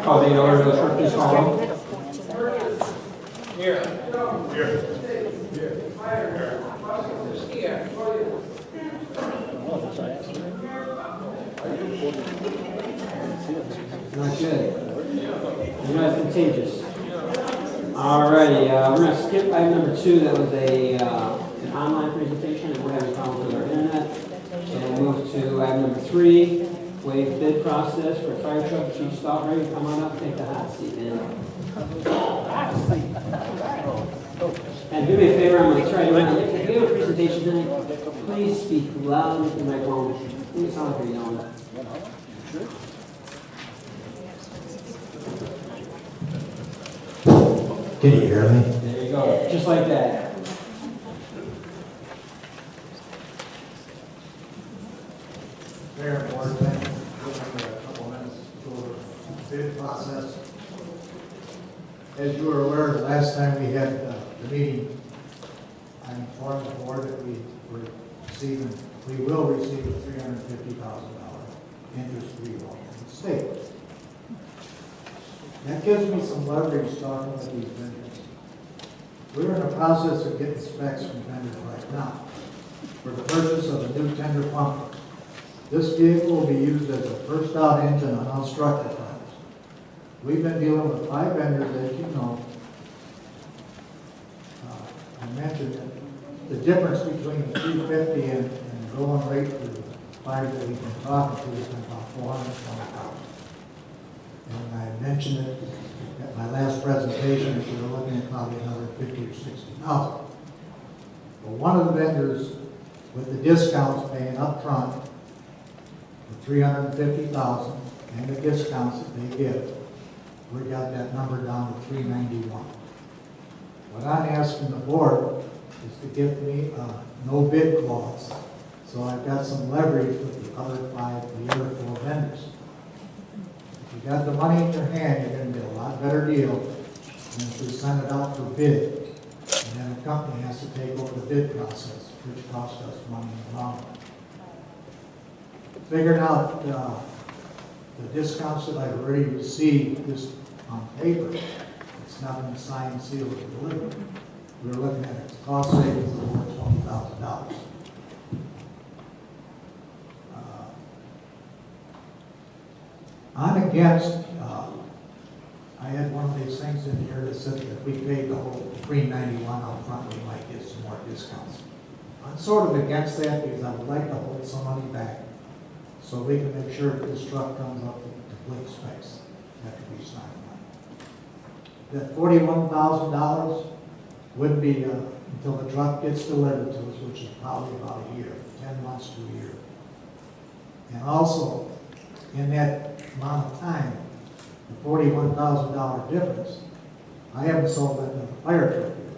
Call the order of the clerk, please call roll. Here. Not good. You're not contagious. Alrighty, we're going to skip item number 2. That was an online presentation, and we're having problems with our internet. And we'll move to item number 3, waive bid process for fire truck. Chief Sauk, ready to come on up, take the hot seat, man. And do me a favor, I'm going to try to, if you have a presentation tonight, please speak loud into the microphone. Make it sound like you're yelling. Can you hear me? There you go, just like that. Mayor, Board, thank you for giving me a couple minutes to go over the bid process. As you are aware, the last time we had the meeting, I informed the board that we will receive a $350,000 interest-free loan from the state. That gives me some leverage talking with these vendors. We're in the process of getting specs from vendors right now for the purchase of a new tender pumper. This vehicle will be used as a first out engine on unstructured farms. We've been dealing with 5 vendors, as you know. I mentioned that the difference between the 350 and the going rate for the 5 that we've been talking to has been about $420,000. And I mentioned it at my last presentation that we were looking at probably another $50,000 or $60,000. But one of the vendors with the discounts paying up front the $350,000 and the discounts that they give, we got that number down to $391,000. What I'm asking the board is to give me a no bid clause, so I've got some leverage with the other 4 vendors. If you got the money in your hand, you're going to get a lot better deal than if we send it out for bid, and then the company has to take over the bid process, which costs us money in the long run. Figuring out the discounts that I've already received just on paper, it's not been signed, sealed, or delivered. We're looking at a cost savings of over $20,000. I'm against, I had one of these things in here that said that if we paid the whole $391 up front, we might get some more discounts. I'm sort of against that because I would like to hold some money back so we can make sure that this truck comes up to complete specs after we sign money. That $41,000 wouldn't be until the truck gets delivered to us, which is probably about a year, 10 months to a year. And also, in that amount of time, the $41,000 difference, I haven't sold that in a fire truck yet.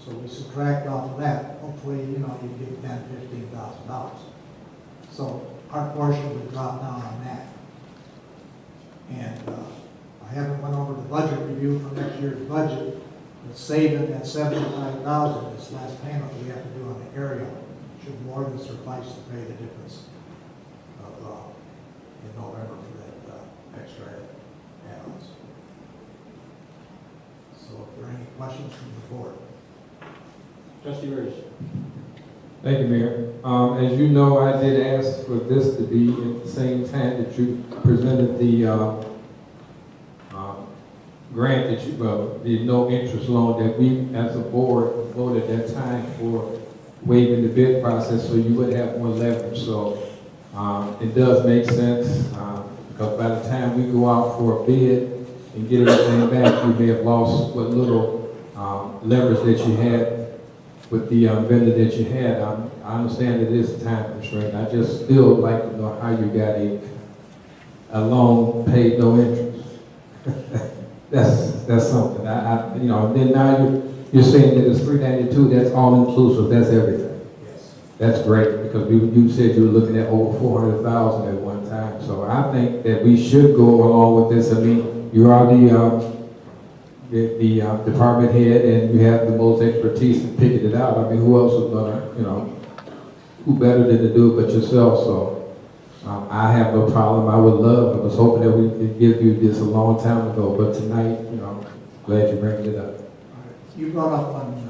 So we subtract off of that, hopefully, you get $10,000, $15,000. So our portion would drop down on that. And I haven't went over the budget review for next year's budget, but saving that $75,000, this last payment we have to do on the aerial, should more than suffice to pay the difference of in November for that extra add-ons. So if there are any questions from the board. Trustee Rich. Thank you, Mayor. As you know, I did ask for this to be at the same time that you presented the grant that the no interest loan that we as a board voted at that time for waiving the bid process so you would have more leverage. So it does make sense because by the time we go out for a bid and get everything back, you may have lost what little leverage that you had with the vendor that you had. I understand it is a time constraint. I just still like to know how you got a loan paid no interest. That's something. Then now you're saying that it's $392. That's all inclusive. That's everything. Yes. That's great because you said you were looking at over $400,000 at one time. So I think that we should go along with this. I mean, you are the department head and you have the most expertise in picking it out. I mean, who else is gonna, who better than to do it but yourself? So I have no problem. I was hoping that we could give you this a long time ago, but tonight, glad you bringing it up. All right. You brought up one thing.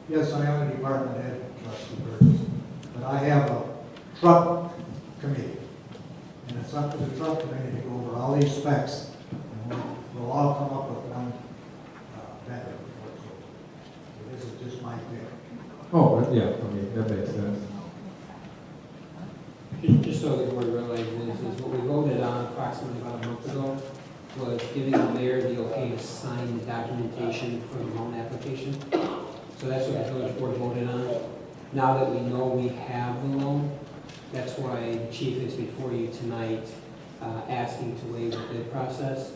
Yes, I am a department head, trustee Burgess, but I have a truck committee. And it's up to the truck committee to go over all these specs. And we'll all come up with one vendor. So this is just my pick. Oh, yeah, that makes sense. Just so the board realizes, is what we voted on approximately about a month ago was giving the mayor the okay to sign the documentation for the loan application. So that's what the village board voted on. Now that we know we have the loan, that's why the chief is before you tonight, asking to waive the bid process.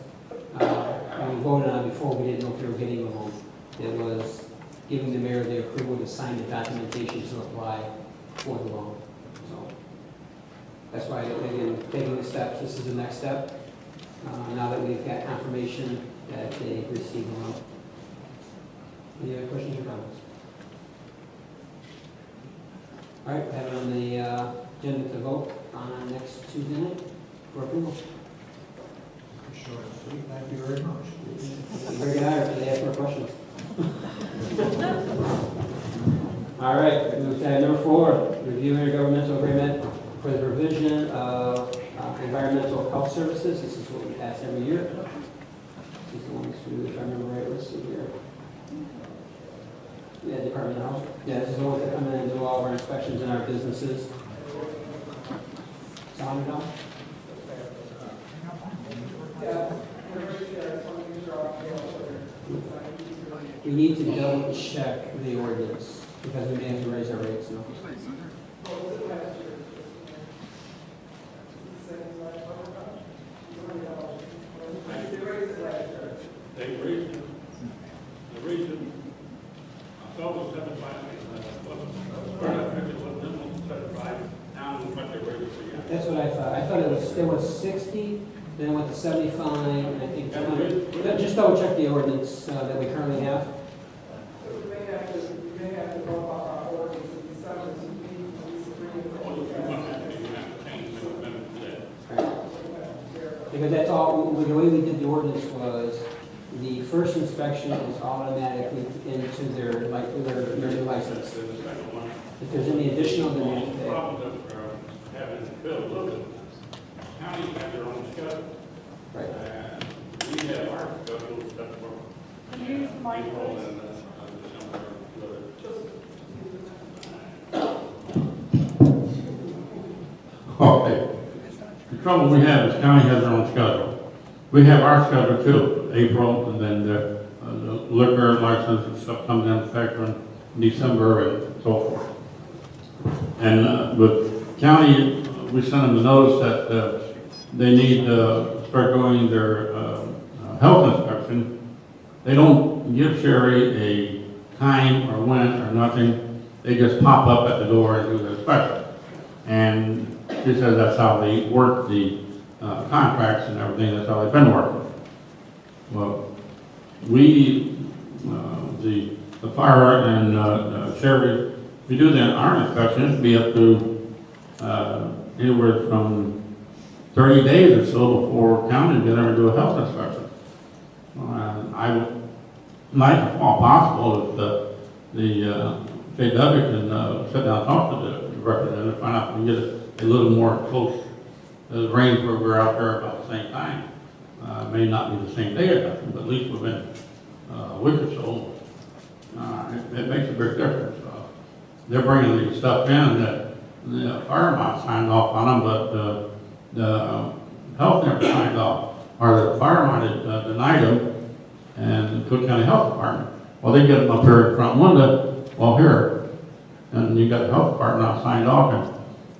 When we voted on it before, we didn't know if we were getting the loan. It was giving the mayor the approval to sign the documentation to apply for the loan. So that's why, again, taking the steps, this is the next step. Now that we've got confirmation that they've received the loan. Any other questions or comments? All right, we have it on the agenda to vote on next Tuesday night for approval. Short and sweet. Thank you very much. Very good hire if they ask more questions. All right, move to item number 4, review intergovernmental agreement for the provision of environmental health services. This is what we pass every year. This is the one, if I remember right, listed here. Yeah, Department of Health. Yeah, this is the one that come in and do all of our inspections in our businesses. Sound it We need to double check the ordinance because we may have to raise our rates now. The reason, I thought it was 75, now what they're ready for. That's what I thought. I thought it was 60, then it went to 75, and I think 200. Just double check the ordinance that we currently have. We may have to go off our ordinance in December to meet Because that's all, the way we did the ordinance was the first inspection is automatically into their new license. If there's any additional, then we have to pay. Problems that we're having to build, look at, counties have their own schedule. Right. And we have our schedule set for April and December. Okay. The trouble we have is county has their own schedule. We have our schedule too, April, and then the liquor license and stuff comes in effect in December and so forth. And with county, we sent them a notice that they need to start doing their health inspection. They don't give Sherry a time or when or nothing. They just pop up at the door and do the inspection. And she says that's how they work the contracts and everything. That's how they've been working. Well, we, the fire and Sherry, we do that our inspection. It should be up to anywhere from 30 days or so before county can ever do a health inspection. I would like, if all possible, if the JW can sit down and talk to the representative, find out if we can get a little more close. The range where we're out there about the same time. May not be the same day or nothing, but at least within a week or so. It makes a big difference. They're bringing the stuff in that the fire department signed off on them, but the health never signed off. Or the fire department denied them, and the Cook County Health Department. Well, they get them up here in front window, well here, and you got the health department now signed off,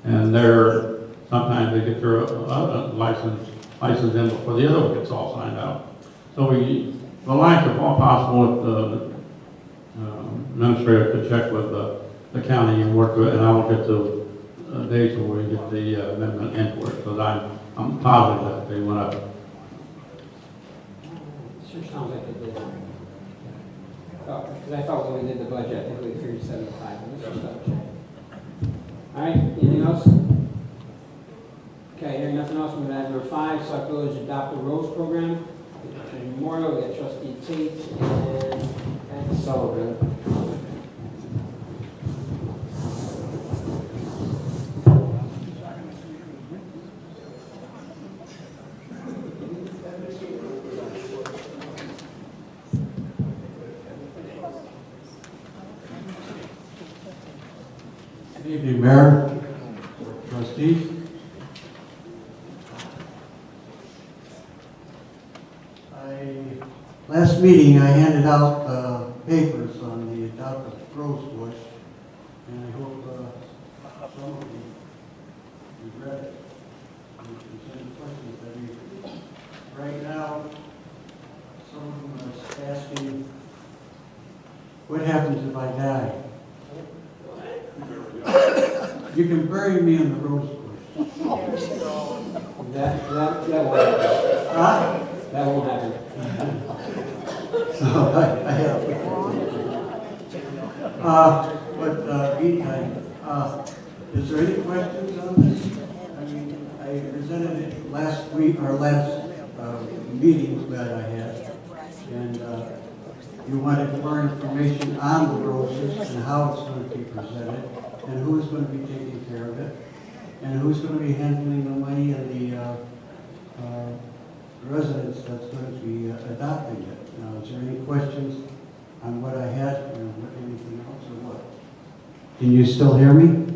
and they're, sometimes they get their license in before the other one gets all signed out. So we would like, if all possible, if the administrator could check with the county and work with it, and I will get the dates where we get the amendment into it, because I'm positive that they went up. Sure sounds like it did. Oh, because I thought when we did the budget, I think we figured 75, but let's just double check. All right, anything else? Okay, hearing nothing else, we're at number 5, Sauk Village Adopt a Rose Program. Memorial, we got trustee Tate and Ed Sullivan. Good evening, Mayor, trustees. Last meeting, I handed out papers on the adopted rose bush, and I hope some of you read it. And if there's any questions that you, right now, some of them are asking, what happens if I die? You can bury me in the rose bush. That won't happen. Huh? That won't happen. So I have. Meantime, is there any questions on this? I mean, I presented it last week, or last meeting that I had, and you wanted more information on the roses and how it's going to be presented, and who's going to be taking care of it, and who's going to be handling the money and the residents that's going to be adopting it. Now, is there any questions on what I had, or anything else, or what? Can you still hear me?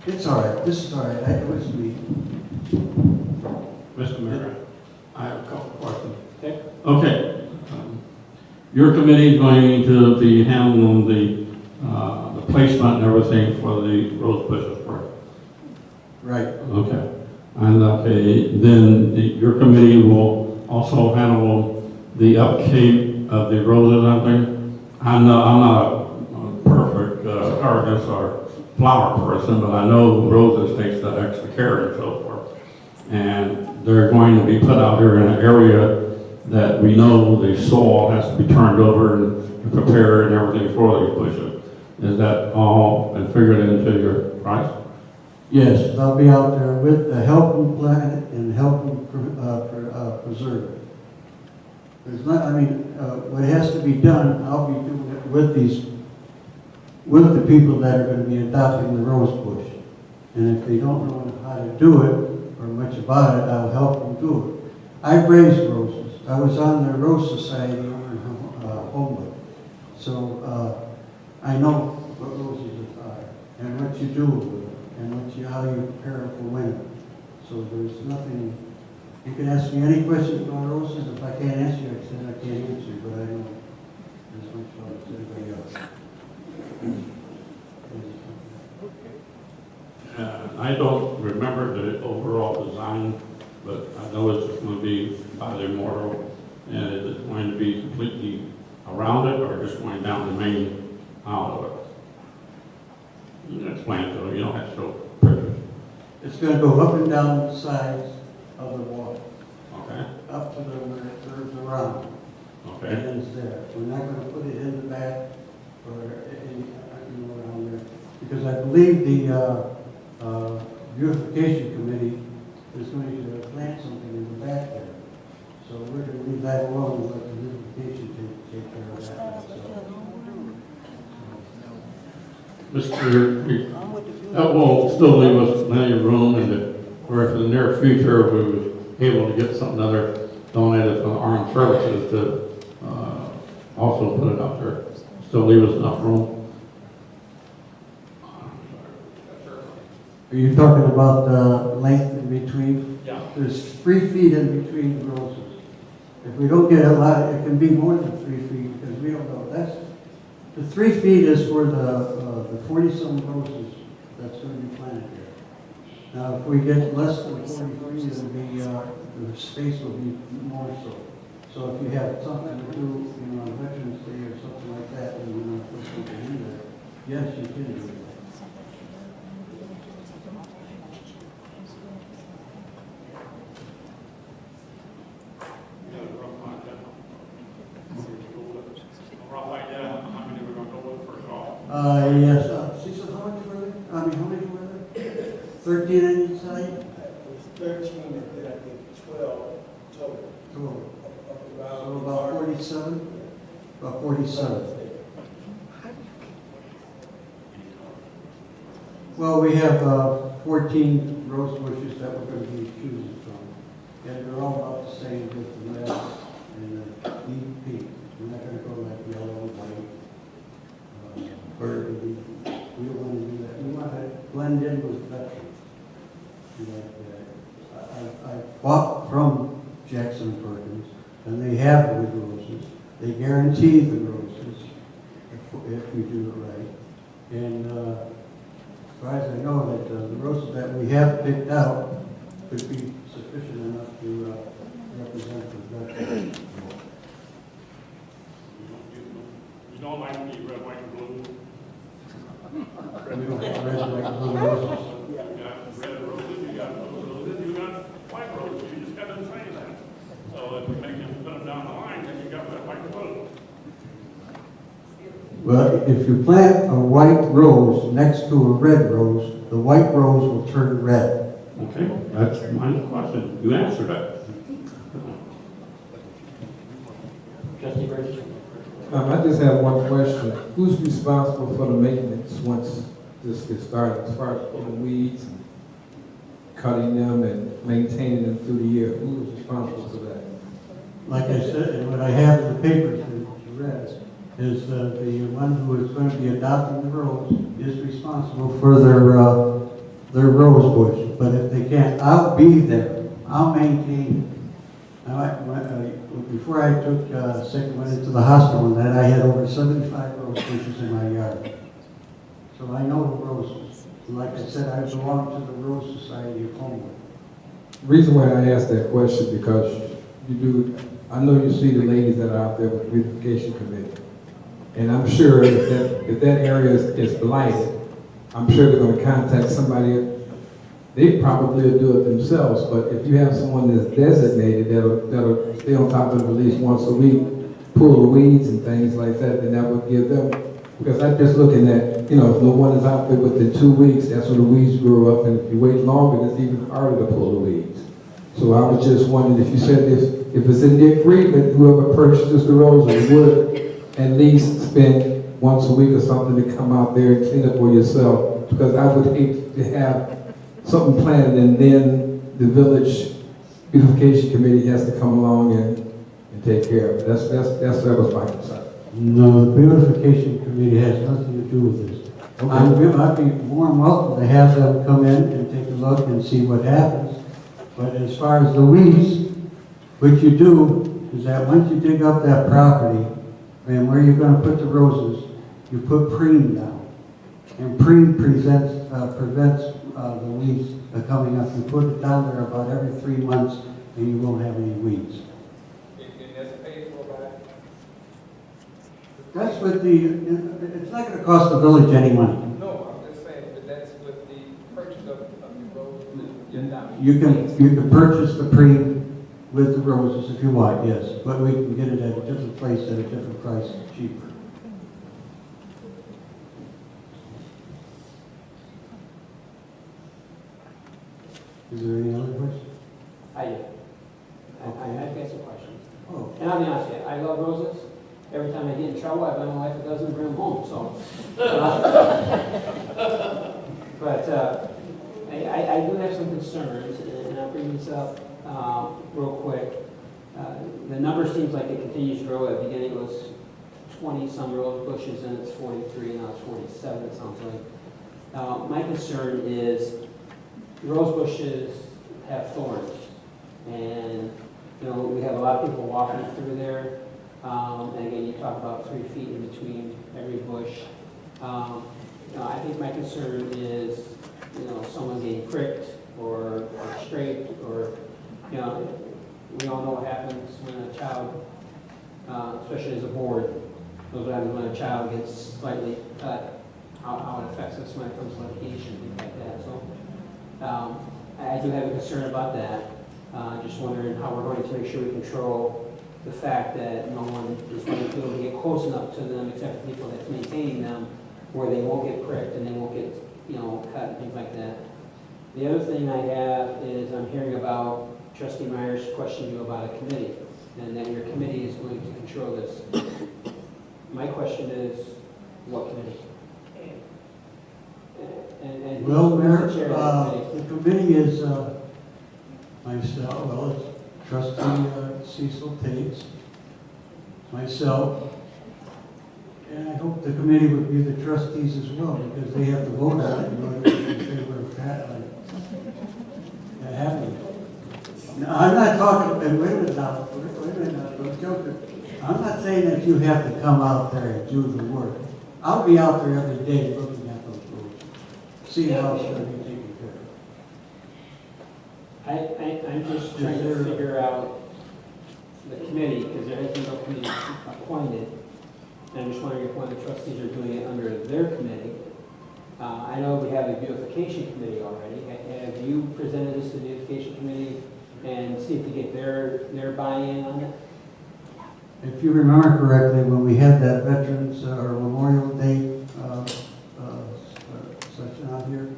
It's all right. This is all right. It was me. Mr. Mayor, I have a couple of questions. Okay. Okay. Your committee is going to be handling the placement and everything for the rose bushes, correct? Right. Okay. And okay, then your committee will also handle the upkeep of the roses, I think. I'm not a perfect artist or flower person, but I know roses takes that extra care and so forth. And they're going to be put out here in an area that we know the soil has to be turned over and prepared and everything for these bushes. Is that all been figured into your price? Yes, I'll be out there with the help and plant it and help and preserve it. There's not, I mean, what has to be done, I'll be doing it with with the people that are going to be adopting the rose bush. And if they don't know how to do it or much about it, I'll help them do it. I've raised roses. I was on the Rose Society over in Homewood. So I know what roses are and what you do with them and how you prepare them for winter. So there's nothing, you can ask me any questions about roses. If I can't answer you, I said I can't answer, but I know as much about it as anybody else. I don't remember the overall design, but I know it's just going to be by the memorial, and is it going to be completely around it, or just going down the main aisle of it? You can explain it to them, you don't have to show pictures. It's going to go up and down the sides of the wall, Okay, up to the where it curves around. okay. It ends there. We're not going to put it in the back or any, around there, because I believe the beautification committee is going to plant something in the back there. So we're going to leave that alone and let the beautification take care of that. That will still leave us plenty of room, and where if in the near future we were able to get something other donated from the armed services to also put it out there, still leave us enough room. Are you talking about the length in between? Yeah. There's 3 feet in between the roses. If we don't get a lot, it can be more than 3 feet because we don't know. The 3 feet is for the 40-some roses that's going to be planted here. Now, if we get less than 43, it'll be the space will be more so. So if you have something to do, on Veterans Day or something like that, and you want to put something in there, yes, you can do that. Yes, she said, how much were they? I mean, how many were there? 13 on each side? It was 13 and then I think 12 total. Total. Around So about 47? About 47. Well, we have 14 rose bushes that we're going to be choosing from. And they're all about the same with the red and the deep pink. We're not going to go like yellow, white, burgundy. We don't want to do that. We want to blend in with veterans. I bought from Jackson Perkins, and they have the roses. They guarantee the roses if we do it right. And as far as I know, that the roses that we have picked out could be sufficient enough to represent the veterans. You don't like the red, white, and blue? We don't have red, white, and blue roses. You got red roses, you got blue roses, you got white roses. You just got to say that. So if you make them put them down the line, then you got red, white, and blue. Well, if you plant a white rose next to a red rose, the white rose will turn red. Okay, that's my question. You answered it. Trustee Burgess? I just have one question. Who's responsible for the maintenance once this gets started, as far as pulling weeds, and cutting them, and maintaining them through the year? Who's responsible for that? Like I said, and what I have in the papers that you read is the one who is going to be adopting the rose is responsible for their rose bush. But if they can't, I'll be there. I'll maintain it. Before I took sick and went into the hospital, and then I had over 75 rose bushes in my yard. So I know the roses. Like I said, I belong to the Rose Society of Homewood. Reason why I asked that question, because I know you see the ladies that are out there with the beautification committee. And I'm sure if that area is blighted, I'm sure they're going to contact somebody. They probably will do it themselves, but if you have someone that's designated that'll stay on top of it at least once a week, pull the weeds and things like that, then that would give them, because I'm just looking at, if no one is out there within 2 weeks, that's when the weeds grow up, and if you wait longer, it's even harder to pull the weeds. So I was just wondering if you said if it's in the agreement, whoever purchases the roses would at least spend once a week or something to come out there and clean up for yourself, because I would hate to have something planned and then the village beautification committee has to come along and take care of it. That was my concern. No, the beautification committee has nothing to do with this. I'd be more than welcome to have them come in and take a look and see what happens. But as far as the weeds, what you do is that once you dig up that property, and where you're going to put the roses, you put preem down. And preem prevents the weeds coming up. You put it down there about every 3 months, and you won't have any weeds. And that's paid for by? That's what it's not going to cost the village any money. No, I'm just saying, but that's with the purchase of the rose. You can purchase the preem with the roses if you want, yes, but we can get it at a different place at a different price, cheaper. Is there any other questions? I do. I've got some questions. Oh, And I'll be honest with you, I love roses. Every time I get in trouble, I buy my wife a dozen and bring them home, so. But I do have some concerns, and I'll bring this up real quick. The number seems like it continues to grow. At the beginning, it was 20-some rose bushes, and it's 43, now it's 47, it sounds like. My concern is rose bushes have thorns, and we have a lot of people walking through there. And again, you talk about 3 feet in between every bush. I think my concern is, someone getting pricked or scraped, or we all know what happens when a child, especially as a board, knows what happens when a child gets slightly cut, how it affects us when it comes to litigation, things like that. So I do have a concern about that. Just wondering how we're going to make sure we control the fact that no one is going to be able to get close enough to them, except for people that's maintaining them, where they won't get pricked and they won't get cut and things like that. The other thing I have is I'm hearing about Trustee Myers questioning you about a committee, and that your committee is going to control this. My question is, what committee? And Well, who's Mayor, the chair of that committee? the committee is myself, well, it's trustee Cecil Tates, myself, and I hope the committee would be the trustees as well, because they have to vote on it in order to favor of that happening. Now, I'm not talking, and wait a minute now, wait a minute now, don't joke. I'm not saying that you have to come out there and do the work. I'll be out there every day looking at those roads, see how it's going to be taken care of. I'm just trying to figure out the committee, because there has been no committee appointed. And I'm just wondering if one of the trustees are doing it under their committee. I know we have a beautification committee already. Have you presented this to the beautification committee and see if you get their buy-in on it? If you remember correctly, when we had that Veterans or Memorial Day session out here,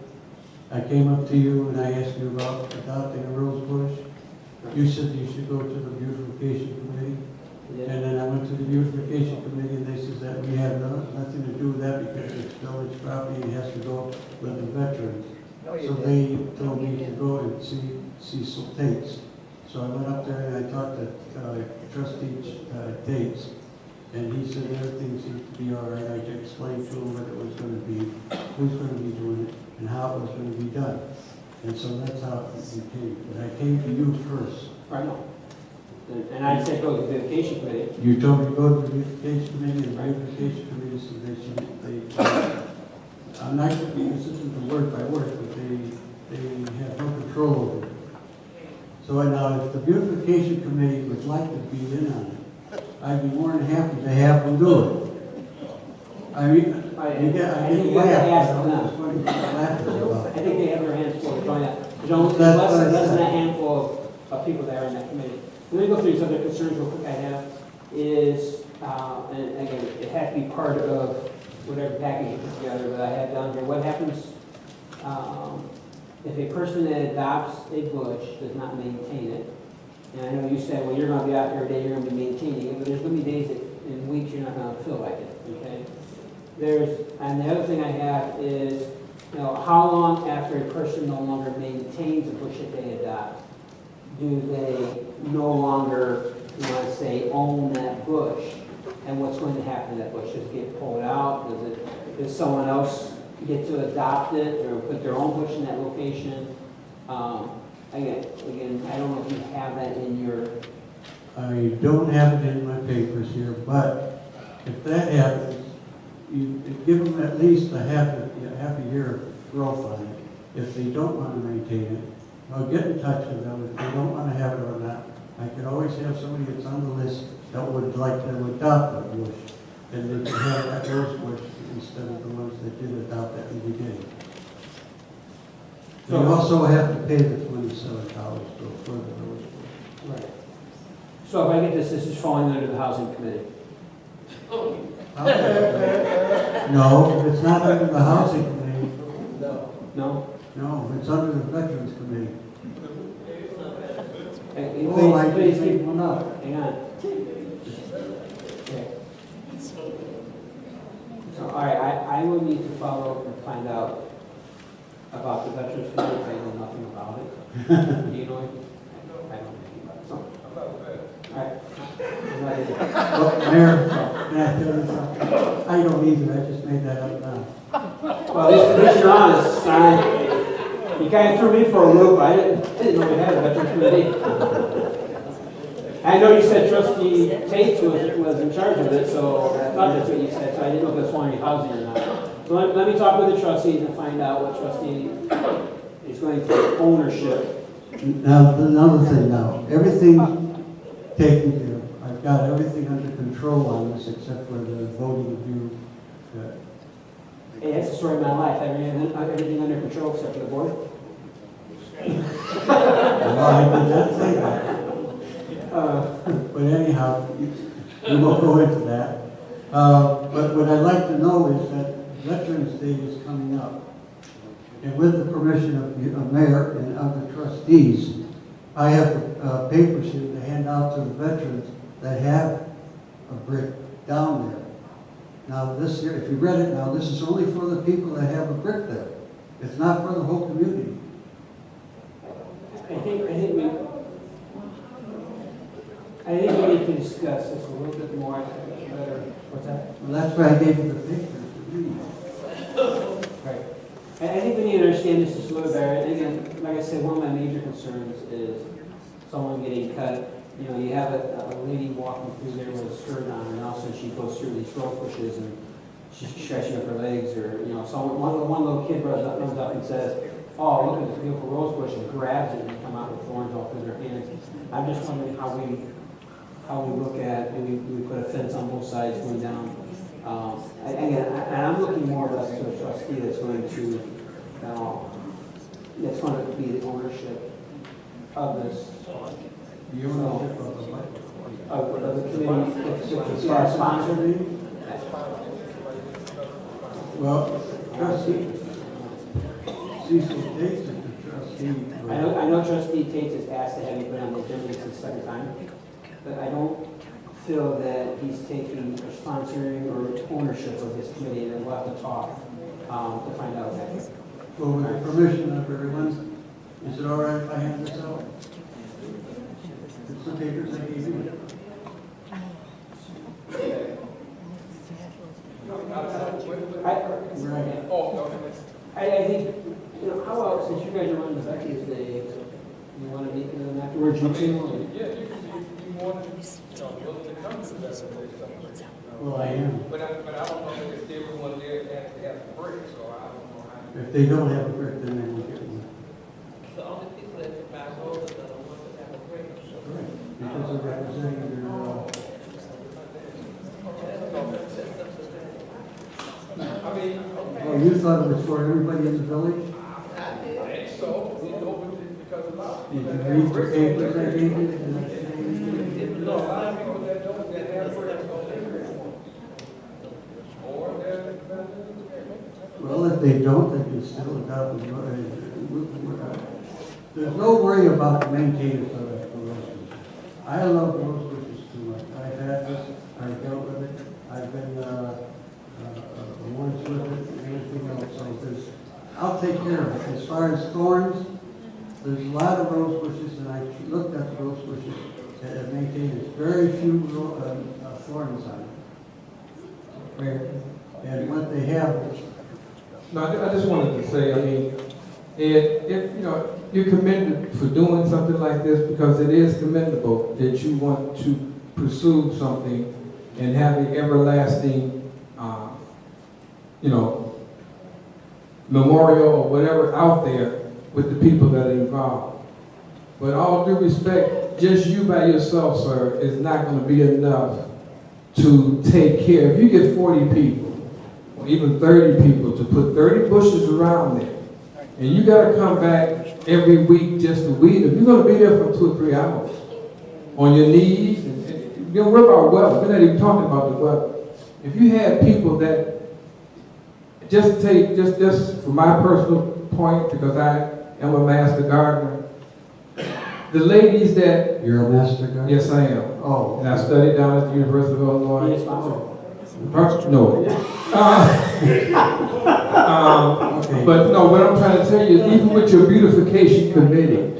I came up to you and I asked you about adopting a rose bush. You said you should go to the beautification committee. And then I went to the beautification committee and they said that we have nothing to do with that because it's village property and it has to go with the veterans. So they told me to go and see Cecil Tates. So I went up there and I talked to trustee Tates, and he said everything seemed to be all right. I explained to him what it was going to be, who's going to be doing it, and how it was going to be done. And so that's how it came. But I came to you first. I know. And I said go to the beautification committee. You told me to go to the beautification committee, and the beautification committee said I'm not going to be consistent to word by word, but they have no control over it. So now, if the beautification committee would like to be in on it, I'd be more than happy to have them do it. I mean, I think didn't you have to laugh, ask but them. I was going to laugh about I it. think they have their hands full trying to, there's only That's less what I than said. a handful of people that are in that committee. Let me go through these other concerns real quick I have is, and again, it had to be part of whatever package you put together, but I have down here, what happens if a person that adopts a bush does not maintain it? And I know you said, well, you're going to be out there every day, you're going to be maintaining it, but there's going to be days in weeks you're not going to feel like it, okay? And the other thing I have is, how long after a person no longer maintains a bush that they adopt, do they no longer, own that bush? And what's going to happen to that bush? Does it get pulled out? Does someone else get to adopt it or put their own bush in that location? Again, I don't know if you have that in your... I don't have it in my papers here, but if that happens, you give them at least a half a year growth on it. If they don't want to maintain it, I'll get in touch with them. If they don't want to have it or not, I could always have somebody that's on the list that would like to adopt a bush, and they could have that rose bush instead of the ones that did adopt at the beginning. They also have to pay the $27 for the rose bush. Right. So if I get this is falling under the housing committee. No, it's not under the housing committee. No? No, it's under the veterans committee. Hey, Oh, I please just keep made one up. Hang on. Okay. So, all right, I will need to follow up and find out about the Veterans Committee. I know nothing about it. Do you know anything? I don't know anything about it. So, all right. I'm not either. Oh, Mayor, can I tell you something? I don't either, I just made that up now. Well, at least you're honest. You kind of threw me for a loop. I didn't know we had a Veterans Committee. I know you said Trustee Tates was in charge of it, so I thought that's what you said, so I didn't know if that's wanting housing or not. So let me talk with the trustees and find out what trustee is going to take ownership. Now, another thing now, everything's taken care of. I've got everything under control on this except for the voting of you. Hey, that's the story of my life. Everything under control except for the board. Well, I did not say that. But anyhow, we won't go into that. But what I'd like to know is that Veterans Day is coming up. And with the permission of the mayor and other trustees, I have a paper sheet to hand out to the veterans that have a brick down there. Now this here, if you read it now, this is only for the people that have a brick there. It's not for the whole community. I think we need to discuss this a little bit more better. What's that? Well, that's why I gave you the picture to read. Right. I think we need to understand this just a little better. And again, like I said, one of my major concerns is someone getting cut. You know, you have a lady walking through there with a skirt on, and all of a sudden she goes through these rose bushes and she's stretching up her legs, or, you know, someone, one little kid runs up and says, oh, look at this beautiful rose bush, and grabs it and they come out with thorns all through their hands. I'm just wondering how we look at, do we put a fence on both sides going down? Again, I'm looking more or less to a trustee that's going to be the ownership of this. The ownership of the light. Of the committee, as far as sponsoring. Well, trustee, Cecil Tate is the trustee. I know trustee Tate has asked to have you put on the agenda. This is the second time, but I don't feel that he's taking or sponsoring or ownership of this committee, and we'll have to talk to find out that. Well, with the permission of everyone, is it all right if I hand this out? It's the papers I gave you. Right. I think, you know, how about, since you guys are running the Veterans Day, you want to meet with them afterwards, you two? Yeah, you want to, willing to come to that. Well, I am. But I don't know if everyone there has a break, so I don't know how. If they don't have a brick, then they won't get one. The only people that buy gold are the ones that have a break. Because they're representing their, I mean, oh, you thought it was for everybody in the village? I think so, because a lot of Did people you that read have the bricks. papers I gave you? No, a lot of people that don't, that have bricks don't live there. Or they're. Well, if they don't, they can still adopt the, there's no worry about the maintenance of the rose bushes. I love rose bushes too much. I've had this, I've dealt with it, I've been, once with it, and everything else, so there's, I'll take care of it. As far as thorns, there's a lot of rose bushes, and I looked at the rose bushes that have maintained, there's very few thorns on it. And what they have is, No, I just wanted to say, I mean, if you know, you're commended for doing something like this because it is commendable that you want to pursue something and have the everlasting, you know, memorial or whatever out there with the people that are involved. But all due respect, just you by yourself, sir, is not going to be enough to take care. If you get 40 people, or even 30 people, to put 30 bushes around there, and you got to come back every week just to weed them, you're going to be there for 2 or 3 hours on your knees. And you don't worry about weather. We're not even talking about the weather. If you had people that just from my personal point, because I am a master gardener, the ladies that... you're a master guy? Yes, I am. Oh. And I studied down at the University of Illinois. Yes, sponsor. No. Okay. But no, what I'm trying to tell you is even with your beautification committee,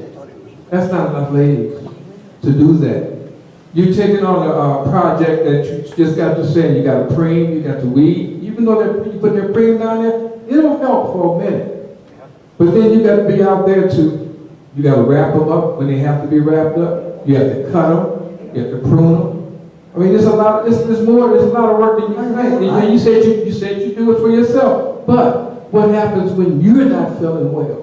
that's not enough ladies to do that. You're taking on a project that you just got to say, you got to preen, you got to weed. Even though you put their preen down there, it'll help for a minute. But then you got to be out there too. You got to wrap them up when they have to be wrapped up. You have to cut them. You have to prune them. I mean, there's a lot. There's more. There's a lot of work than you think. And you said you do it for yourself. But what happens when you're not feeling well?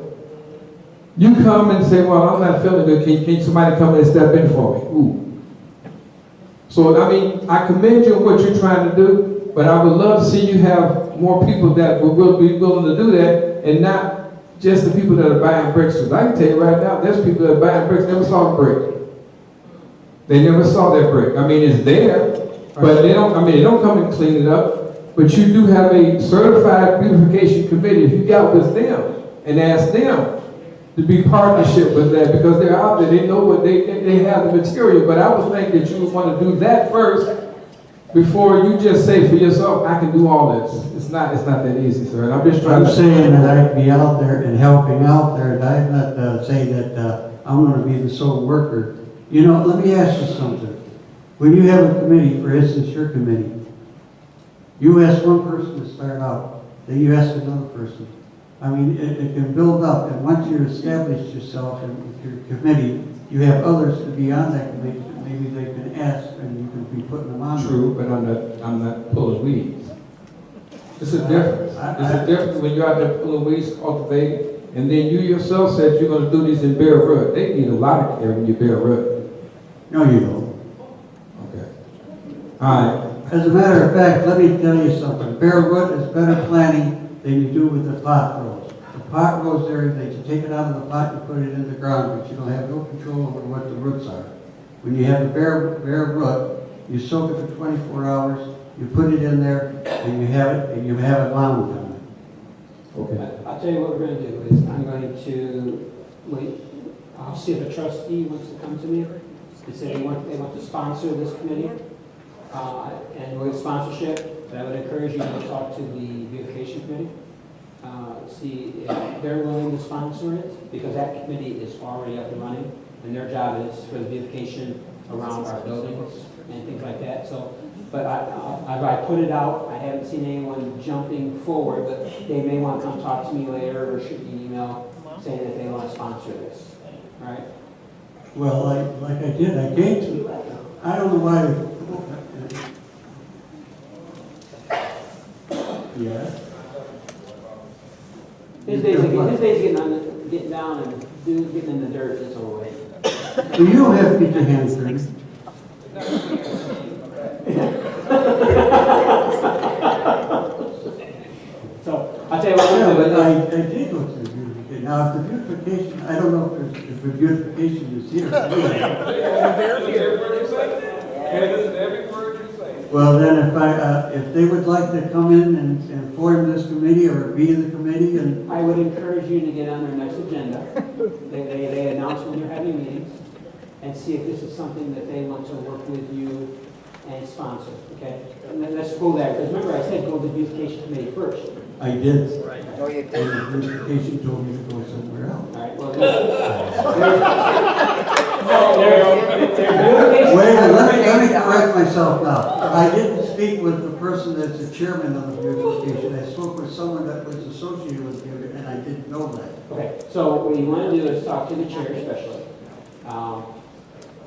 You come and say, "Well, I'm not feeling good. Can somebody come and step in for me?" Ooh. So I mean, I commend you on what you're trying to do, but I would love to see you have more people that will be willing to do that, and not just the people that are buying bricks. Because I can tell you right now, there's people that are buying bricks never saw a brick. They never saw that brick. I mean, it's there, but they don't. I mean, they don't come and clean it up. But you do have a certified beautification committee. If you got with them and ask them to be partnership with that, because they're out there, they know what they have the material. But I would think that you would want to do that first before you just say for yourself, I can do all this. It's not that easy, sir. And I'm just trying I'm to saying that I'd be out there and helping out there, and I'm not saying that I'm gonna be the sole worker. You know, let me ask you something. When you have a committee, for instance, your committee, you ask one person to start out, then you ask another person. I mean, it can build up, and once you establish yourself and with your committee, you have others to be on that committee, that maybe they can ask, and you can be putting them on. true, but I'm not pulling weeds. It's a difference. It's a difference when you're out there pulling weeds, cultivating, and then you yourself said you're gonna do these in bare root. They need a lot of care when you bare root. No, you don't. Okay. All right. As a matter of fact, let me tell you something. Bare root is better planting than you do with the pot rows. The pot rows there, they take it out of the pot and put it in the ground, but you don't have no control over what the roots are. When you have a bare root, you soak it for 24 hours, you put it in there, and you have it wound on it. Okay. I'll tell you what we're gonna do is I'm going to wait, I'll see if a trustee wants to come to me and say they want to sponsor this committee, and with sponsorship, but I would encourage you to talk to the beautification committee, see if they're willing to sponsor it, because that committee is already up and running, and their job is for the beautification around our buildings and things like that. So, but I put it out. I haven't seen anyone jumping forward, but they may want to come talk to me later or shoot me an email saying that they want to sponsor this. All right? Well, like I did, I gave to, I don't know why. Yeah. His days getting down and getting in the dirt is over with. Well, you don't have to get your hands dirty. So I'll tell you what Yeah, I'm but going to I did go through the beautification. Now, if the beautification, I don't know if the beautification is here. Every word you say. Listen to every word you say. Well, then if they would like to come in and form this committee or be in the committee and, I would encourage you to get on their next agenda. They announce when they're having meetings and see if this is something that they want to work with you and sponsor, okay? And then let's go there, because remember I said go to the beautification committee first. I did. Right. And the beautification told me to go somewhere else. All right, well, there's Wait a minute, let me correct myself now. I didn't speak with the person that's the chairman of the beautification. I spoke with someone that was associated with beauty, and I didn't know that. Okay, so what you want to do is talk to the chair especially.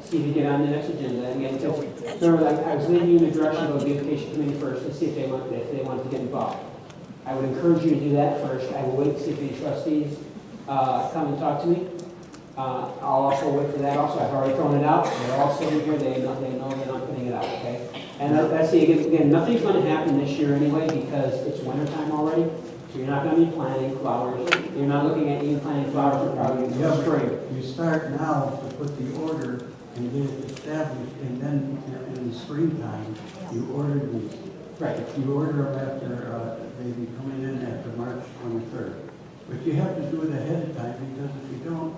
See if you get on the next agenda. And again, because remember, like, I was leading you in the direction of the beautification committee first to see if they want to get involved. I would encourage you to do that first. I will wait to see if any trustees come and talk to me. I'll also wait for that also. I've already thrown it out. They're all sitting here. They know that I'm putting it out, okay? And let's see, again, nothing's going to happen this year anyway because it's wintertime already. So you're not going to be planting flowers. You're not looking at even planting flowers for probably Yeah, spring. you start now to put the order and get it established, and then in the springtime, you order these. Right. You order them after, they be coming in after March 23rd. But you have to do it ahead of time, because if you don't,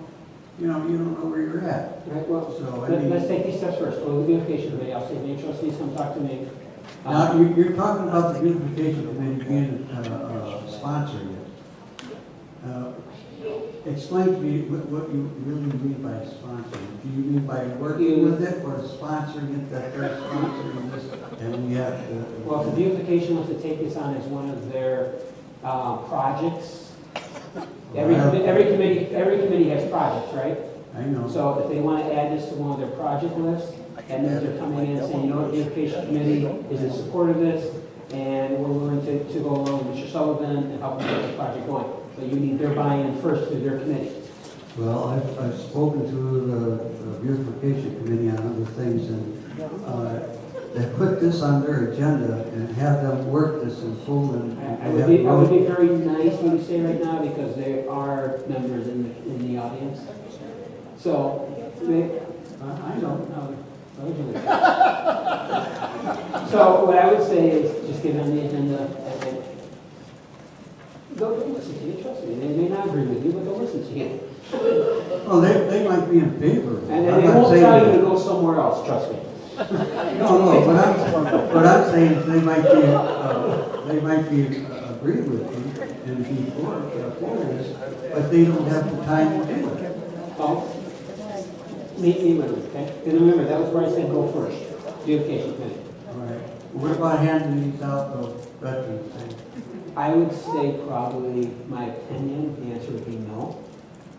you don't know where you're at. Right, well, So, I mean, let's take these steps first. Go to the beautification committee. I'll see if any trustees come talk to me. now, you're talking about the beautification committee being sponsoring it. Explain to me what you really mean by sponsoring. Do you mean by working with it, or sponsoring it, that they're sponsoring this, and we have to? Well, if the beautification wants to take this on as one of their projects, every committee has projects, right? I know. So if they want to add this to one of their project lists, that means they're coming in and saying, you know what, the beautification committee is in support of this, and we're willing to go along with Mr. Sullivan and help them get the project going. But you need their buy-in first through their committee. Well, I've spoken to the beautification committee on other things, and they put this on their agenda and have them work this in full. And I would be very nice when you say right now, because there are members in the audience. So, I know. so what I would say is just just get on the agenda and they'll listen to you, trust me. They may not agree with you, but they'll listen to you. Well, they might be in favor. And I'm they not won't saying tell you that. to go somewhere else, trust me. No, what I'm saying is they might be agree with you and be for this, but they don't have the time to do it. Oh, meet me with them, okay? And remember, that was where I said go first, beautification committee. All right. What about handing these out to veterans? I would say probably, my opinion, the answer would be no.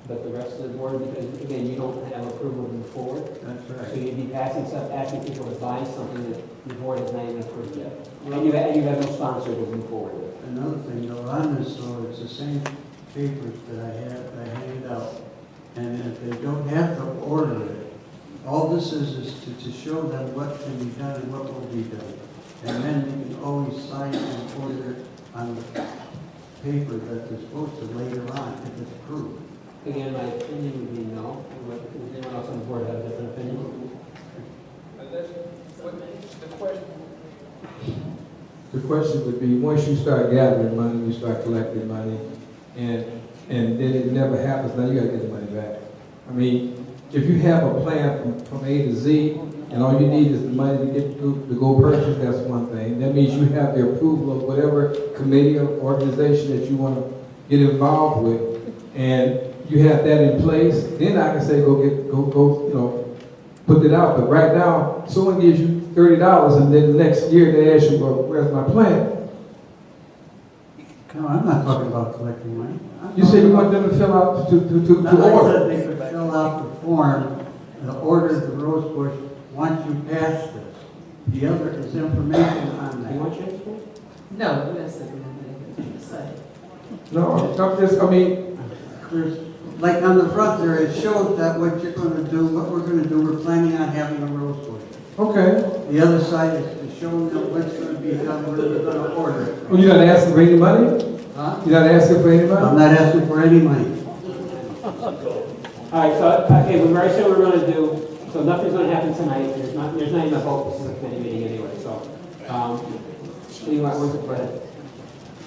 But the rest of the board, because again, you don't have approval to move forward. That's So right. you'd be passing stuff, asking people to buy something that the board has not even approved yet. And you have no sponsor to move forward with. Another thing, though, on this, though, it's the same papers that I handed out. And if they don't have to order it, all this is to show them what can be done and what will be done. And then you can always sign and order it on the paper that they're supposed to later on if it's approved. Again, my opinion would be no. Would anyone else on the board have a different opinion? And that's, what, the question, The question would be, once you start gathering money, you start collecting money, and then it never happens, now you gotta get the money back. I mean, if you have a plan from A to Z, and all you need is the money to go purchase, that's one thing. That means you have the approval of whatever committee or organization that you wanna get involved with, and you have that in place, then I can say go, put it out. But right now, someone gives you $30, and then the next year they ask you, well, where's my plan? No, I'm not talking about collecting money. You say you want them to fill out to I order. said they could fill out the form, the order the rose bush, once you pass this. The other is information on Do you want that. change to No, that's it. No, I mean, There's, like on the front there, it shows that what you're gonna do, what we're gonna do, we're planning on having a rose bush. okay. The other side is showing them what's gonna be done, where they're gonna order it. Well, you're not asking for any money? Huh? You're not asking for any I'm money? not asking for any money. All right, so, okay, we've already said what we're gonna do, so nothing's gonna happen tonight, there's not even a vote, this is a committee meeting anyway, so, what do you want, where's the plan?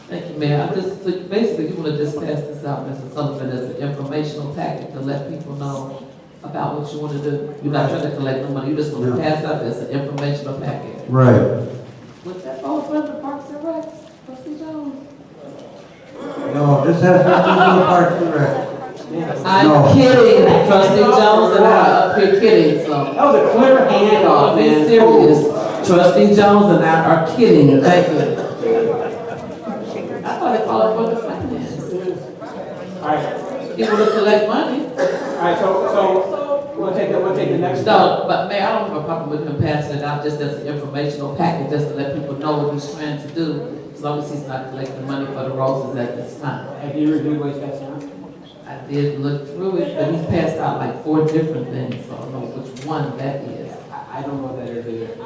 Thank you, Mayor. I just, so basically, you want to just pass this out, Mr. Sullivan, as an informational packet to let people know about what you want to do. You're not trying to collect no money, you just want to No. pass out as an informational packet. Right. Would that fall under Parks and Recs, Trustee Jones? No, this has nothing to do with Parks and Rec. I'm No. kidding, Trustee Jones and I are up here kidding, so. That was a clear handoff, Be man. serious. Trustee Jones and I are kidding, thank you. I thought it called for the finance. All right, People to collect money. all right, so we'll take the next step. No, but Mayor, I don't have a problem with him passing it out just as an informational packet, just to let people know what he's trying to do, as long as he's not collecting money for the roses at this time. Have you reviewed what he's passing out? I did look through it, but he's passed out like 4 different things, so I don't know which one that is. I don't know what that is either.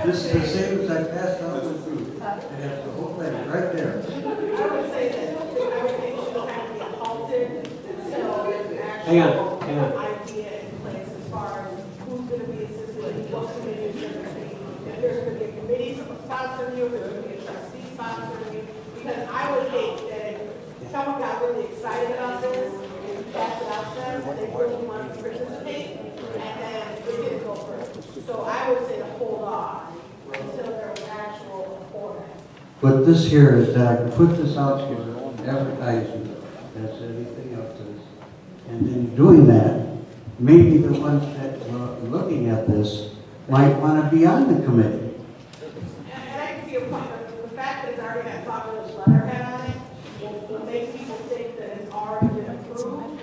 This is the same as I passed out with food. It has the whole thing right there. I would say that everything should have to be halted until there's an Hang on, actual hang on. idea in place as far as who's gonna be assisting, what committee is gonna be, if there's gonna be a committee sponsoring you, if there's gonna be a trustee sponsoring you. Because I would hate that if someone got really excited about this and passed it out to them, and they really wanted to participate, and then it didn't go through. So I would say to hold off until there was actual order. But this here is that I can put this out for advertisement, that's anything else is. And in doing that, maybe the ones that are looking at this might want to be on the committee. And I can see your point, but the fact that it's already got Sauk letterhead on it will make people think that it's already been approved,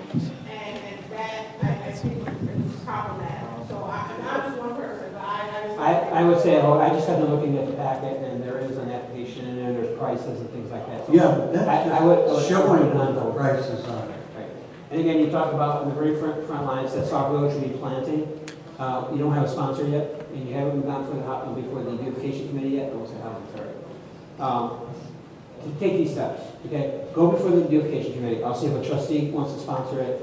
and that, I think is problematic. So I'm just one person, but I would say, I just have been looking at the packet, and there is an application in there, there's prices and things like that. So Yeah, but I would that's showing put it on what the hold. prices are. Right. And again, you talk about in the very front line, it says Sauk Village should be planting. You don't have a sponsor yet, and you haven't gone for before the beautification committee yet, don't say how, sorry. To take these steps, okay? Go before the beautification committee. I'll see if a trustee wants to sponsor it,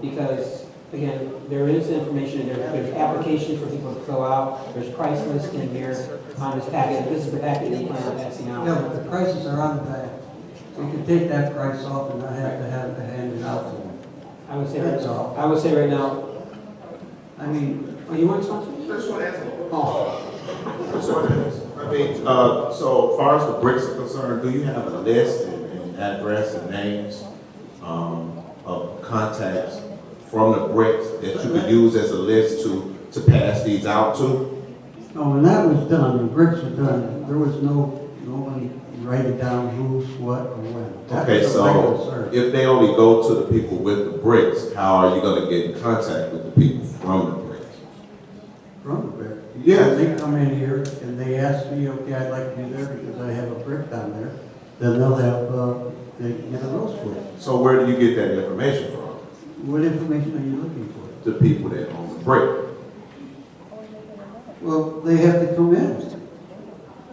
because again, there is information, there's applications for people to fill out, there's price list in here on this packet. This is the packet that you plan on passing out. Yeah, but the prices are on the back. We can take that price off and not have to hand it out to them. I would say, That's all. I would say right now, I mean, oh, you want sponsor? Just want to ask Oh, I mean, so far as the bricks are concerned, do you have a list and address and names of contacts from the bricks that you could use as a list to pass these out to? no, when that was done, the bricks were done, there was nobody writing down who's what or when. That Okay, was a regular so search. if they only go to the people with the bricks, how are you going to get in contact with the people from the bricks? From the brick. Yeah. They come in here and they ask me, okay, I'd like to be there because I have a brick down there. Then they'll have, they get a roast for it. So where do you get that information from? What information are you looking for? The people that own the brick. Well, they have to come in.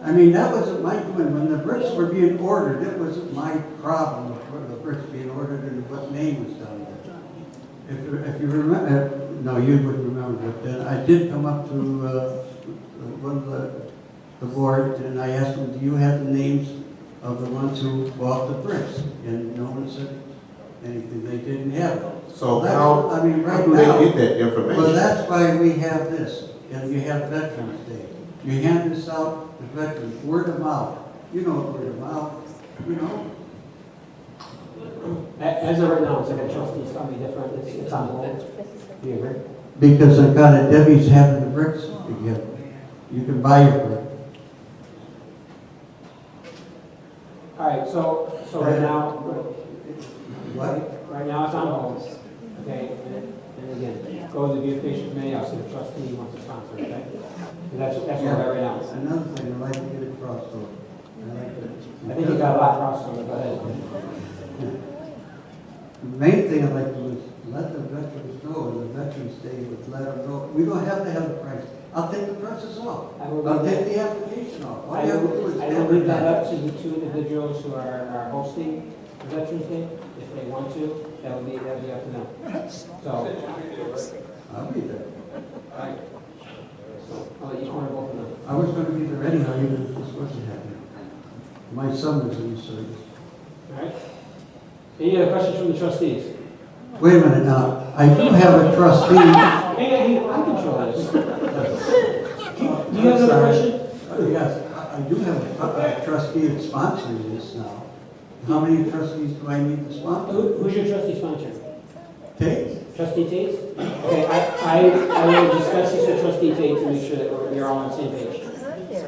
I mean, that wasn't my doing. When the bricks were being ordered, it wasn't my problem for the bricks being ordered and what name was down there. If you remember, no, you wouldn't remember, but then I did come up to one of the board and I asked them, do you have the names of the ones who bought the bricks? And no one said anything. They didn't have it. So That's- how, I mean, how right do now- they get that information? Well, that's why we have this, and you have Veterans Day. You hand this out to veterans, word of mouth. You know word of mouth, you know? as of right now, it's like a trustee's probably different, it's on hold. Do you agree? Because I got it, Debbie's having the bricks together. You can buy your brick. All right, so right now, What? right now it's on hold, okay? And again, go to the beautification committee, I'll see the trustee wants to sponsor, it, okay? And that's where we're at right now. Another thing, I'd like to get it crossed over. I think you got a lot crossed on it, go ahead. The main thing I'd like to do is let the veterans know, and the Veterans Day would let them know. We don't have to have the price. I'll take the prices off. I will I'll leave take the application off. All I you have to do will is leave that advertise. up to the two individuals who are hosting the Veterans Day. If they want to, that'll be up to them. So, I'll be there. I'll let you corner both of them. I was going to be there anyhow, even if this wasn't happening. My son was in the service. All right? Any other questions from the trustees? Wait a minute now, I do have a trustee. Hey, I control this. Do you have another question? Yes, I do have a trustee that's sponsoring this now. How many trustees do I need to sponsor? Who's your trustee sponsor? Tate? Trustee Tate? Okay, I will discuss this with trustee Tate to make sure that you're all on the same page.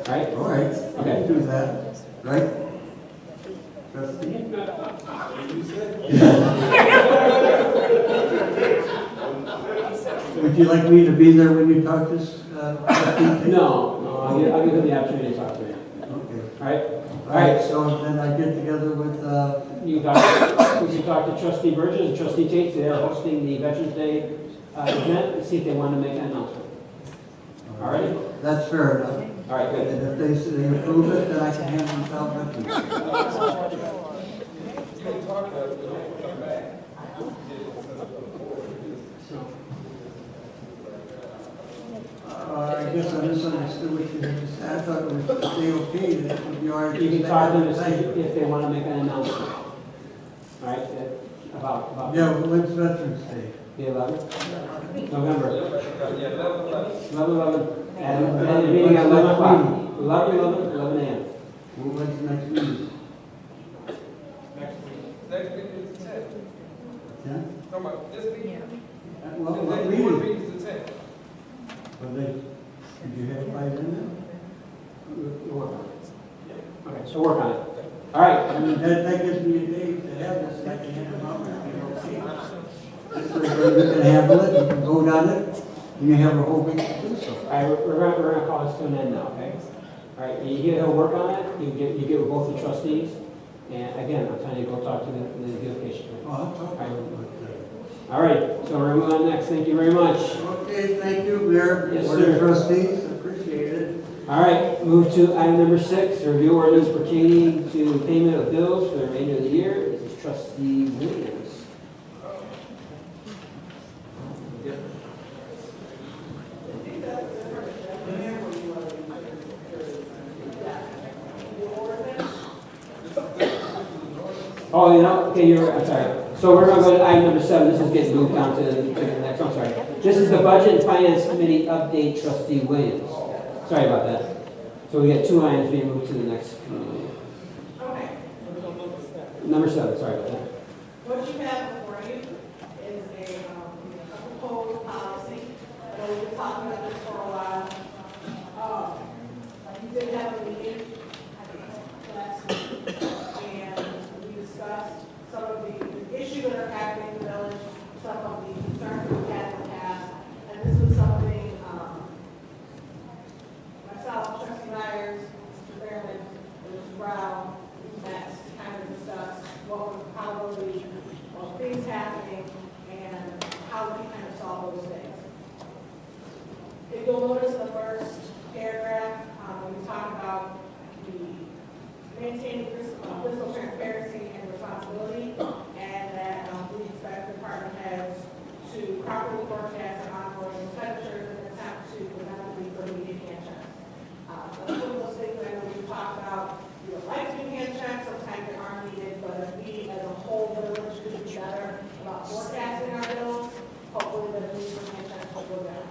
All right? All right, I can do that, right? Trustee? Would you like me to be there when you talk to trustee Tate? No, I'll give him the opportunity to talk to you. Okay. All right? All right, so then I get together with, You can talk to trustee Burgess and trustee Tate, they are hosting the Veterans Day event, and see if they want to make an announcement. All right? that's fair enough. All right, good. And if they say they approve it, then I can hand them out veterans. I guess I misunderstood what you had to say. I thought it was if they okay, that it would be all right. You can talk to them to see if they want to make an announcement. All right, about Yeah, well, when's Veterans Day? the 11th? November. 11/11. And the meeting at 11 o'clock. 11 a.m. Well, when's the next meeting? Next week is the 10th. Yeah? Talking about this week? Well, The what next board meeting? meeting is the 10th. Well, did you have 5 in We'll work on it. Okay, so work on it. All right. there? That gives me a day to have this, and I can hand them out, and you're okay. This way, you can handle it, you can vote on it, and you have a whole week to do so. All right, we're gonna call this to an end now, okay? All right, you get to work on it, you get with both the trustees, and again, I'm telling you, go talk to the beautification committee. Oh, I'll talk about it. All right, so we're moving on next, thank you very much. Okay, thank you, Mayor. Yes, Board of sir. Trustees, appreciate it. All right, move to item number 6, review ordinance pertaining to payment of bills for the remainder of the year. This is trustee Williams. Yeah, Oh, you know, okay, I'm sorry. So we're gonna go to item number 7, this is getting moved down to the next, I'm sorry. This is the Budget and Finance Committee update, trustee Williams. Sorry about that. So we got 2 items being moved to the next committee. Okay. Number 7, sorry about that. What you have before you is a proposed policy. We've been talking about this for a while. We did have a meeting last week, and we discussed some of the issues that are happening in the village, some of the concerns we've had in the past, and this was something myself, Trustee Myers, Mr. Behrman, and Mr. Brown, we met to kind of discuss what was probably things happening and how we kind of solve those things. If you'll notice the first paragraph, we talk about the maintaining fiscal transparency and responsibility, and that we expect department heads to properly forecast and ongoing expenditures in an attempt to preventively remediate hand checks. That's one of those things I know we talked about. We would like to do hand checks, sometimes they aren't needed, but if we as a whole village could do better about forecasting our bills, hopefully the need for hand checks will go down.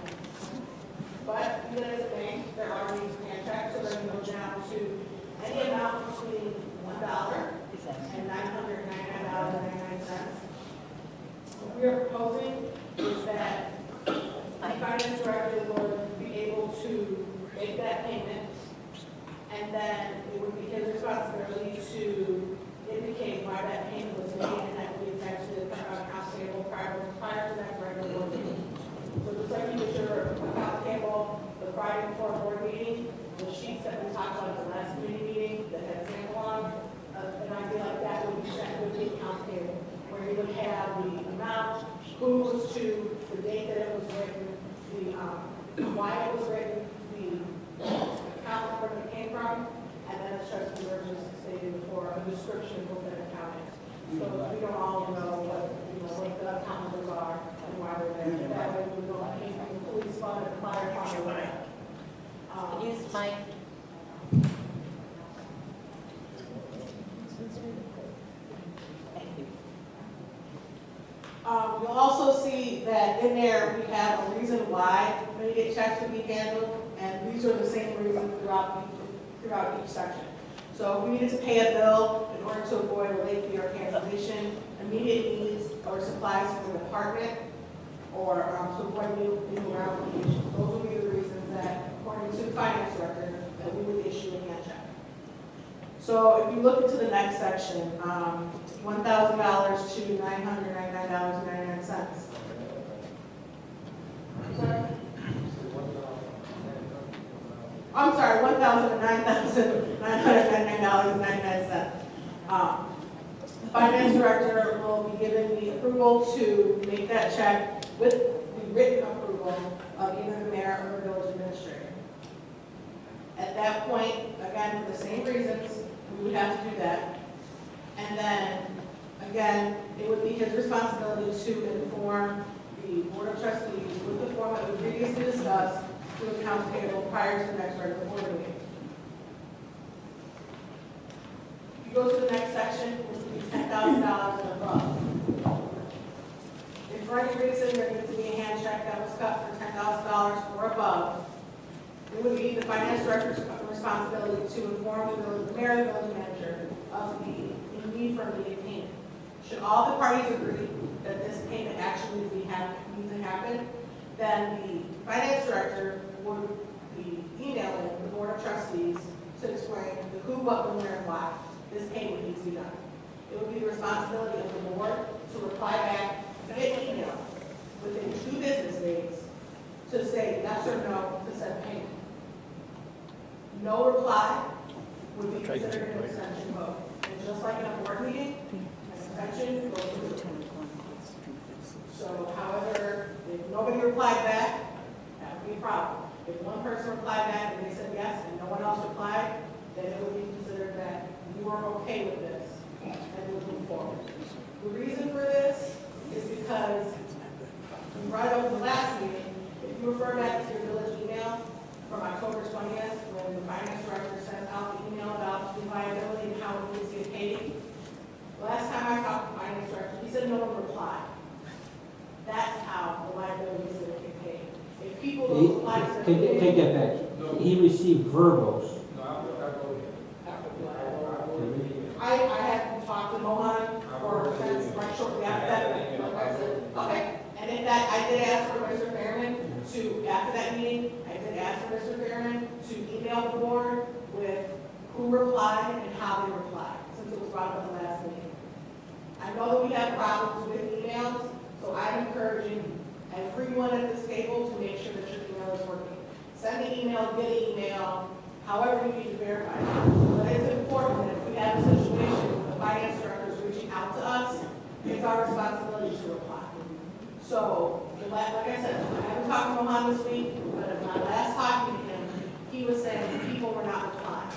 But even as a bank, there are needs for hand checks, so they're going to go down to any amount between $1 and $999.99. What we are proposing is that the finance director would be able to make that payment, and then it would be his responsibility to indicate why that payment was made, and that would be attached to the account payable prior to that regular board meeting. So just like you did your account payable the Friday before board meeting, the sheets that we talked about at the last committee meeting that had sample on, an idea like that would be sent with the account payable, where you would have the amount, who it was to, the date that it was written, the why it was written, the account number that it came from, and then as Trustee Burgess stated before, a description of what that account is. So we don't all know what the account numbers are and why they're there. That way we don't have anything police fund or fire fund or whatever. Use Mike. You'll also see that in there we have a reason why immediate checks would be handled, and these are the same reasons throughout each section. So if we needed to pay a bill in order to avoid a late fee or cancellation, immediate needs or supplies for the department, or to avoid new applications, those would be the reasons that, according to the finance director, that we would issue a hand check. So if you look into the next section, $1,000 to $999.99. I'm sorry, $1,000 to $999.99. The finance director will be given the approval to make that check with the written approval of either the mayor or the village administrator. At that point, again, for the same reasons, we would have to do that. And then, again, it would be his responsibility to inform the board of trustees with the form that we previously discussed to accounts payable prior to the next regular board meeting. If you go to the next section, which would be $10,000 and above. If for any reason there needs to be a hand check that was cut for $10,000 or above, it would be the finance director's responsibility to inform the mayor and village manager of the need for immediate payment. Should all the parties agree that this payment actually needs to happen, then the finance director would be emailing the board of trustees to explain the who, what, when, where, and why this payment needs to be done. It would be the responsibility of the board to reply back via email within 2 business days to say yes or no to said payment. No reply would be considered an extension vote. And just like in a board meeting, an extension goes through. So however, if nobody replied back, that would be a problem. If one person replied back and they said yes and no one else replied, then it would be considered that you are okay with this and we would move forward. The reason for this is because we brought it up in the last meeting. If you refer back to your village email from October 20th, when the finance director sent out the email about the liability and how it needs to get paid, last time said no one replied. That's how the liability is going to get paid. If people don't reply to the Take that back. He received verbals. I haven't talked to Mohan or since right shortly after that. Okay, and in fact, I did ask for Mr. Fairman to, after that meeting, I did ask for Mr. Fairman to email the board with who replied and how they replied, since it was brought up at the last meeting. I know that we have problems with emails, so I'm encouraging everyone at this table to make sure that your email is working. Send an email, get an email, however you need to verify it. But it's important that if we have a situation where the finance director is reaching out to us, it's our responsibility to reply. So, like I said, I haven't talked to Mohan this week, but in my last talking to him, he was saying people were not replying.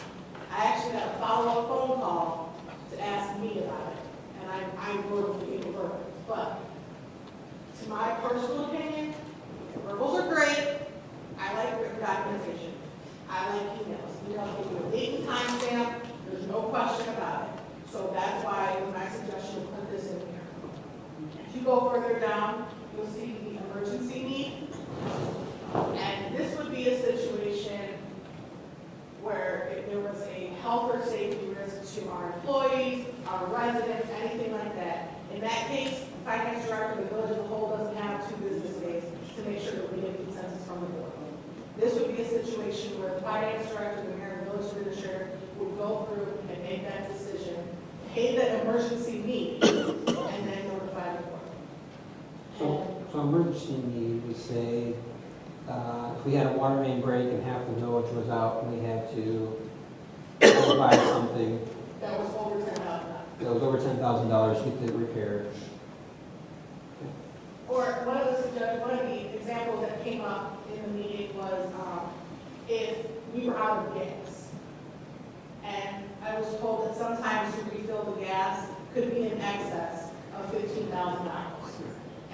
I actually got a follow-up phone call to ask me about it, and I verbally gave a verbal. But to my personal opinion, verbals are great. I like written documentation. I like emails. Emails give you a date and time stamp. There's no question about it. So that's why it was my suggestion to put this in here. If you go further down, you'll see the emergency need. And this would be a situation where if there was a health or safety risk to our employees, our residents, anything like that. In that case, the finance director of the village as a whole doesn't have 2 business days to make sure that we get consensus from the board. This would be a situation where the finance director, the mayor, and the village administrator would go through and make that decision, pay the emergency need, and then notify the board. So emergency need, we say, if we had a water main break and half the village was out and we had to go buy something That was over $10,000. that was over $10,000, get it repaired. Or one of the examples that came up in the meeting was if we were out of gas. And I was told that sometimes to refill the gas could be in excess of $15,000.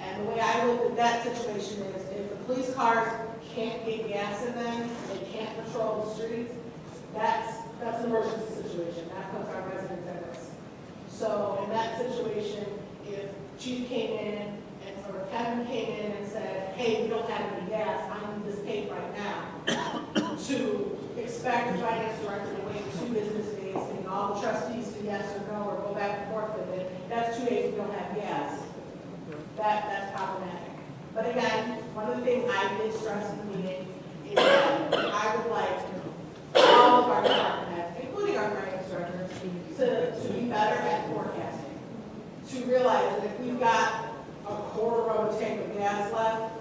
And the way I looked at that situation is if the police cars can't get gas in them, they can't patrol the streets, that's an emergency situation. That puts our residents at risk. So in that situation, if Chief came in or Kevin came in and said, hey, we don't have any gas, I need this paid right now, to expect the finance director to wait 2 business days and all the trustees say yes or no or go back and forth with it, that's 2 days we don't have gas. That's problematic. But again, one of the things I did stress in the meeting is that I would like all of our department heads, including our finance director, to be better at forecasting. To realize that if we've got a quarter of a tank of gas left,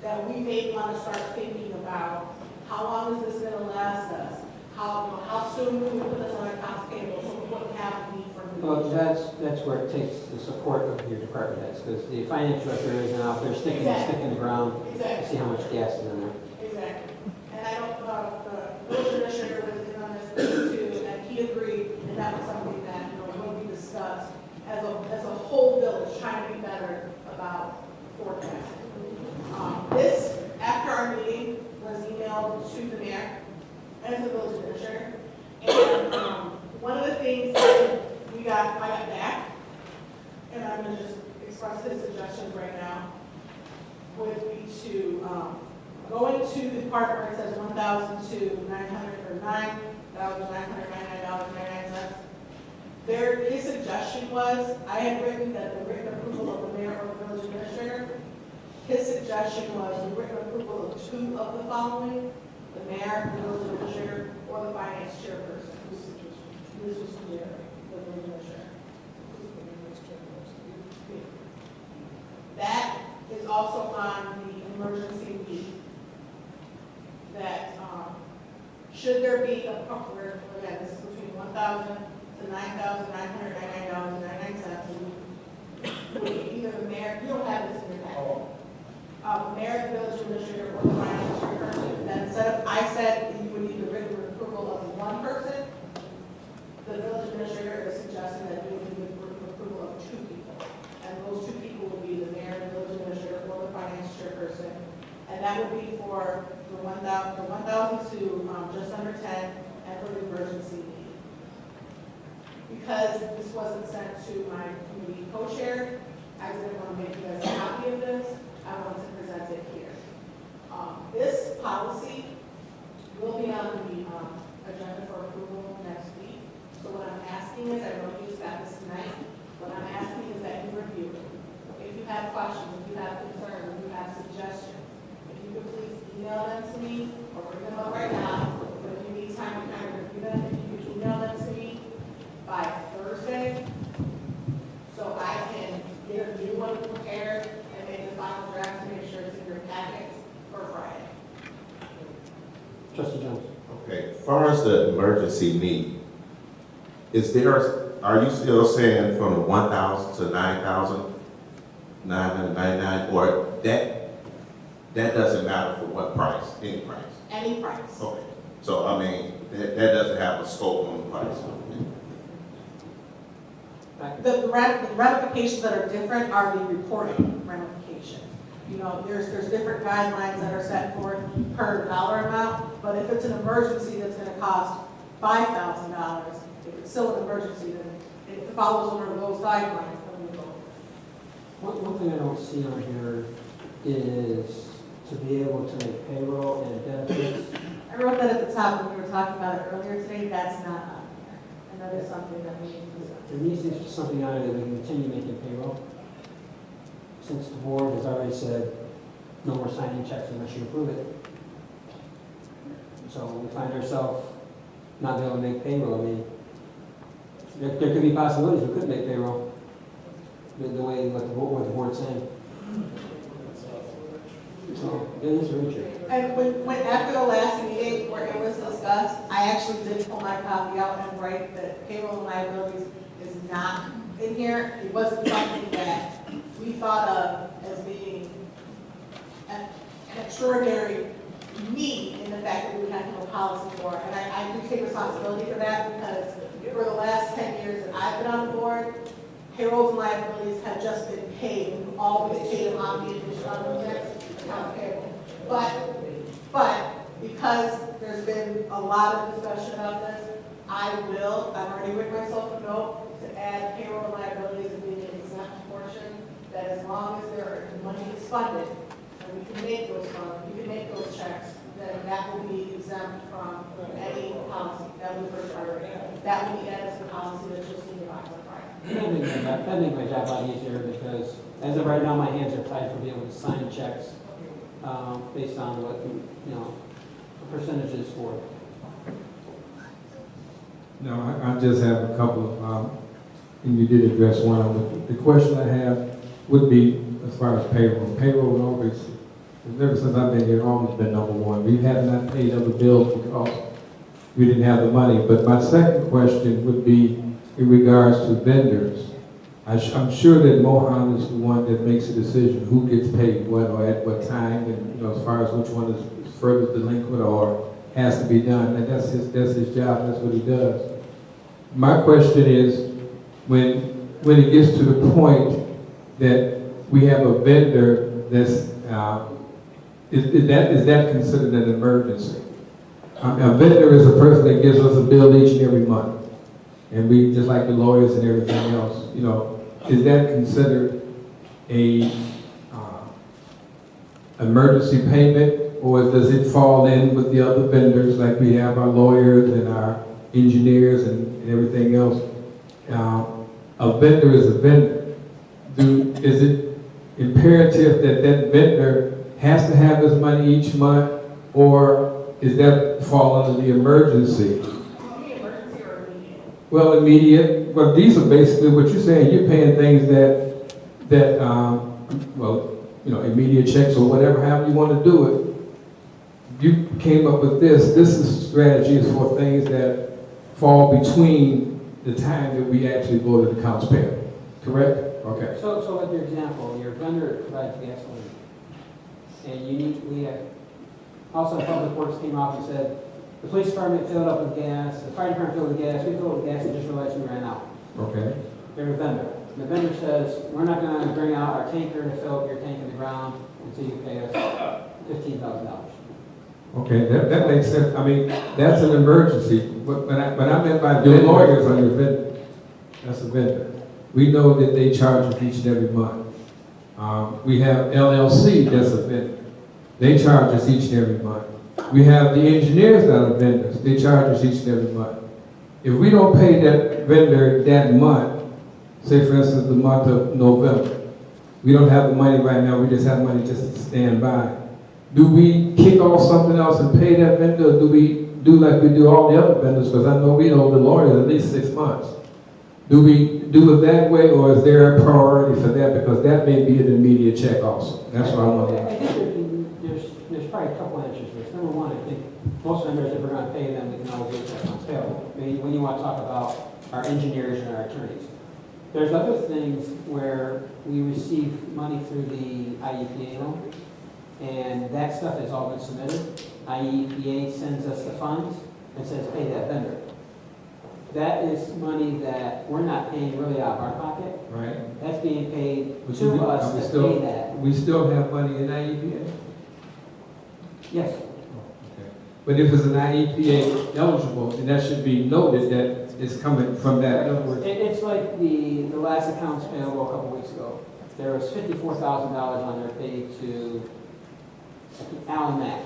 that we may want to start thinking about how long is this going to last us? How soon can we put this on our accounts payable so we wouldn't have need for new? Well, that's where it takes the support of your department heads, because the finance director isn't out there sticking the stick in the ground to see how much gas is in there. Exactly. And I don't, the village administrator was in on this too, and he agreed, and that was something that, will be discussed as a whole village, trying to be better about forecasting. This, after our meeting, was emailed to the mayor and the village administrator. And one of the things that I got back, and I'm going to just express his suggestions right now, would be to go into the part where it says $1,900 or $9,999.99. His suggestion was, I had written that the written approval of the mayor or the village administrator. His suggestion was the written approval of 2 of the following: the mayor, the village administrator, or the finance chairperson. This was Jerry, the village administrator. That is also on the emergency week. That should there be a where again, this is between $1,000 to $9,999.99. Would be either the mayor, you don't have this in your packet. The mayor, the village administrator, or the finance chairperson. Then instead of, I said you would need the written approval of 1 person, the village administrator is suggesting that you would need the written approval of 2 people. And those 2 people would be the mayor, the village administrator, or the finance chairperson. And that would be for the 1,000 to just under 10, and for the emergency need. Because this wasn't sent to my committee co-chair, I Trustee Jones. Okay, as far as the emergency need, are you still saying from the 1,000 to 9,999, or that doesn't matter for what price, any price? Any price. Okay, so I mean, that doesn't have a scope on the price. The ramifications that are different are the reporting ramifications. You know, there's different guidelines that are set forth per dollar amount, but if it's an emergency that's gonna cost $5,000, if it's still an emergency, then it follows under those guidelines, then we go. One thing I don't see on here is to be able to make payroll and benefits. I wrote that at the top when we were talking about it earlier today, that's not on here. And that is something that we need to do. There needs to be something on it that we can continue making payroll. Since the board has already said no more signing checks unless you approve it. So we find ourselves not being able to make payroll. I mean, there could be possibilities we couldn't make payroll. The way what the board's saying. So it is very true. And when after the last meeting where it was discussed, I actually did pull my copy out and write that payroll and liabilities is not in here. It wasn't something that we thought of as being an extraordinary need in the fact that we would have no policy for it. And I do take responsibility for that because for the last 10 years that I've been on the board, payrolls and liabilities have just been paid. We've always paid them on the additional checks, account payable. But because there's been a lot of discussion about this, I've already written myself a note to add payroll and liabilities as being an exempt portion, that as long as the money is funded, and we can make those funds, we can make those checks, then that will be exempt from any policy. That will be first priority. That will be added to the policy that you'll see in the box on Friday. That makes my job a lot easier because as of right now, my hands are tied for being able to sign checks based on what, the percentages for. No, I just have a couple of, and you did address one of them. The question I have would be as far as payroll. Payroll always, ever since I've been here, always been number one. We have not paid other bills because we didn't have the money. But my second question would be in regards to vendors. I'm sure that Mohan is the one that makes a decision who gets paid what or at what time, and as far as which one is further delinquent or has to be done. And that's his job. That's what he does. My question is, when it gets to the point that we have a vendor that's is that considered an emergency? A vendor is a person that gives us a bill each and every month, and we just like the lawyers and everything else. Is that considered a emergency payment, or does it fall in with the other vendors like we have our lawyers and our engineers and everything else? A vendor is a vendor. Is it imperative that that vendor has to have his money each month, or is that fall under the emergency? Well, immediate. Well, these are basically what you're saying. You're paying things that immediate checks or whatever, however you want to do it. You came up with this. This strategy is for things that fall between the time that we actually go to the accounts payable. Correct? Okay. So with your example, your vendor provides gasoline, and also Public Works came off and said, the police department filled up with gas, the fire department filled with gas, we filled with gas and just realized we ran out. Okay. They're a vendor. The vendor says, we're not going to bring out our tanker to fill up your tank in the ground until you pay us $15,000. Okay, that makes sense. I mean, that's an emergency. But I meant by the lawyers are your vendor. That's a vendor. We know that they charge us each and every month. We have LLC, that's a vendor. They charge us each and every month. We have the engineers that are vendors. They charge us each and every month. If we don't pay that vendor that month, say for instance the month of November, we don't have the money right now, we just have money just to stand by. Do we kick off something else and pay that vendor, or do we do like we do all the other vendors? Because I know we owe the lawyers at least 6 months. Do we do it that way, or is there a priority for that? Because that may be an immediate check also. That's what I want to know. I think there's probably a couple answers to this. Number one, I think most vendors, if we're gonna pay them, we can always look at accounts payable. I mean, when you wanna talk about our engineers and our attorneys. There's other things where we receive money through the IEPA loan, and that stuff has all been submitted. IEPA sends us the funds and says, pay that vendor. That is money that we're not paying really out of our pocket. Right. That's being paid But to us we to still- pay that. We still have money in IEPA? Yes. Okay. But if it's an IEPA eligible, then that should be noted that it's coming from that. In other words, It's like the last accounts payable a couple weeks ago. There was $54,000 on there paid to Allen Mack.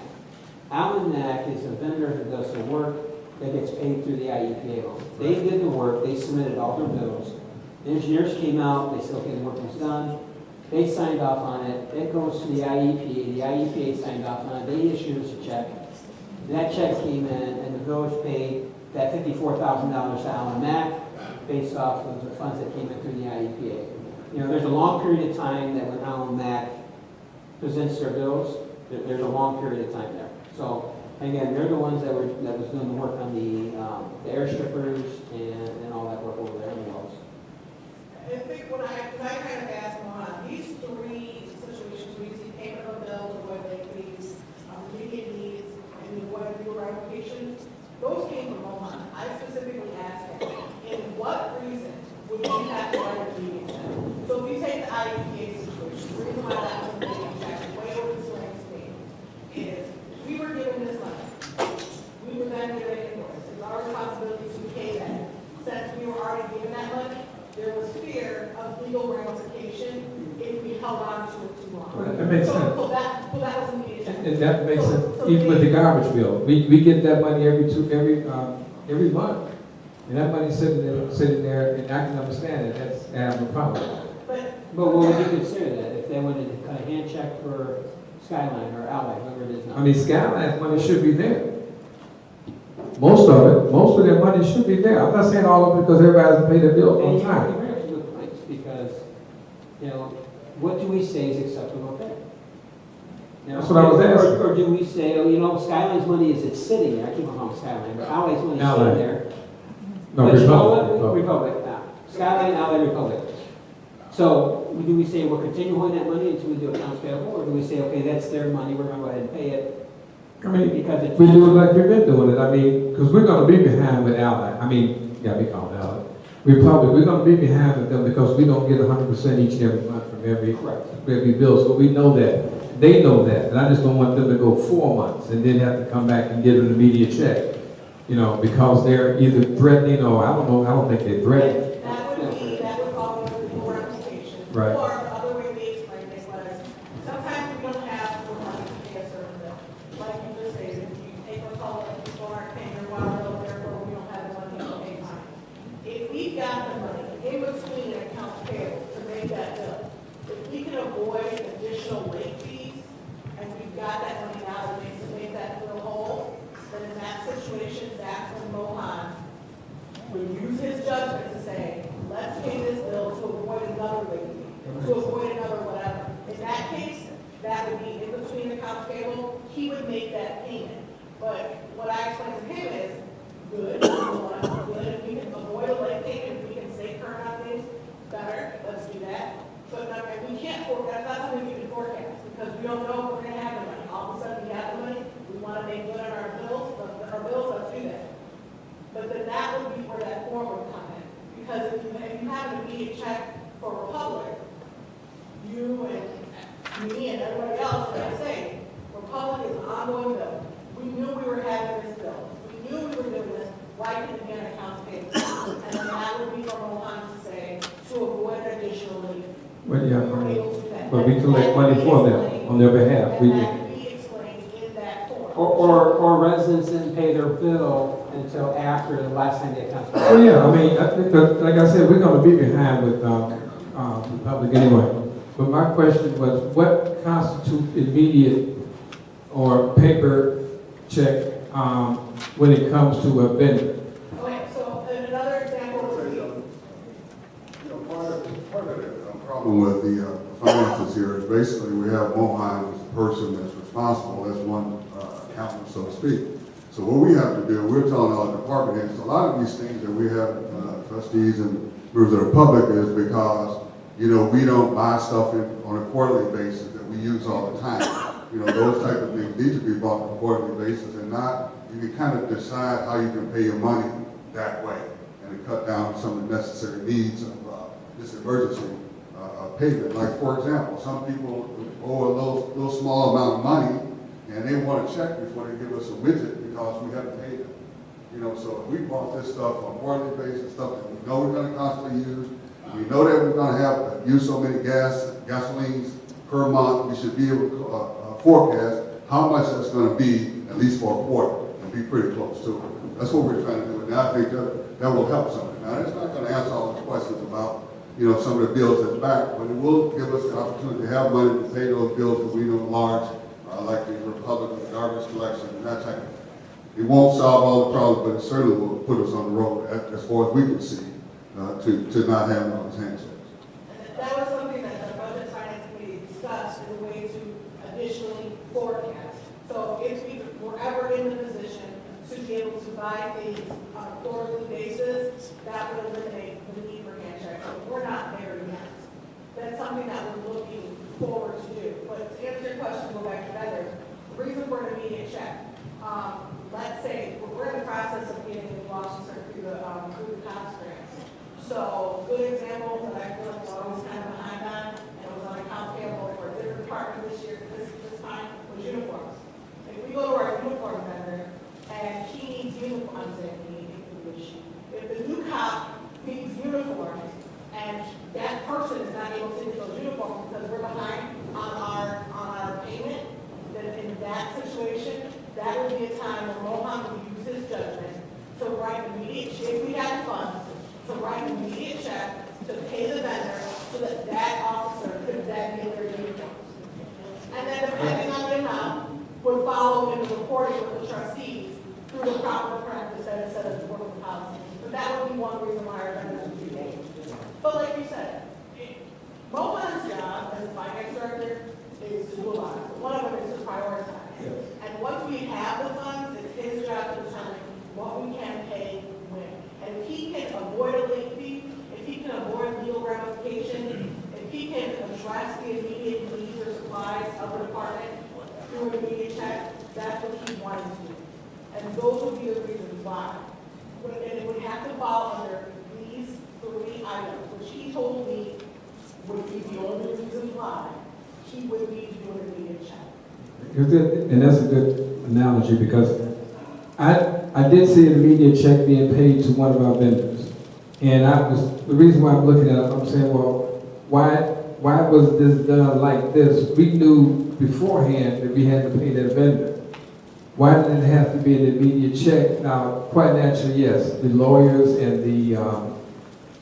Allen Mack is a vendor who does the work that gets paid through the IEPA loan. They did the work, they submitted all their bills. The engineers came out, they said, okay, the work was done. They signed off on it. It goes to the IEPA. The IEPA signed off on it. They issued us a check. That check came in, and the village paid that $54,000 to Allen Mack based off of the funds that came in through the IEPA. You know, there's a long period of time that when Allen Mack presents their bills, there's a long period of time there. So, again, they're the ones that was doing the work on the air strippers and all that work over there in the wells. I think when I kind of asked on these three situations, we see payment of bills, avoid late fees, immediate needs, and the avoid legal ramifications, those came from Mohan. I specifically asked him, in what reason would you have to write a immediate check? So if you take the IEPA situation, the reason why that was a immediate check, way over the swing state, is we were given this money. We were then given an invoice. It's our responsibility to pay that. Since we were already given that money, there was fear of legal ramification if we held on to it too long. Well, that makes sense. So that was immediate. and that makes sense, even with the garbage bill. We get that money every month. And that money's sitting there, and I can understand it, that's, I have no problem. But But what would you consider that, if they wanted to cut a hand check for Skyline or Ally, whoever it is now? I mean, Skyline's money should be there. Most of their money should be there. I'm not saying all of it because everybody doesn't pay their bills And on you time. bring up some good points, because, you know, what do we say is acceptable pay? You know, That's what I was asking. Or do we say, oh, you know, Skyline's money is, it's sitting there, I keep on calling Skyline, but Ally's money is Ally. sitting there. No, But you know Republic. what? Republic, Skyline, Ally, Republic. So, do we say we'll continue holding that money until we do accounts payable, or do we say, okay, that's their money, we're gonna go ahead and pay it? I mean, Because it's. we do it like we've been doing it. I mean, because we're gonna be behind with Ally. I mean, yeah, we call it Ally. Republic, we're gonna be behind with them because we don't get 100% each and every month from every bill. So we know that. They know that. And I just don't want them to go 4 months and then have to come back and get an immediate check. You know, because they're either threatening or I don't think they're threatening. that would fall under legal ramifications. Right. Or the other way we explained it was, sometimes we don't have the money to pay a certain bill. Like you just said, if you take a call, like people aren't paying their water bill, therefore we don't have the money to pay fine. If we've got the money in between accounts payable to make that bill, if we can avoid additional late fees, and we've got that money now to make that bill whole, then in that situation, that's when Mohan would use his judgment to say, let's pay this bill to avoid another late fee, to avoid another whatever. In that case, that would be in between accounts payable, he would make that payment. But what I explained to him is, good, good, if we can avoid a late payment, if we can stay current on things, better, let's do that. But no, and we can't forecast, that's not something we can forecast, because we don't know if we're gonna have the money. All of a sudden, we have the money, we wanna make good on our bills, let's do that. But then that would be where that form would come in. Because if you have an immediate check for Republic, you and me and everybody else, like I say, Republic is an ongoing bill. We knew we were having this bill. We knew we were doing this, why didn't we get accounts payable? And then that would be from Mohan to say, to avoid additional late. Well, yeah, We were able to do that. but we collect money for them on their behalf. And that could be explained in that form. Or residents didn't pay their bill until after the last time the accounts. Well, yeah, I mean, I think that, like I said, we're gonna be behind with, Republic anyway. But my question was, what constitutes immediate or paper check, when it comes to a vendor? Okay, so another example would be, You know, part of the problem problem with the finances here is basically we have Mohan as the person that's responsible as one accountant, so to speak. So what we have to do, we're telling our department heads, a lot of these things that we have trustees and members of the public is because, you know, we don't buy stuff on a quarterly basis that we use all the time. You know, those type of things need to be bought on a quarterly basis and not, you can kind of decide how you can pay your money that way and to cut down some of the necessary needs of this emergency payment. Like, for example, some people owe a little small amount of money and they want to check before they give us a widget because we haven't paid them. You know, so if we bought this stuff on a quarterly basis, stuff that we know we're going to constantly use, we know that we're going to have use so many gasolines per month, we should be able to forecast how much that's going to be, at least for a quarter, and be pretty close to it. That's what we're trying to do. And I think that will help something. Now, it's not going to answer all the questions about, you know, some of the bills that's back, but it will give us the opportunity to have money to pay those bills that we know large, like the Republican garbage collection and that type of thing. It won't solve all the problems, but it certainly will put us on the road, as far as we can see, to not having all these handshakes. That was something that the Budget Finance Committee discussed as a way to additionally forecast. So if we were ever in the position to be able to buy things on a quarterly basis, that would eliminate the need for handshakes. So we're not there yet. That's something that we're looking forward to do. But to answer your question, go back to vendors, the reason for an immediate check, let's say we're in the process of getting in Washington through the COPS grants. So good example that I feel like was always kind of behind on, and it was on account payable for a different department this year, this time, was uniforms. If we go to our uniform vendor and he needs uniforms, if the new cop needs uniforms and that person is not able to get those uniforms because we're behind on our payment, then in that situation, that would be a time when Mohan would use his judgment to write an immediate check, if we had funds, to write an immediate check to pay the vendor so that that officer could then get their uniforms. And then depending on the amount, would follow in the reporting with the trustees through the proper practice that is set as part of the policy. But that would be one reason why our vendors would be paid. But like you said, Mohan's job as finance director is to do a lot. One of them is to prioritize. And once we have the funds, it's his job to determine what we can pay when. And if he can avoid a late fee, if he can avoid legal ramifications, if he can address the immediate needs or supplies of the department through an immediate check, that's what he wanted to do. And those would be the reasons why. And it would have to fall under these 3 items, which he told me would be the only reason why he would need to do an immediate check. And that's a good analogy because I did see an immediate check being paid to one of our vendors. And the reason why I'm looking at it, I'm saying, well, why was this done like this? We knew beforehand that we had to pay that vendor. Why did it have to be an immediate check? Now, quite naturally, yes, the lawyers and the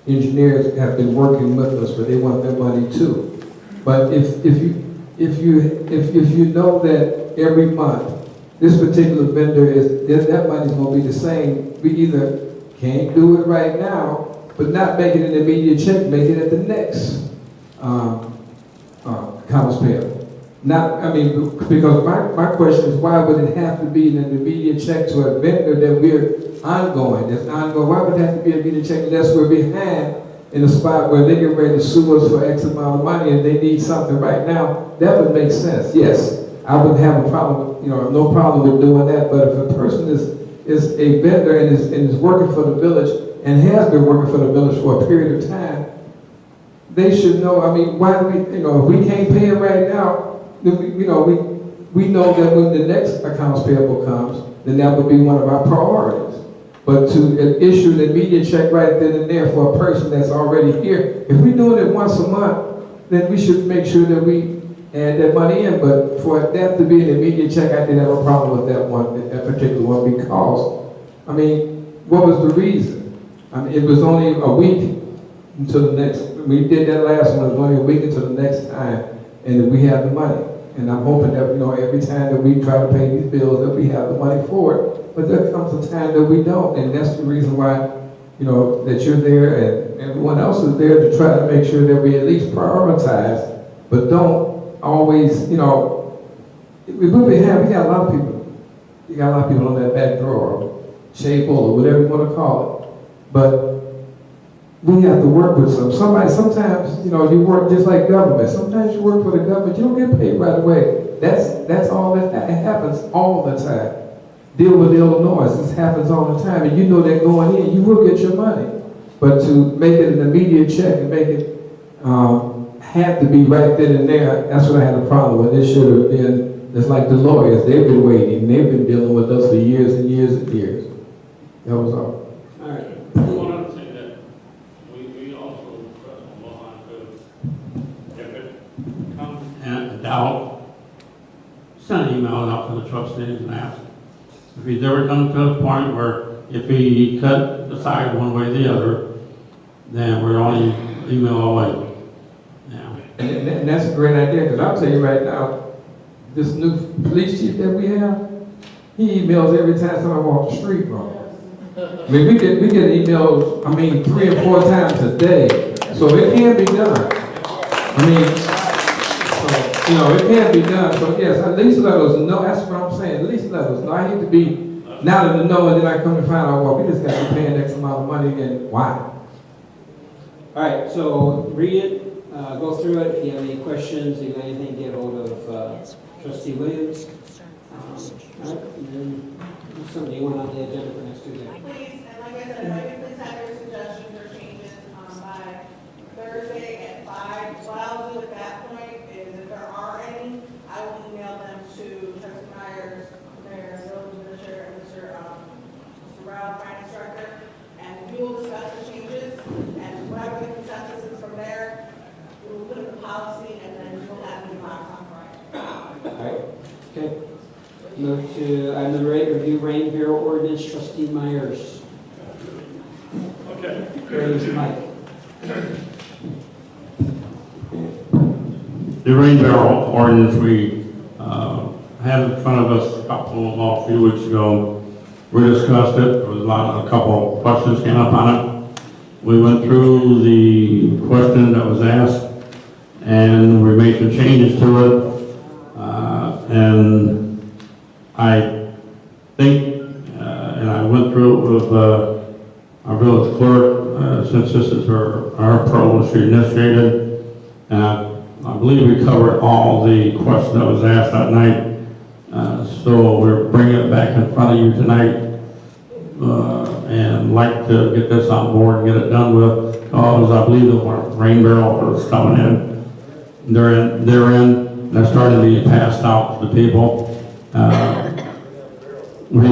engineers have been working with us, but they want their money too. But if you know that every month this particular vendor that money's going to be the same, we either can't do it right now, but not make it an immediate check, make it at the next accounts payable. Because my question is, why would it have to be an immediate check to a vendor that we're ongoing? That's ongoing. Why would it have to be an immediate check unless we're behind in a spot where they get ready to sue us for X amount of money and they need something right now? That would make sense. Yes, I wouldn't have a problem, no problem with doing that. But if a person is a vendor and is working for the village and has been working for the village for a period of time, they should know. Why do we, if we can't pay it right now, then we know that when the next accounts payable comes, then that would be one of our priorities. But to issue an immediate check right then and there for a person that's already here, if we're doing it once a month, then we should make sure that we add that money in. But for that to be an immediate check, I didn't have a problem with that particular one because, what was the reason? It was only a week until the next. We did that last one. It was only a week until the next time, and we have the money. And I'm hoping that every time that we try to pay these bills, that we have the money for it. But there comes a time that we don't, and that's the reason why that you're there everyone else is there to try to make sure that we at least prioritize, but don't always, we got a lot of people. You got a lot of people on that back drawer, table, or whatever you want to call it. But we have to work with sometimes, you work just like government. Sometimes you work for the government, you don't get paid right away. That's all that happens all the time. Deal with Illinois, this happens all the time, and you know that going in, you will get your money. But to make it an immediate check and make it had to be right then and there, that's what I had a problem with. It should have been, it's like the lawyers, they've been waiting, they've been dealing with us for years and years and years. That was all. All right. I wanted to say that we also trust Mohan to, if it comes in doubt, send an email out to the trustees and ask. If he's ever come to a point where if he could decide one way or the other, then we're only email away. Yeah. And that's a great idea, because I'll tell you right now, this new police chief that we have, he emails every time somebody walks the street wrong. I mean, we get emails, 3 or 4 times a day, so it can be done. It can be done, so yes, at least let us know, that's what I'm saying, at least let us know. I hate to be now in the know, and then I come and find out, well, we just got to pay X amount of money, and why? All right, so read it, go through it. If you have any questions, if you have anything, get hold of Trustee Williams. All right, and then something you want on the agenda for next Tuesday. Please, and like I said, if I could please have your suggestions or changes by Thursday at 5. What I'll do at that point is if there are any, I will email them to Trustee Myers, Mayor, Village Administrator, and Mr. Rao, Finance Director, and we will discuss the changes, and whatever the consensus is from there, we will put in the policy, and then we'll have it in box on Friday. All right, okay. Move to item number 8, review rain barrel ordinance. Trustee Myers. Okay. Raise your mic. The rain barrel ordinance we had in front of us a few weeks ago. We discussed it. There was a couple of questions came up on it. We went through the question that was asked, and we made some changes to it. And I think, and I went through it with our village clerk, since this is our program she initiated, and I believe we covered all the questions that was asked that night. So we're bringing it back in front of you tonight, and like to get this on board and get it done with, because I believe the rain barrel is coming in. They're in, they're starting to be passed out to the people. We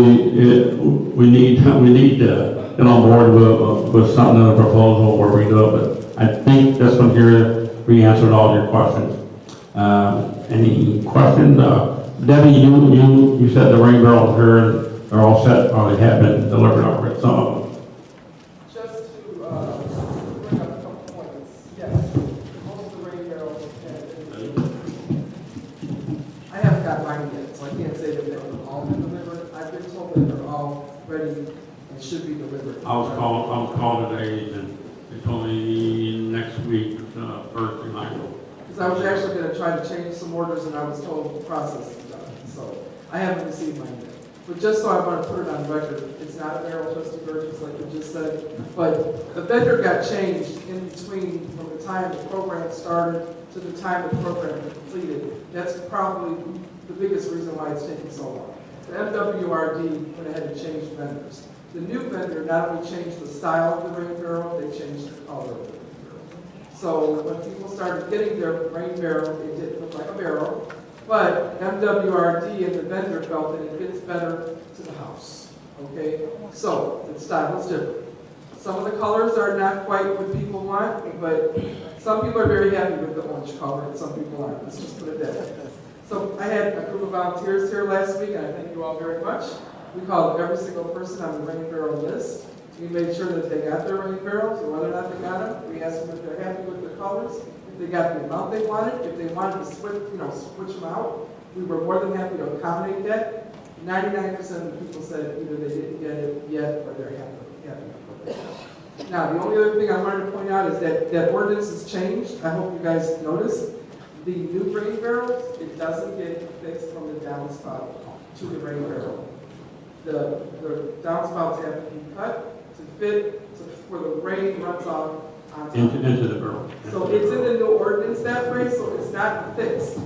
need to get on board with something in a proposal where we do it, but I think this one here, we answered all your questions. Any questions? Debbie, you said the rain barrels here, they're all set, or they have been delivered already, some of them. Just to bring up a couple points, yes, most of the rain barrels have been. I haven't got mine yet, so I can't say that they've all been delivered. I've been told that they're all ready and should be delivered. I was called today, and they told me next week, Thursday night. Because I was actually going to try to change some orders, and I was told the process is done. So I haven't received mine yet. But just so I want to put it on record, it's not a barrel, Trustee Burgess, like you just said. But the vendor got changed in between from the time the program started to the time the program completed. That's probably the biggest reason why it's taking so long. The MWRD went ahead and changed vendors. The new vendor not only changed the style of the rain barrel, they changed the color of the rain barrel. So when people started getting their rain barrel, it didn't look like a barrel. But MWRD and the vendor felt that it fits better to the house, okay? So the style is different. Some of the colors are not quite what people want, but some people are very happy with the orange color and some people aren't. Let's just put it that way. So I had a group of volunteers here last week, and I thank you all very much. We called every single person on the rain barrel list. We made sure that they got their rain barrels, or whether or not they got them. We asked them if they're happy with their colors. They got the amount they wanted. If they wanted to switch them out, we were more than happy to accommodate that. 99% of the people said either they didn't get it yet or they're happy with it. Now, the only other thing I wanted to point out is that ordinance has changed. I hope you guys noticed. The new rain barrels, it doesn't get fixed from the downspout to the rain barrel. The downspouts have to be cut to fit where the rain runs off onto. Into the barrel. So it's in the new ordinance that way, so it's not fixed,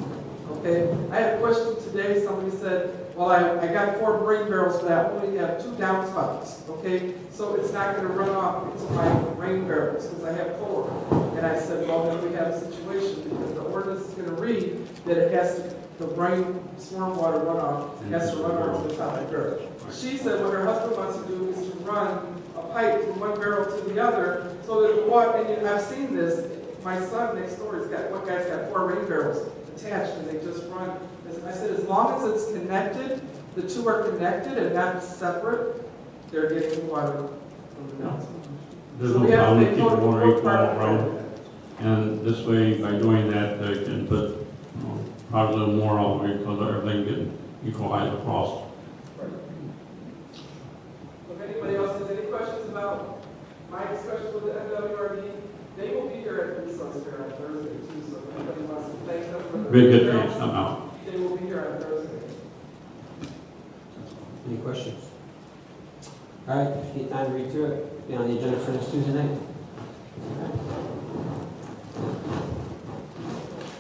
okay? I had a question today, somebody said, well, I got 4 rain barrels, but I only have 2 downspouts, okay? So it's not gonna run off into my rain barrels, because I have 4. And I said, well, then we have a situation, because the ordinance is gonna read that it has to, the rain, stormwater runoff has to run over to the top of the barrel. She said what her husband wants to do is to run a pipe from one barrel to the other, so that the water, and I've seen this, my son next door has got, one guy's got 4 rain barrels attached, and they just run. I said, as long as it's connected, the 2 are connected and not separate, they're getting water from the downspout. There's So no we have to problem make keeping total water equal part all of around. And this way, by doing that, they can put probably a little more all the way because everything getting equalized across. If anybody else has any questions about my discussion with the MWRD, they will be here at the resource fair on Thursday too, so if anybody wants to thank them for their. Be a good thing somehow. They will be here on Thursday. Any questions? All right, if you get time to read through it, be on the agenda for next Tuesday night.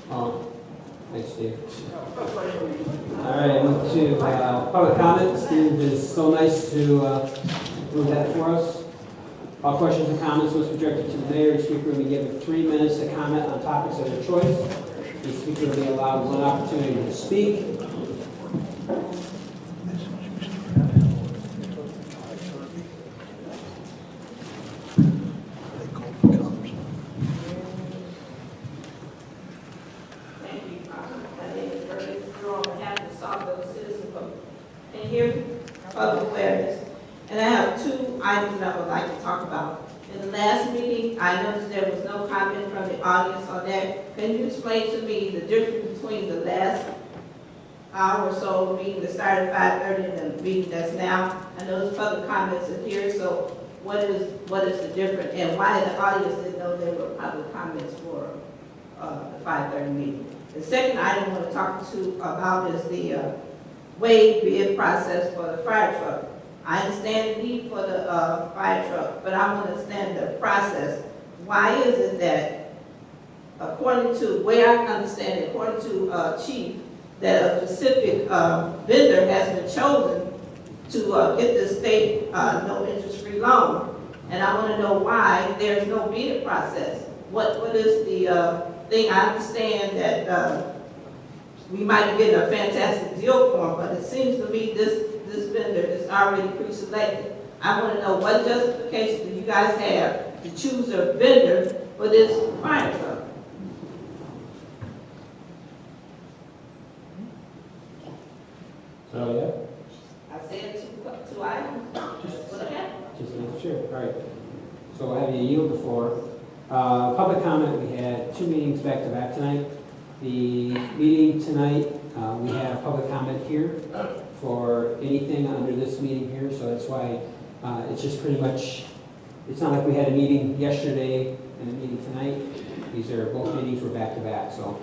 Oh, thanks, Steve. All right, move to public comment. Steve is so nice to move that for us. All questions and comments must be directed to the mayor. Each speaker will be given 3 minutes to comment on topics of their choice. Each speaker will be allowed 1 opportunity to speak. And here, public awareness. And I have 2 items that I would like to talk about. In the last meeting, I noticed there was no comment from the audience on that. Can you explain to me the difference between the last hour or so meeting that started at 5:30 and the meeting that's now? I noticed public comments are here, so what is the difference? And why the audience didn't know there were public comments for the 5:30 meeting? The second item I want to talk about is the waive bid process for the fire truck. I understand the need for the fire truck, but I want to understand the process. Why is it that, according to where I understand it, according to Chief, that a specific vendor has been chosen to get the state no interest-free loan, and I want to know why there's no bidding process. What is the thing? I understand that we might be getting a fantastic deal for them, but it seems to me this vendor is already pre-selected. I want to know what justification do you guys have to choose a vendor for this fire truck? So, I said 2 items. What happened? just make sure. All right. So I have you yield the floor. Public comment, we had 2 meetings back to back tonight. The meeting tonight, we have public comment here for anything under this meeting here, so that's why it's just pretty much, it's not like we had a meeting yesterday and a meeting tonight. These are, both meetings were back to back, so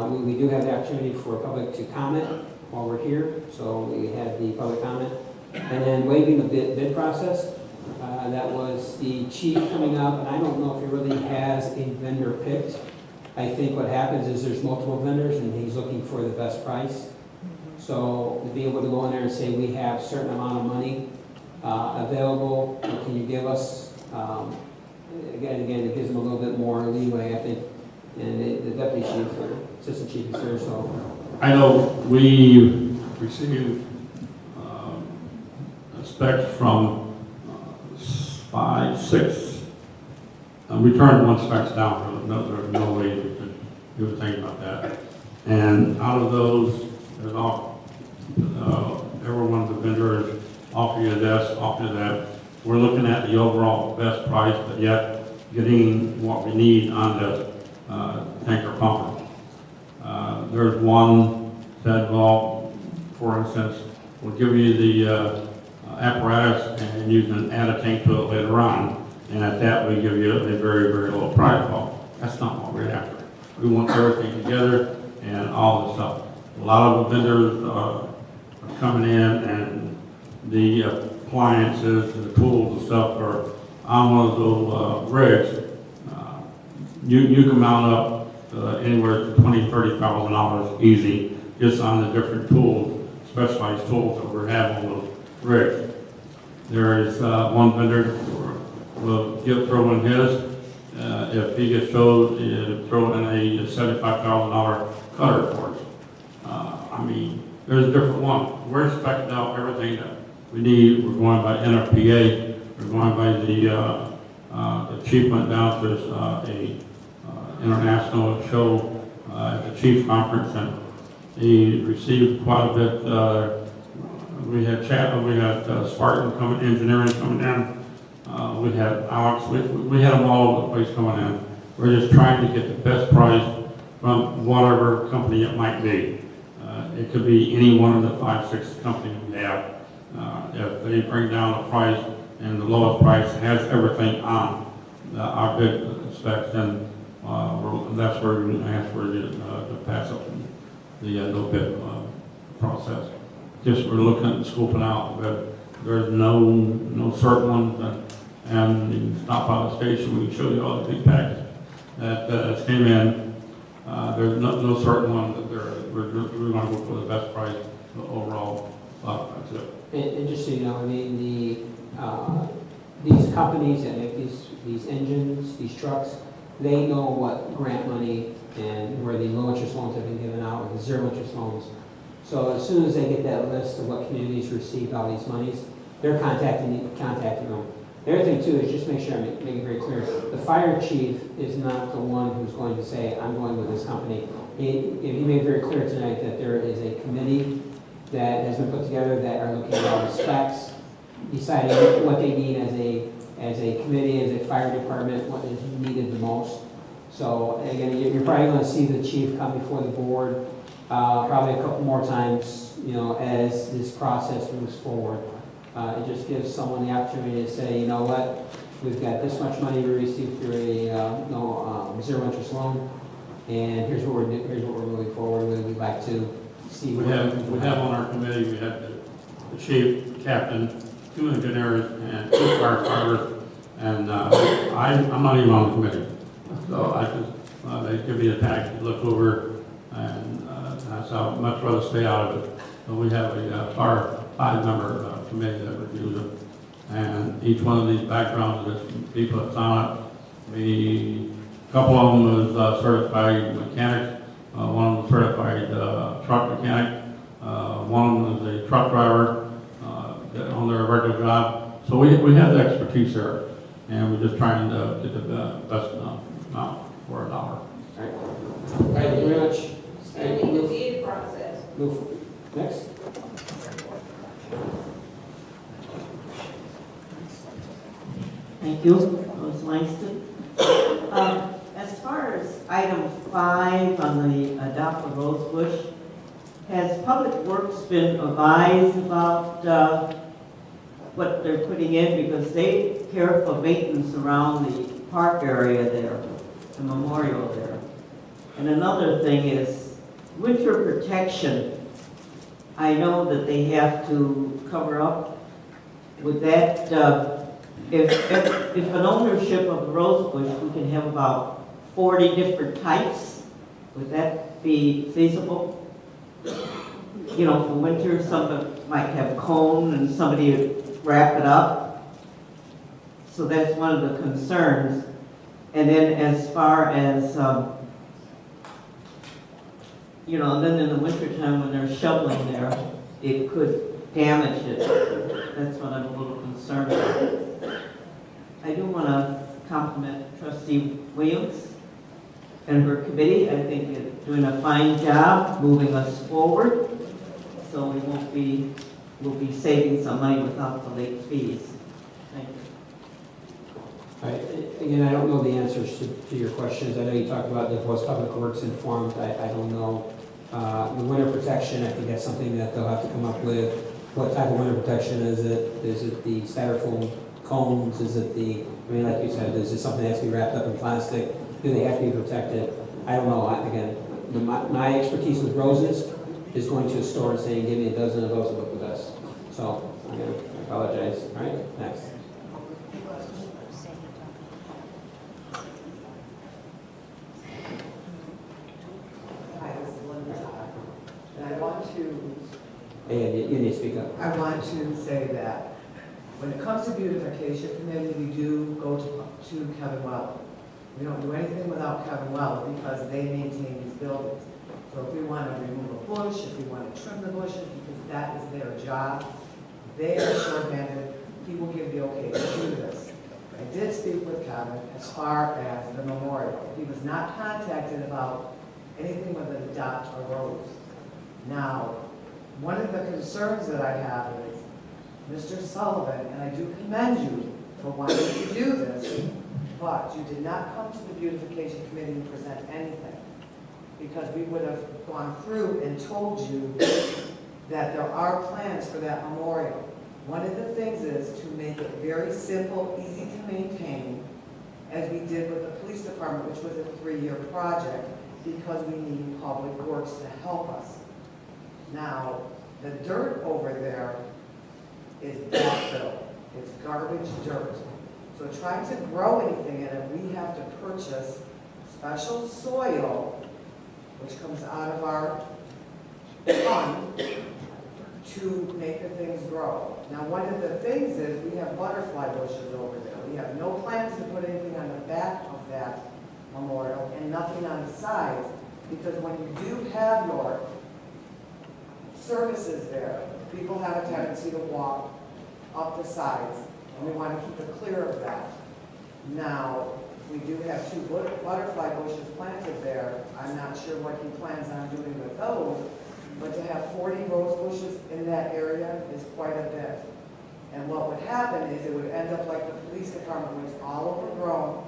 we do have the opportunity for public to comment while we're here, so we had the public comment. And then waiving the bid process, that was the chief coming up, and I don't know if he really has a vendor picked. I think what happens is there's multiple vendors and he's looking for the best price. So to be able to go in there and say, we have a certain amount of money available, what can you give us? Again, it gives them a little bit more leeway, I think. And the deputy chief or assistant chief is here, so. I know we received specs from 5, 6. We turned 1 specs down. There's no way we could do a thing about that. And out of those, there's all, every one of the vendors offer you this, offer you that. We're looking at the overall best price, but yet getting what we need on the tanker pumper. There's one said, well, for instance, we'll give you the apparatus and you can add a tank to it later on and at that, we give you a very, very low price. Well, that's not what we're after. We want everything together and all the stuff. A lot of the vendors are coming in, and the appliances and the tools and stuff are on one of those rigs. You can mount up anywhere from $20,000-$30,000 easy just on the different tools, specialized tools that we have on those rigs. There is one vendor will throw in his. If he gets told, throw in a $75,000 cutter for us. I mean, there's a different one. We're expecting out everything that we need. We're going by NFPA. We're going by the chief went down to a international show at the chief conference, and he received quite a bit. We had Spartan coming, engineering coming in. We had Alex. We had them all over the place coming in. We're just trying to get the best price from whatever company it might be. It could be any one of the 5-6 companies we have. If they bring down the price and the lowest price has everything on our bid specs, then that's where we're going to ask for you to pass up the no bid process. Just we're looking at scoping out, but there's no certain ones, and you can stop by the station, we can show you all the big packages that came in. There's no certain one that we're going to go for the best price overall. That's it. And just so you know, I mean, these companies that make these engines, these trucks, they know what grant money and where the low interest loans have been given out, or the zero interest loans. So as soon as they get that list of what communities received all these monies, they're contacting them. The other thing too is just make sure I make it very clear, the fire chief is not the one who's going to say, I'm going with this company. He made very clear tonight that there is a committee that has been put together that are looking at all the specs, deciding what they need as a committee, as a fire department, what is needed the most. So again, you're probably going to see the chief come before the board probably a couple more times, as this process moves forward. It just gives someone the opportunity to say, you know what, we've got this much money we received through a zero interest loan, and here's what we're moving forward with. We'd like to see. We have on our committee, we have the chief, the captain, 2 engineers, and 2 firefighters, and I'm not even on the committee. So I just, they give me a package to look over, and so I'd much rather stay out of it. But we have a 5-member committee that reviews it, and each one of these backgrounds of the people that's on it, a couple of them is certified mechanics, one of them is certified truck mechanic, one of them is a truck driver on their regular job. So we have the expertise there, and we're just trying to get the best amount for a dollar. All right. Thank you very much. Extending the bid process. Move. Next. Thank you, Ms. Langston. As far as item 5 on the adopt a rose bush, has Public Works been advised about what they're putting in? Because they care for maintenance around the park area there, the memorial there. And another thing is winter protection. I know that they have to cover up with that. If an ownership of a rose bush, we can have about 40 different types. Would that be feasible? For winter, some might have cone and somebody would wrap it up. So that's one of the concerns. And then as far as, then in the wintertime when they're shoveling there, it could damage it. That's what I'm a little concerned about. I do want to compliment Trustee Williams and her committee. I think they're doing a fine job moving us forward. So we'll be saving some money without the late fees. Thank you. All right. Again, I don't know the answers to your questions. I know you talked about the was Public Works informed. I don't know. The winter protection, I think that's something that they'll have to come up with. What type of winter protection is it? Is it the styrofoam cones? Is it the, I mean, like you said, is it something that has to be wrapped up in plastic? Do they have to be protected? I don't know. Again, my expertise with roses is going to a store and saying, give me a dozen of those and look with us. So, again, I apologize. All right, next. Hi, this is Linda Todd. And I want to, Hey, you need to speak up. I want to say that when it comes to beautification committee, we do go to Kevin Well. We don't do anything without Kevin Well because they maintain these buildings. So if we want to remove a bush, if we want to trim the bushes, because that is their job, they are short-handed. He will give the okay to do this. I did speak with Kevin as far as the memorial. He was not contacted about anything with a dot or rose. Now, one of the concerns that I have is, Mr. Sullivan, and I do commend you for wanting to do this, but you did not come to the beautification committee and present anything, because we would have gone through and told you that there are plans for that memorial. One of the things is to make it very simple, easy to maintain, as we did with the police department, which was a 3-year project, because we need public works to help us. Now, the dirt over there is backfill. It's garbage dirt. So trying to grow anything in it, we have to purchase special soil, which comes out of our fund, to make the things grow. Now, one of the things is we have butterfly bushes over there. We have no plans to put anything on the back of that memorial and nothing on the sides, because when you do have your services there, people have a tendency to walk up the sides, and we want to keep it clear of that. Now, we do have 2 butterfly bushes planted there. I'm not sure what he plans on doing with those, but to have 40 rose bushes in that area is quite a bit. And what would happen is it would end up like the police department, where it's all overgrown.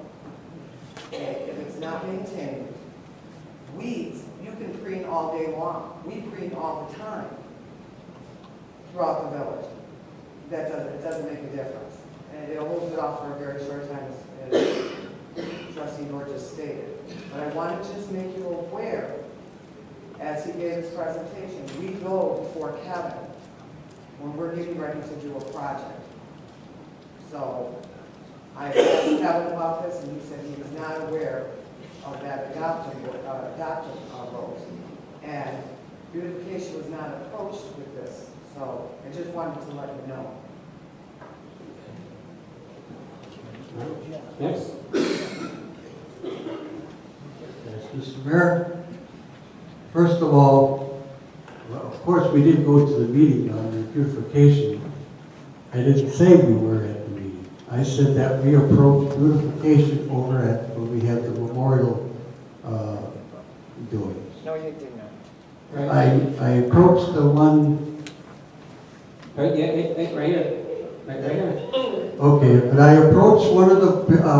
If it's not maintained, weeds, you can preen all day long. We preen all the time throughout the village. It doesn't make a difference. And it holds it off for a very short time, as Trustee Nord just stated. But I want to just make you aware, as he gave his presentation, we go before Kevin when we're getting ready to do a project. So I asked Kevin about this, and he said he was not aware of that adoptive roles. And beautification was not approached with this. So I just wanted to let you know. Next. Yes, Mr. Mayor, first of all, well, of course, we didn't go to the meeting on the beautification. I didn't say we were at the meeting. I said that we approached beautification over at, when we had the memorial doings. No, you did not. I approached the one. Right, yeah, right here. Right here. Okay, but I approached one of the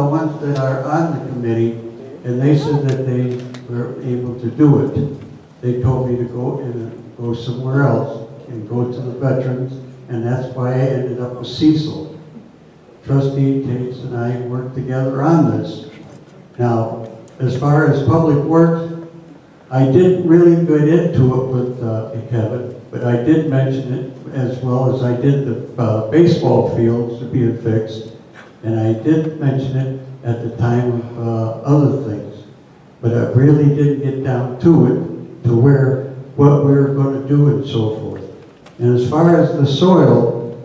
ones that are on the committee, and they said that they were able to do it. They told me to go somewhere else and go to the veterans, and that's why I ended up with Cecil. Trustee Tates and I worked together on this. Now, as far as public works, I didn't really get into it with Kevin, but I did mention it as well as I did the baseball fields being fixed, and I did mention it at the time of other things. But I really didn't get down to it, to what we were going to do and so forth. And as far as the soil,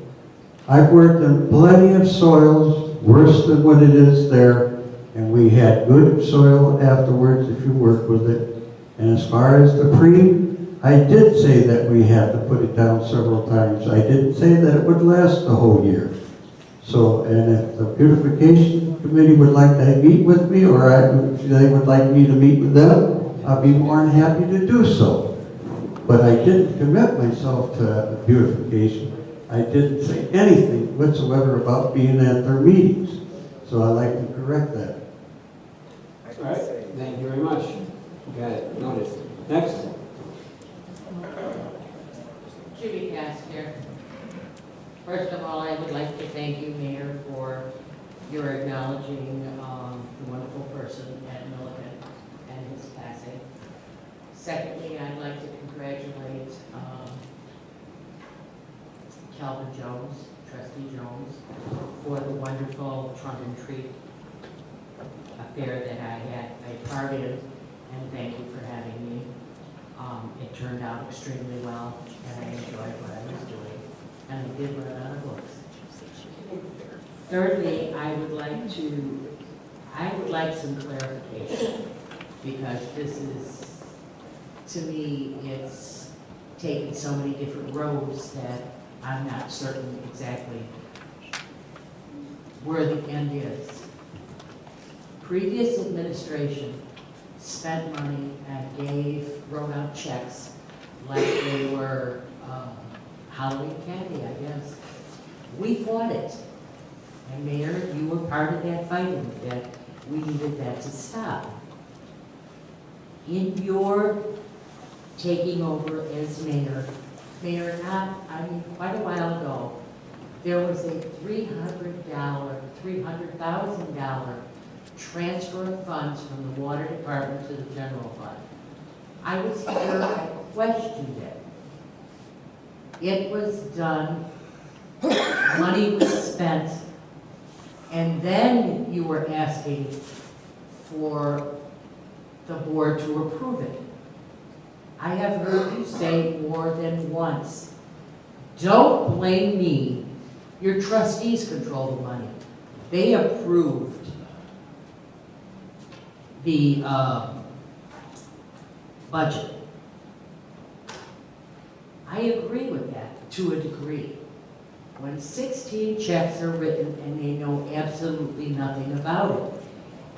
I've worked in plenty of soils, worse than what it is there, and we had good soil afterwards if you work with it. And as far as the pre, I did say that we had to put it down several times. I didn't say that it would last the whole year. So, and if the beautification committee would like to meet with me, or if they would like me to meet with them, I'd be more than happy to do so. But I didn't commit myself to beautification. I didn't say anything whatsoever about being at their meetings. So I'd like to correct that. All right, thank you very much. Got it, noted. Next. Judy Cass here. First of all, I would like to thank you, Mayor, for your acknowledging the wonderful person Ed Milliken and his passing. Secondly, I'd like to congratulate Calvin Jones, Trustee Jones, for the wonderful trunk and treat affair that I had a part in, and thank you for having me. It turned out extremely well, and I enjoyed what I was doing, and I did run out of books. Thirdly, I would like some clarification, because this is, to me, it's taken so many different roads that I'm not certain exactly where the end is. Previous administration spent money and wrote out checks like they were Halloween candy, I guess. We fought it. And Mayor, you were part of that fighting, that we needed that to stop. In your taking over as mayor, quite a while ago, there was a $300,000 transfer of funds from the water department to the general fund. I was here, I questioned it. It was done, money was spent, and then you were asking for the board to approve it. I have heard you say more than once, don't blame me. Your trustees control the money. They approved the budget. I agree with that to a degree. When 16 checks are written and they know absolutely nothing about it,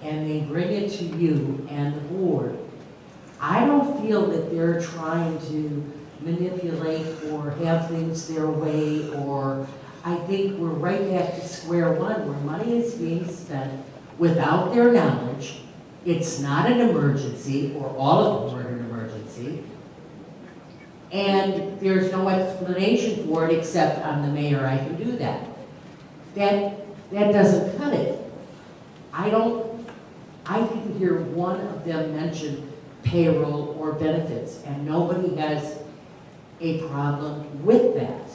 and they bring it to you and the board, I don't feel that they're trying to manipulate or have things their way, or I think we're right back to square one where money is being spent without their knowledge. It's not an emergency, or all of them were an emergency, and there's no explanation for it except I'm the mayor, I can do that. That doesn't cut it. I didn't hear one of them mention payroll or benefits, and nobody has a problem with that.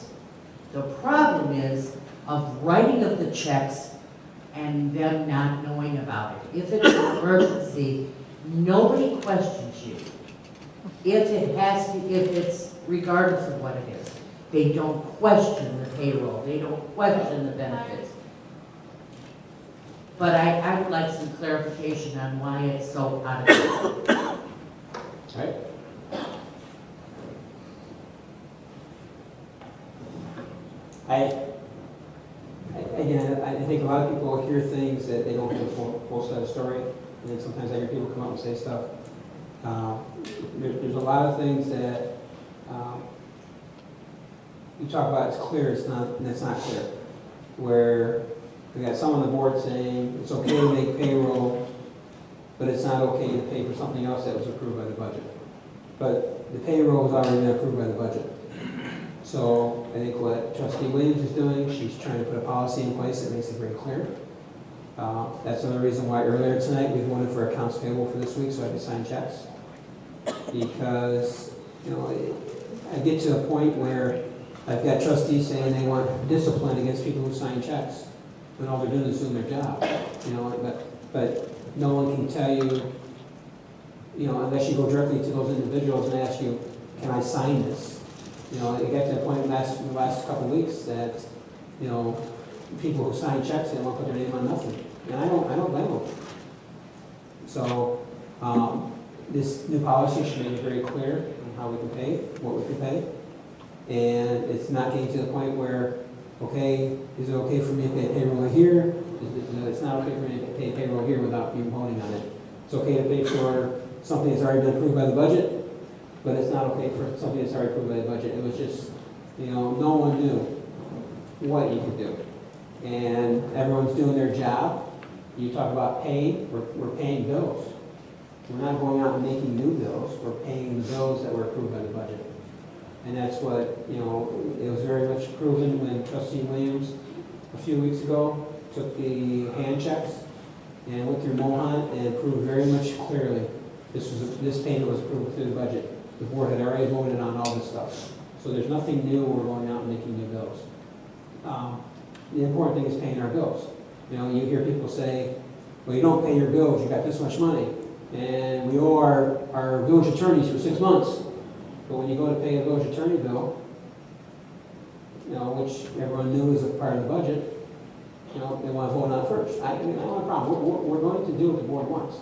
The problem is of writing of the checks and them not knowing about it. If it's an emergency, nobody questions you. If it's regardless of what it is, they don't question the payroll, they don't question the benefits. But I would like some clarification on why it's so out of control. Right? Again, I think a lot of people hear things that they don't have a full set of story, and then sometimes I hear people come up and say stuff. There's a lot of things that you talk about, it's clear, it's not clear. Where we got someone on the board saying it's okay to make payroll, but it's not okay to pay for something else that was approved by the budget. But the payroll was already been approved by the budget. So I think what Trustee Williams is doing, she's trying to put a policy in place that makes it very clear. That's another reason why earlier tonight we voted for accounts payable for this week so I could sign checks. Because, I get to a point where I've got trustees saying they want discipline against people who sign checks when all they're doing is doing their job. But no one can tell you, unless you go directly to those individuals and ask you, can I sign this? It got to the point in the last couple of weeks that, people who sign checks, they won't put their name on nothing. And I don't blame them. So, this new policy should make it very clear on how we can pay, what we can pay. And it's not getting to the point where, okay, is it okay for me to pay payroll here? It's not okay for me to pay payroll here without you voting on it. It's okay to pay for something that's already been approved by the budget, but it's not okay for something that's already approved by the budget. It was just, no one knew what you could do. And everyone's doing their job. You talk about paying, we're paying bills. We're not going out and making new bills, we're paying the bills that were approved by the budget. And that's what, you know, it was very much proven when trustee Williams, a few weeks ago, took the hand checks and went through Mohan and proved very much clearly, this payment was approved through the budget. The board had already voted on all this stuff. So there's nothing new, we're going out and making new bills. The important thing is paying our bills. You know, you hear people say, well, you don't pay your bills, you got this much money. And we owe our village attorneys for 6 months. But when you go to pay a village attorney bill, you know, which everyone knew is a part of the budget, you know, they want to vote on it first. I don't have a problem. We're going to do what the board wants.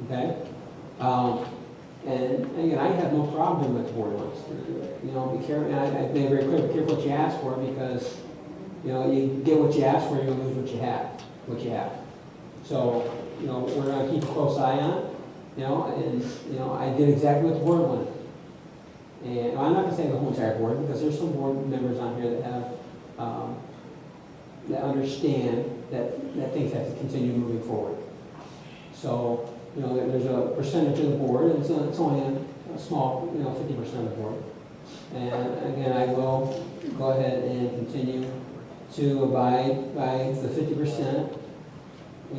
Okay? And again, I have no problem doing what the board wants. You know, be careful, and I've made very clear, be careful what you ask for, because, you know, you get what you ask for, you'll lose what you have. So, you know, we're going to keep a close eye on it, you know, and, you know, I did exactly what the board wanted. And I'm not going to say the whole entire board, because there's some board members on here that have, that understand that things have to continue moving forward. So, you know, there's a percentage of the board, and it's only a small, you know, 50% of the board. And again, I will go ahead and continue to abide by the 50%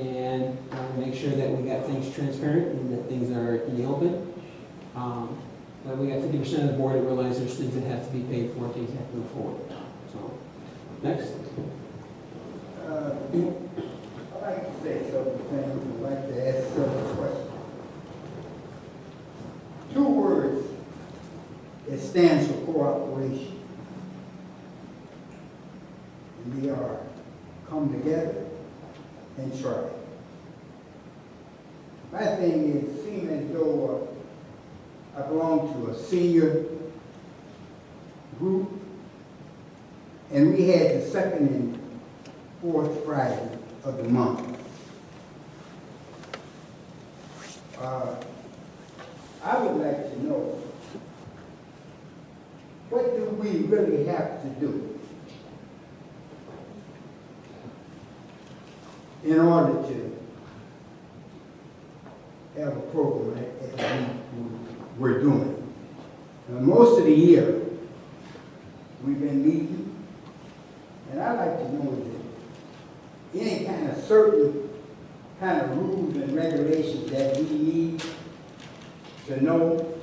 and make sure that we got things transparent and that things are in the open. But we got 50% of the board that realize there's things that have to be paid for, things have to move forward. So, next. I'd like to say several things, I'd like to ask several questions. 2 words, it stands for cooperation. And they are come together and try. My thing is, it seems as though I belong to a senior group, and we had the 2nd and 4th Friday of the month. I would like to know, what do we really have to do in order to have a program that we're doing? Now, most of the year, we've been meeting, and I'd like to know that any kind of certain kind of rules and regulations that we need to know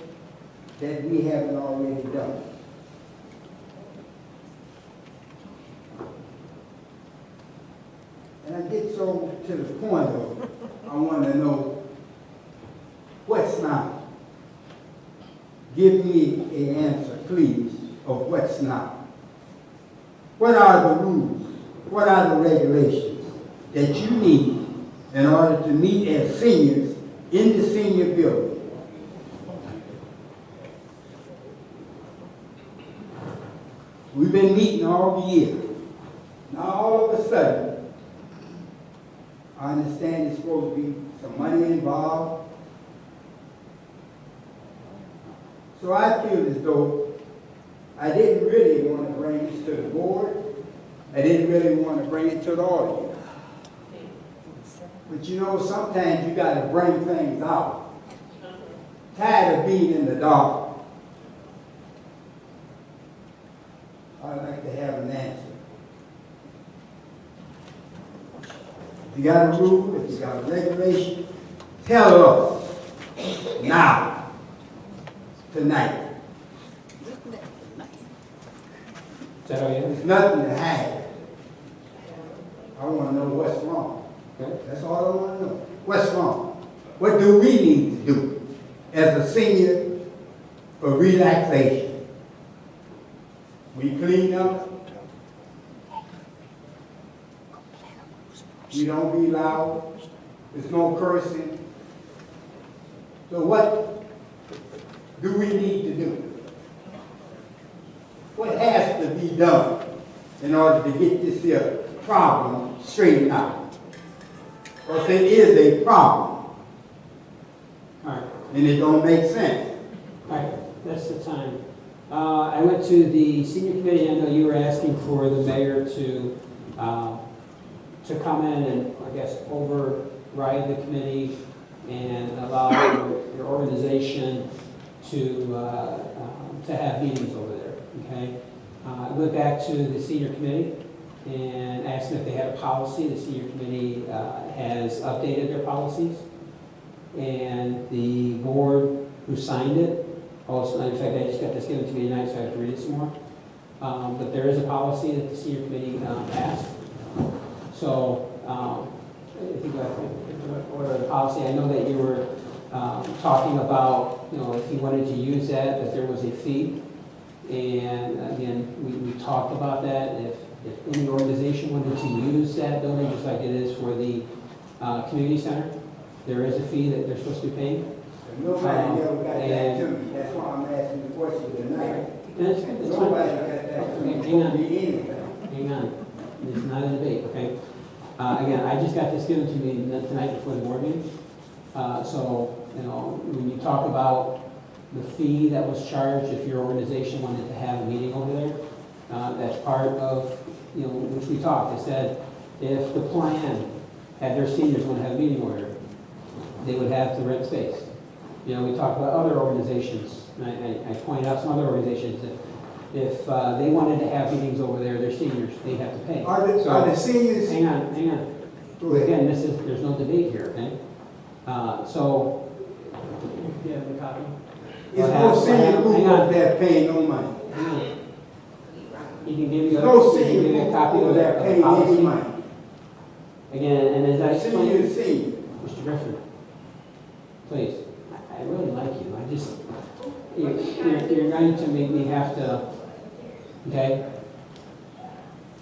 that we haven't already done. And I get so to the point of, I want to know what's not. Give me an answer, please, of what's not. What are the rules? What are the regulations that you need in order to meet as seniors in the senior building? We've been meeting all the year. Now all of a sudden, I understand there's supposed to be some money involved. So I feel as though I didn't really want to bring this to the board. I didn't really want to bring it to the audience. But you know, sometimes you got to bring things out. Tired of being in the dark. I'd like to have an answer. If you got a rule, if you got a regulation, tell us now, tonight. There's nothing to hide. I want to know what's wrong. That's all I want to know. What's wrong? What do we need to do as a senior for relaxation? We clean up. We don't be loud. There's no cursing. So what do we need to do? What has to be done in order to get this here problem straightened out? Because it is a problem. All right. And it don't make sense. All right, that's the time. I went to the senior committee. I know you were asking for the mayor to come in and, I guess, override the committee and allow your organization to have meetings over there, okay? I went back to the senior committee and asked them if they had a policy. The senior committee has updated their policies. And the board who signed it, also, in fact, I just got this given to me tonight, so I have to read it some more. But there is a policy that the senior committee passed. So, I think order the policy, I know that you were talking about, if you wanted to use that there was a fee. And again, we talked about that. If any organization wanted to use that building, just like it is for the community center, there is a fee that they're supposed to be paying. Nobody ever got that to me, that's why I'm asking the question tonight. That's Nobody got that to me, Hang on. be anything. Hang on, it's not a debate, okay? Again, I just got this given to me tonight before the board meeting. So, when you talk about the fee that was charged, if your organization wanted to have a meeting over there, that's part of, which we talked. I said, if the plan had their seniors want to have a meeting over there, they would have to rent space. We talked about other organizations, and I pointed out some other organizations that if they wanted to have meetings over there, their seniors, they'd have to pay. Are the seniors? Hang on. Go ahead. Again, there's no debate here, okay? So, do you have the copy? It's no senior group up there paying no money. Hang on. He can give you No he can senior give you a group copy over of there the paying any policy. money. Again, and as I Senior explained, is senior. Mr. Griffin, please, I really like you. I just, you're going to make me have to, okay?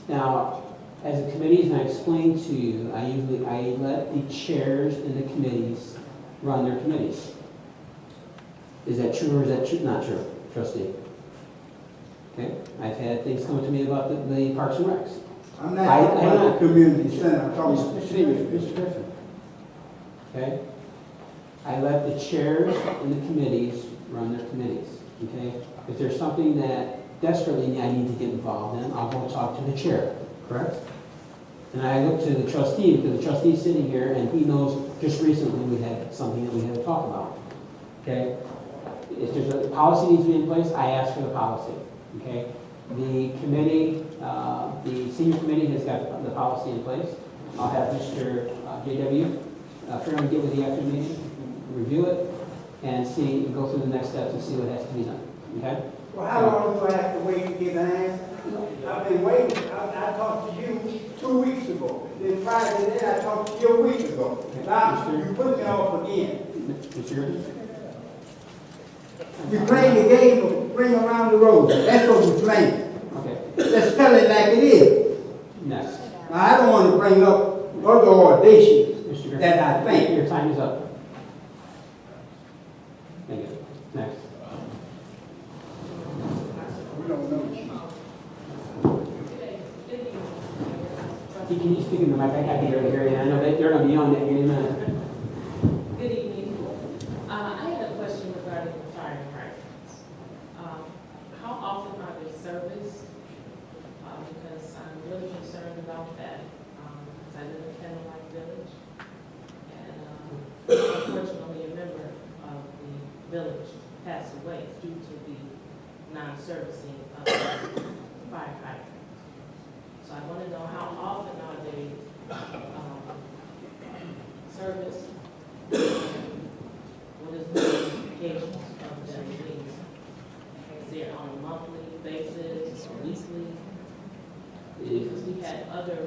Now, as the committees, and I explained to you, I let the chairs in the committees run their committees. Is that true or is that not true, trustee? Okay, I've had things come to me about the Parks and Recs. I'm not talking about the community center, I'm talking about the Mr. senior. Griffin. Okay? I let the chairs in the committees run their committees, okay? If there's something that desperately I need to get involved in, I'll go talk to the chair, correct? And I look to the trustee, because the trustee's sitting here, and he knows just recently we had something that we had to talk about, okay? If there's a policy needs to be in place, I ask for the policy, okay? The committee, the senior committee has got the policy in place. I'll have Mr. JW Fairman get with you after the meeting, review it, and go through the next steps and see what has to be done, okay? Well, how long do I have to wait to get an answer? I've been waiting, I talked to you 2 weeks ago. Then prior to that, I talked to you a week ago. Now, you put me off again. Mr. Griffin? We playing the game of bring around the road. That's what we're playing. Okay, Let's tell it like it is. next. Now, I don't want to bring up other audacious Mr. Griffin? that I think. Your time is up. Thank you. Next. We don't know. Can you speak in the mic? I can barely hear you. I know that they're going to be on it in a minute. Good evening. I had a question regarding the fire hydrants. How often are they serviced? Because I'm really concerned about that. Because I live in Candlelight Village. And unfortunately, a member of the village passed away due to the non-servicing of the fire hydrants. So I want to know how often are they serviced? What is the implications of them being? Is it on a monthly basis or weekly? Because we had other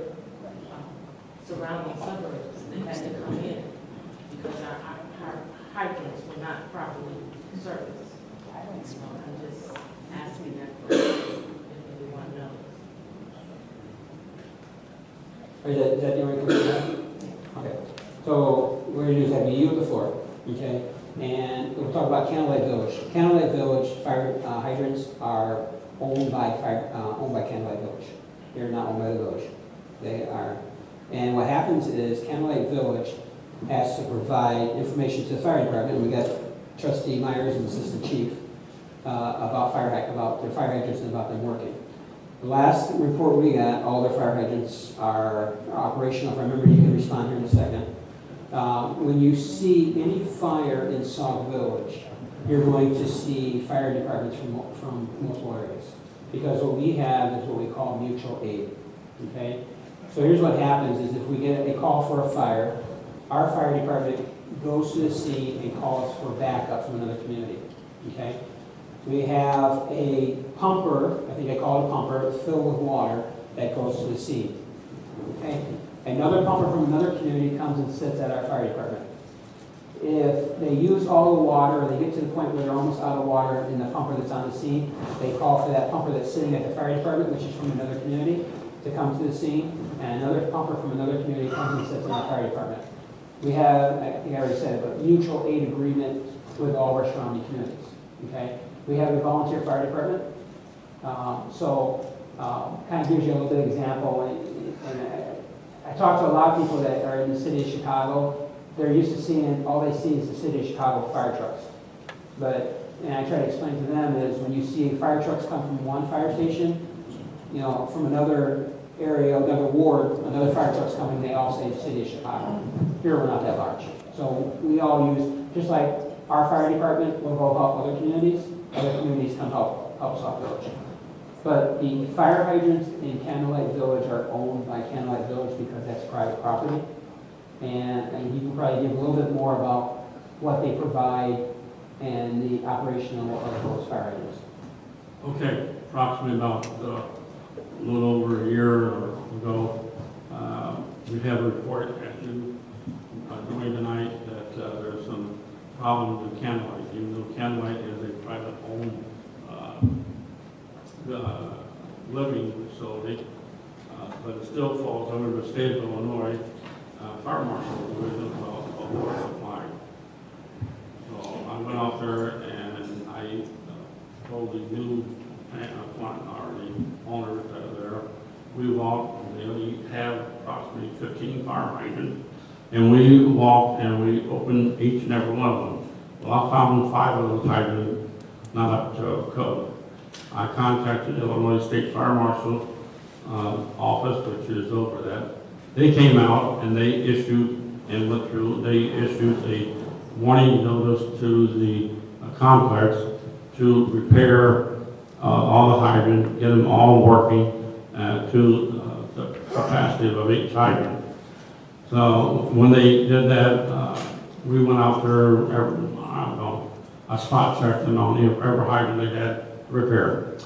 surrounding suburbs that had to come in because our hydrants were not properly serviced. So I'm just asking that question if anyone knows. Is that the only question you have? Okay. So we're going to do is have you yield the floor, okay? And we'll talk about Candlelight Village. Candlelight Village fire hydrants are owned by Candlelight Village. They're not owned by the village. They are. And what happens is Candlelight Village has to provide information to the fire department. We got Trustee Myers and Assistant Chief about their fire hydrants and about them working. The last report we got, all their fire hydrants are operational. If I remember, you can respond here in a second. When you see any fire in Sauk Village, you're going to see fire departments from multiple areas. Because what we have is what we call mutual aid, okay? So here's what happens is if we get a call for a fire, our fire department goes to the scene and calls for backup from another community, okay? We have a pumper, I think I call it a pumper, filled with water that goes to the scene, okay? Another pumper from another community comes and sits at our fire department. If they use all the water, or they get to the point where they're almost out of water in the pumper that's on the scene, they call for that pumper that's sitting at the fire department, which is from another community, to come to the scene, and another pumper from another community comes and sits in the fire department. We have, I think I already said it, but mutual aid agreement with all of our surrounding communities, okay? We have a volunteer fire department, kind of gives you a little bit of example, and I talk to a lot of people that are in the city of Chicago. They're used to seeing, all they see is the city of Chicago fire trucks. And I try to explain to them is when you see fire trucks come from one fire station, you know, from another area, another ward, another fire truck's coming, they all say city of Chicago. Here we're not that large. So we all use, just like our fire department will go help other communities come help us out village. But the fire hydrants in Candlelight Village are owned by Candlelight Village because that's private property. And you can probably give a little bit more about what they provide and the operation of those fire hydrants. Okay, approximately about a little over a year ago, we have a report at you during the night that there's some problems with Candlelight, even though Candlelight is a private owned living facility, but it still falls under the state of Illinois Fire Marshal Division of Water Supply. So I went out there and I told the new plant or the owners that are there, we walked, and they only have approximately 15 fire hydrants, and we walked and we opened each and every one of them. Well, I found 5 of those hydrants not up to code. I contacted the Illinois State Fire Marshal's office, which is over that. They came out and they issued and went through, they issued a warning notice to the complex to repair all the hydrants, get them all working to the capacity of each hydrant. So when they did that, we went out there, I spot checked them on every hydrant they had repaired.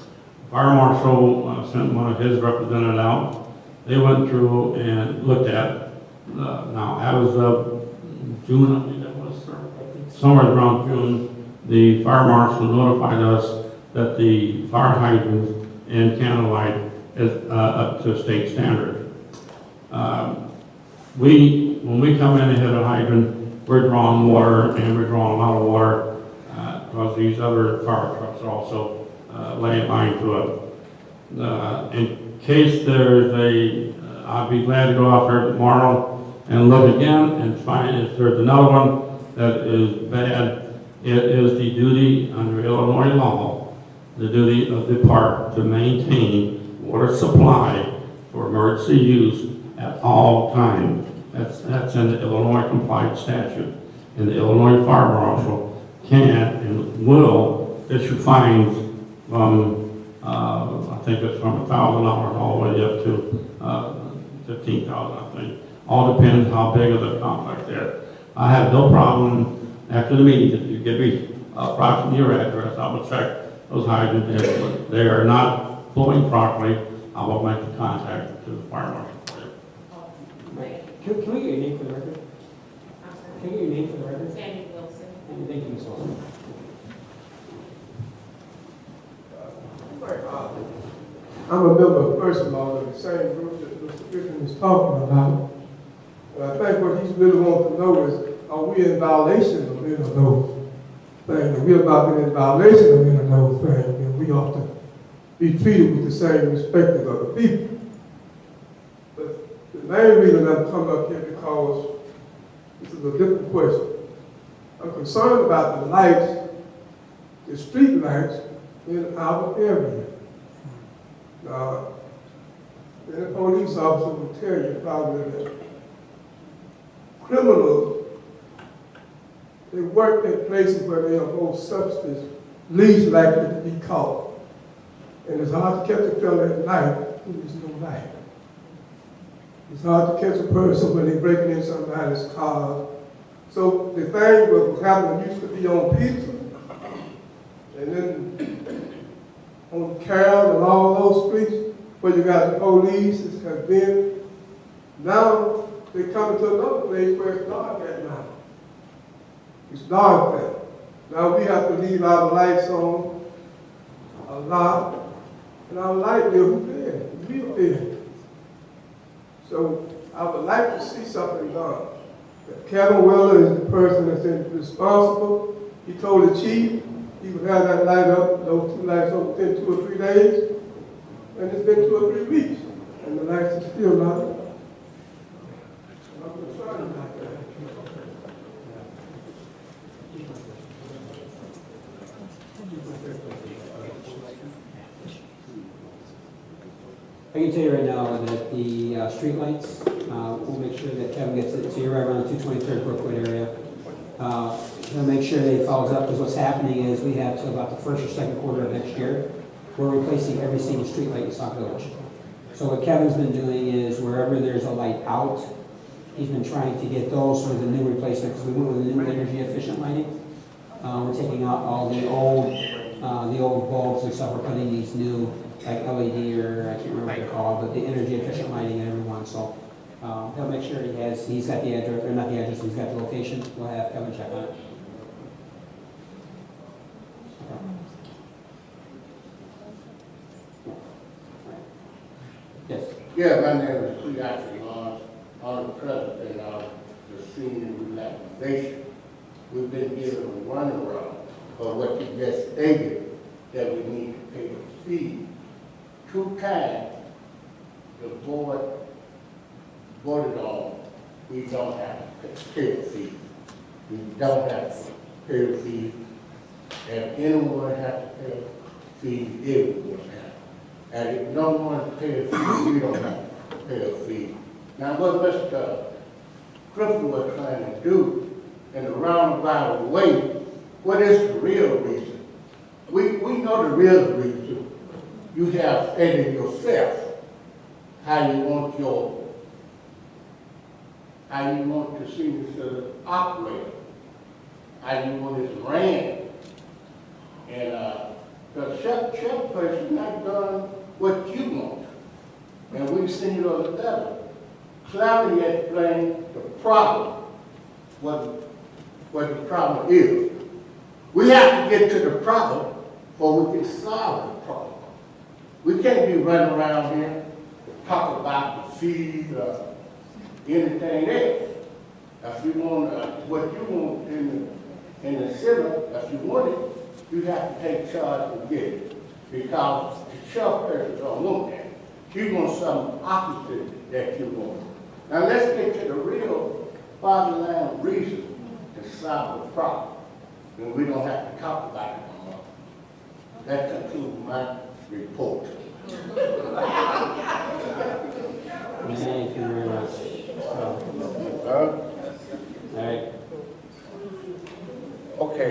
Fire Marshal sent one of his representatives out. They went through and looked at, now as of June, I think that was, somewhere around June, the Fire Marshal notified us that the fire hydrants in Candlelight is up to state standard. When we come in and hit a hydrant, we're drawing water, and we're drawing a lot of water because these other fire trucks are also laying line to it. In case there's I'd be glad to go out there tomorrow and look again and find if there's another one that is bad. It is the duty under Illinois law, the duty of the park to maintain water supply for emergency use at all times. That's in the Illinois compliant statute. And the Illinois Fire Marshal can and will issue fines from I think it's from $1,000 all the way up to $15,000, I think. All depends how big of the complex is. I have no problem after the meeting, if you give me approximately your address, I will check those hydrants. If they are not flowing properly, I will make the contact to the fire marshal for you. Can we get your name for the record? Can we get your name for the record? Sandy Wilson. And thank you, Ms. Wilson. I'm a member, first of all, of the same group that Mr. Griffin is talking about. But I think what he's really wanting to know is, are we in violation of any of those things? If we're not in violation of any of those things, then we ought to be treated with the same respect as other people. But the main reason I'm coming up here because this is a different question. I'm concerned about the lights, the street lights in our area. Now, any police officer will tell you probably that criminals they work in places where they are both substance least likely to be caught. And it's hard to catch a fella at night when there's no light. It's hard to catch a person when they're breaking in somebody's car. So the thing was happening used to be on Pizza, and then on Carroll and all those streets where you got the police has been. Now they come to another place where it's dark at night. It's dark there. Now we have to leave our lights on a lot, and our light bill is real big. So I would like to see something done. Kevin Willer is the person that's responsible. He told the chief he would have that light up, those two lights up within 2 or 3 days. And it's been 2 or 3 weeks, and the lights are still not up. I'm concerned about that. I can tell you right now that the streetlights, we'll make sure that Kevin gets it, so you're right around the 223rd Brookwood area. He'll make sure that he follows up, because what's happening is we have to about the first or second quarter of next year, we're replacing every single streetlight in Sauk Village. So what Kevin's been doing is wherever there's a light out, he's been trying to get those for the new replacement, because we went with the new energy efficient lighting. We're taking out all the old bulbs and stuff, we're putting these new, like LED, or I can't remember what they're called, but the energy efficient lighting in everyone. So he'll make sure he's got the address, or not the address, he's got the location. We'll have Kevin check on it. Yes. Yeah, my name is Cleophas Lawrence. I'm the president of the senior relaxation. We've been given a runaround of what you just stated, that we need to pay a fee. 2 times the board voted on, we don't have to pay a fee. We don't have to pay a fee. If anyone has to pay a fee, everyone has. And if no one pays a fee, we don't have to pay a fee. Now what Mr. Griffin was trying to do in a roundabout way, what is the real reason? We know the real reason. You have stated yourself how you want the senior center operate, how you want it ran. And the chairperson not done what you want. And we've seen it on the level. Clearly explained the problem, what the problem is. We have to get to the problem before we can solve the problem. We can't be running around here talking about the fees or anything else. If you want what you want in the center, if you want it, you have to take charge and get it. Because the chairperson don't want that. He wants something opposite that you want. Now let's get to the real bottom line reason to solve the problem. And we don't have to talk about it no more. That concludes my report. Thank you very much. All right. Okay.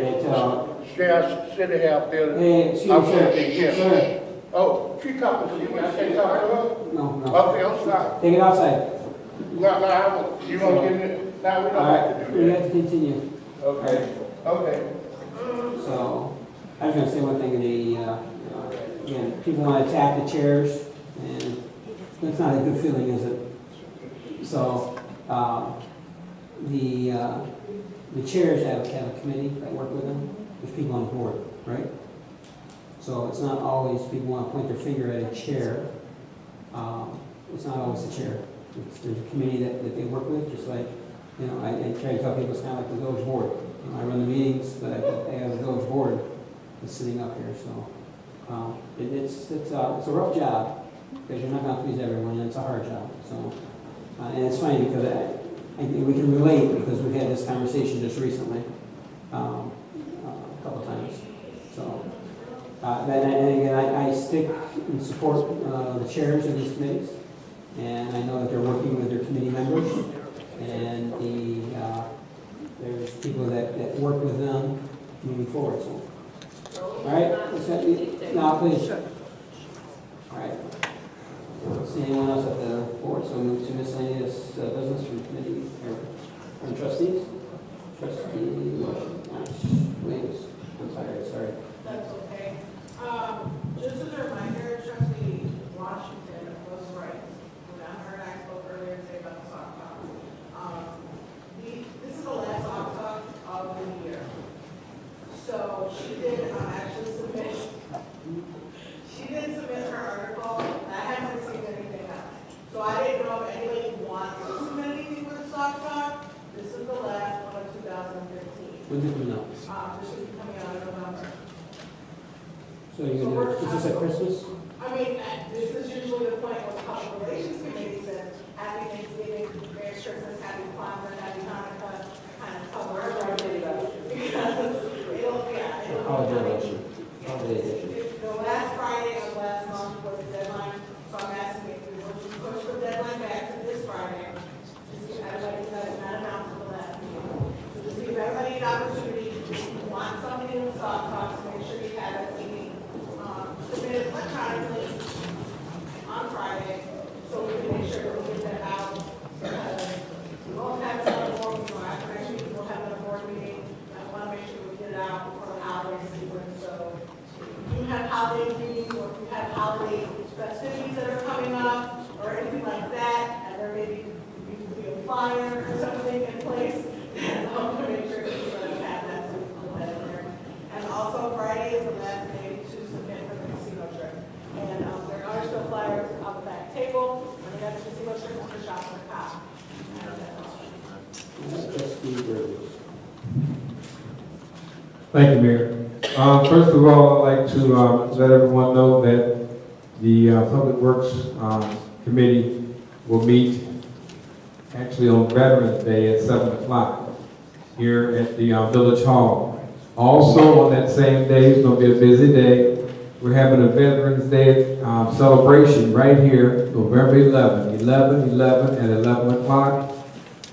City Hall building. Hey, excuse me, sir. Oh, she talking to me. I can't talk to her? No. Okay, I'm sorry. Take it outside. No, you want to give me, now we don't have to do We that. have to continue. Okay, okay. So, I was gonna say one thing, again, people wanna attack the chairs, and it's not a good feeling, is it? So, the chairs have a committee that work with them, there's people on the board, right? So it's not always people wanna point their finger at a chair, it's not always the chair. There's a committee that they work with, just like, I try to tell people it's kind of like the village board. I run the meetings, but I have a village board that's sitting up here, so. It's a rough job, because you're not gonna please everyone, and it's a hard job, so. And it's funny, because I think we can relate, because we've had this conversation just recently, a couple times, so. And again, I stick and support the chairs of these committees, and I know that they're working with their committee members, and there's people that work with them moving forward, so. All right, now please. All right. I don't see anyone else at the board, so move to miscellaneous business from committee or from trustees. Trustee Williams. I'm sorry. That's okay. Just as a reminder, trustee Washington was right. When her and I spoke earlier today about the Sauk Talk. This is the last Sauk Talk of the year. So she did actually submit, her article, and I haven't received anything else. So I didn't know if anybody wants to submit anything for the Sauk Talk. This is the last one of 2015. When's it coming out? This should be coming out in November. So you're gonna, is this at Christmas? I mean, this is usually the point where the Public Relations Committee says, Happy Thanksgiving, Merry Christmas, Happy Kwanzaa, Happy Hanukkah, kind of cover everybody. Because Holiday edition. The last Friday of last month was the deadline, so I'm asking if we want to push the deadline back to this Friday. Just give everybody, that's not announced at the last meeting. So just give everybody an opportunity, if you want something in the Sauk Talks, make sure you have it meeting, submitted electronically on Friday, so we can make sure that we get that out. Because we won't have another board meeting, after next week, we'll have another board meeting. I want to make sure we get it out before the holiday season, so if you have holiday meetings, or if you have holiday festivities that are coming up, or anything like that, and there maybe needs to be a flyer or something in place, and I want to make sure that you guys have that, so we can put that in there. And also, Friday is the last day to submit for the casino trip. And there are still flyers on the back table, when you got the casino trip, it's the shop for the cop. Trustee Burgess. Thank you, Mayor. First of all, I'd like to let everyone know that the Public Works Committee will meet actually on Veterans Day at 7 o'clock here at the Village Hall. Also on that same day, it's going to be a busy day. We're having a Veterans Day celebration right here, November 11, and 11 o'clock.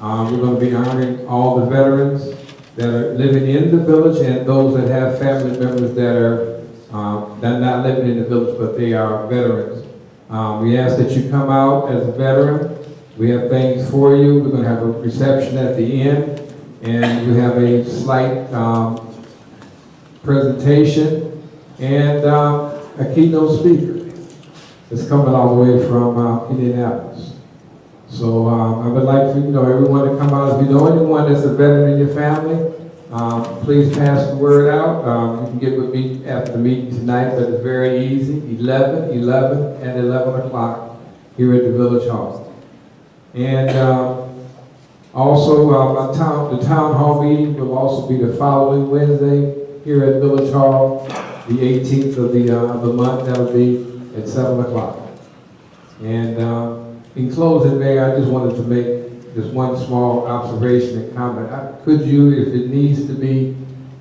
We're going to be honoring all the veterans that are living in the village and those that have family members that are not living in the village, but they are veterans. We ask that you come out as a veteran. We have things for you. We're going to have a reception at the end, and we have a slight presentation and a keynote speaker that's coming all the way from Indianapolis. So I would like for everyone to come out. If you know anyone that's a veteran in your family, please pass the word out. You can get with me after the meeting tonight, but it's very easy. 11, and 11 o'clock here at the Village Hall. And also, the town hall meeting will also be the following Wednesday here at Village Hall, the 18th of the month. That'll be at 7 o'clock. And in closing, Mayor, I just wanted to make just one small observation and comment. Could you, if it needs to be,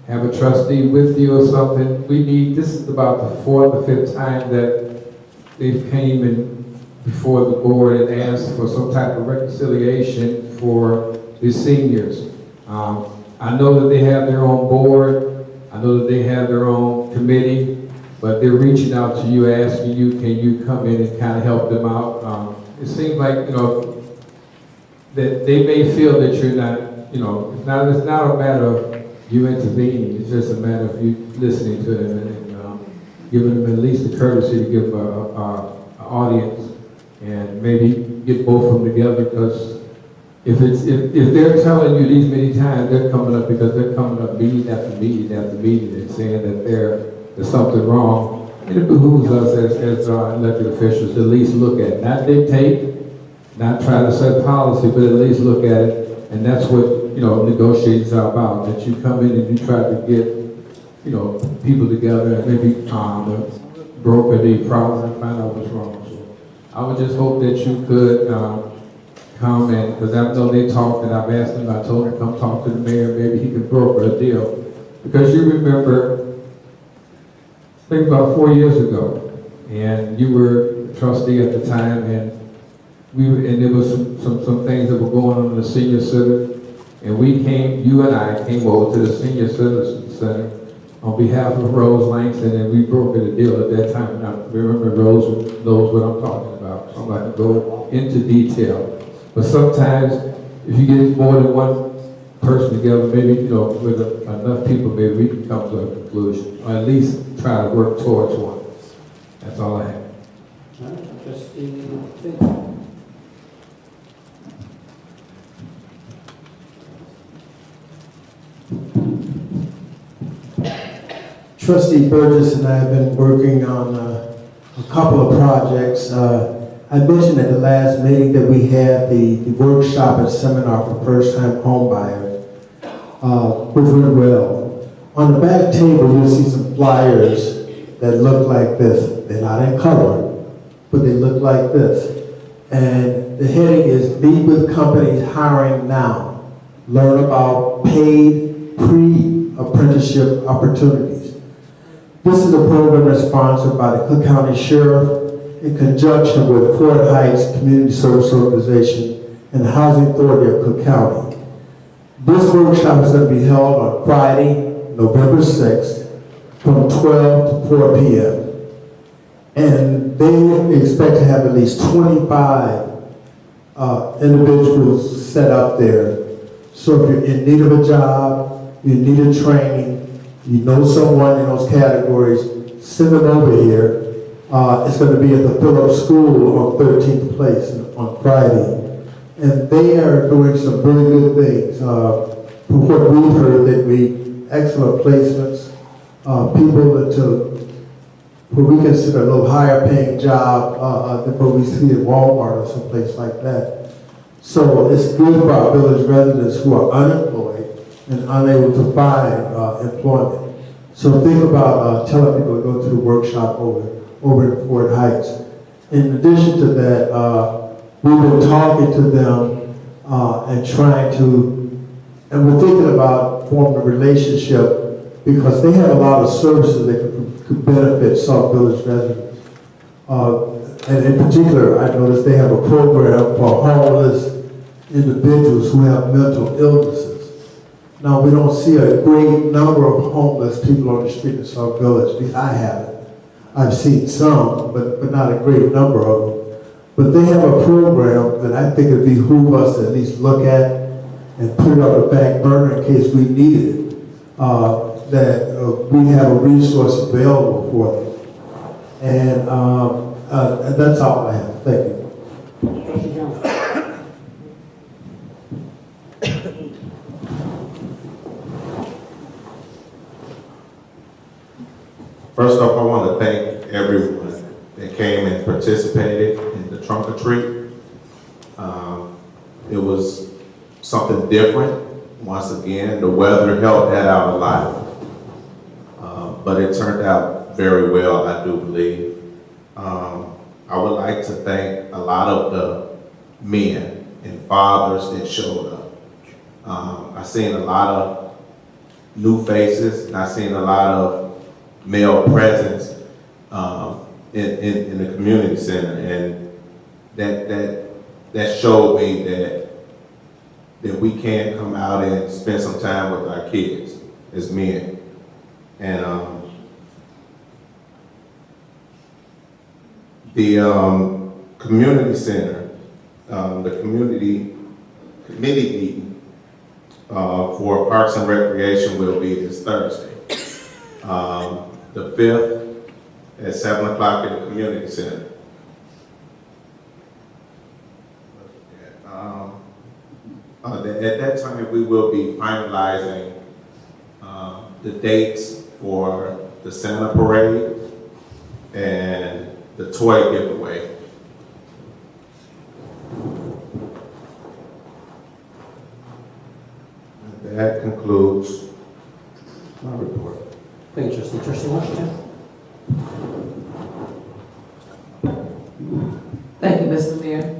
have a trustee with you or something? This is about the 4th or 5th time that they've came in before the board and asked for some type of reconciliation for the seniors. I know that they have their own board. I know that they have their own committee, but they're reaching out to you, asking you, can you come in and kind of help them out? It seems like, that they may feel that you're not, it's not a matter of you intervening. It's just a matter of you listening to them and giving them at least the courtesy to give an audience and maybe get both of them together, because if they're telling you these many times, they're coming up because they're coming up meeting after meeting after meeting and saying that there's something wrong. And it behooves us as elected officials to at least look at it, not dictate, not try to set policy, but at least look at it. And that's what, negotiations are about, that you come in and you try to get, people together and maybe broker the problems and find out what's wrong. So I would just hope that you could come and, because I know they talked and I've asked them, I told them come talk to the mayor, maybe he could broker a deal. Because you remember, I think about 4 years ago, and you were a trustee at the time, and there was some things that were going on in the senior center, And you and I came over to the Senior Citizen Center on behalf of Rose Langston, and we brokered a deal at that time. Now, remember, Rose knows what I'm talking about, so I'm not gonna go into detail. But sometimes, if you get more than one person together, maybe, with enough people, maybe we can come to a conclusion, or at least try to work towards one. That's all I have. All right, Trustee Finch. Trustee Burgess and I have been working on a couple of projects. I mentioned at the last meeting that we had the workshop and seminar for first-time home buyers, which went well. On the back table, you'll see some flyers that look like this. They're not in color, but they look like this. And the heading is Meet with Companies Hiring Now. Learn about paid pre-apprenticeship opportunities. This is a program that's sponsored by the Cook County Sheriff in conjunction with Fort Heights Community Service Organization and the Housing Authority of Cook County. This workshop is going to be held on Friday, November 6th from 12 to 4 p.m. And they expect to have at least 25 individuals set up there. So if you're in need of a job, you need a training, you know someone in those categories, send them over here. It's going to be at the Phillips School on 13th Place on Friday. And they are doing some really good things. From what we've heard, they'd be excellent placements, people into what we consider a little higher paying job than what we see at Walmart or someplace like that. So it's good for our village residents who are unemployed and unable to find employment. So think about telling people to go to the workshop over in Fort Heights. In addition to that, we've been talking to them and trying to, and we're thinking about forming a relationship because they have a lot of services that could benefit Sauk Village residents. And in particular, I noticed they have a program for homeless individuals who have mental illnesses. Now, we don't see a great number of homeless people on the street in Sauk Village. At least I haven't. I've seen some, but not a great number of them. But they have a program that I think it behoove us to at least look at and put it on the back burner in case we need it. That we have a resource available for them. And that's all I have. Thank you. Trustee Jones. First off, I want to thank everyone that came and participated in the trunk or treat. It was something different. Once again, the weather helped that out a lot. But it turned out very well, I do believe. I would like to thank a lot of the men and fathers that showed up. I've seen a lot of new faces, and I've seen a lot of male presence in the community center, and that showed me that we can come out and spend some time with our kids as men. And the community center, the community committee meeting for Parks and Recreation will be this Thursday, the 5th at 7 o'clock in the community center. At that time, we will be finalizing the dates for the Santa Parade and the toy giveaway. And that concludes my report. Thank you, Trustee. Trustee Washington. Thank you, Mr. Mayor.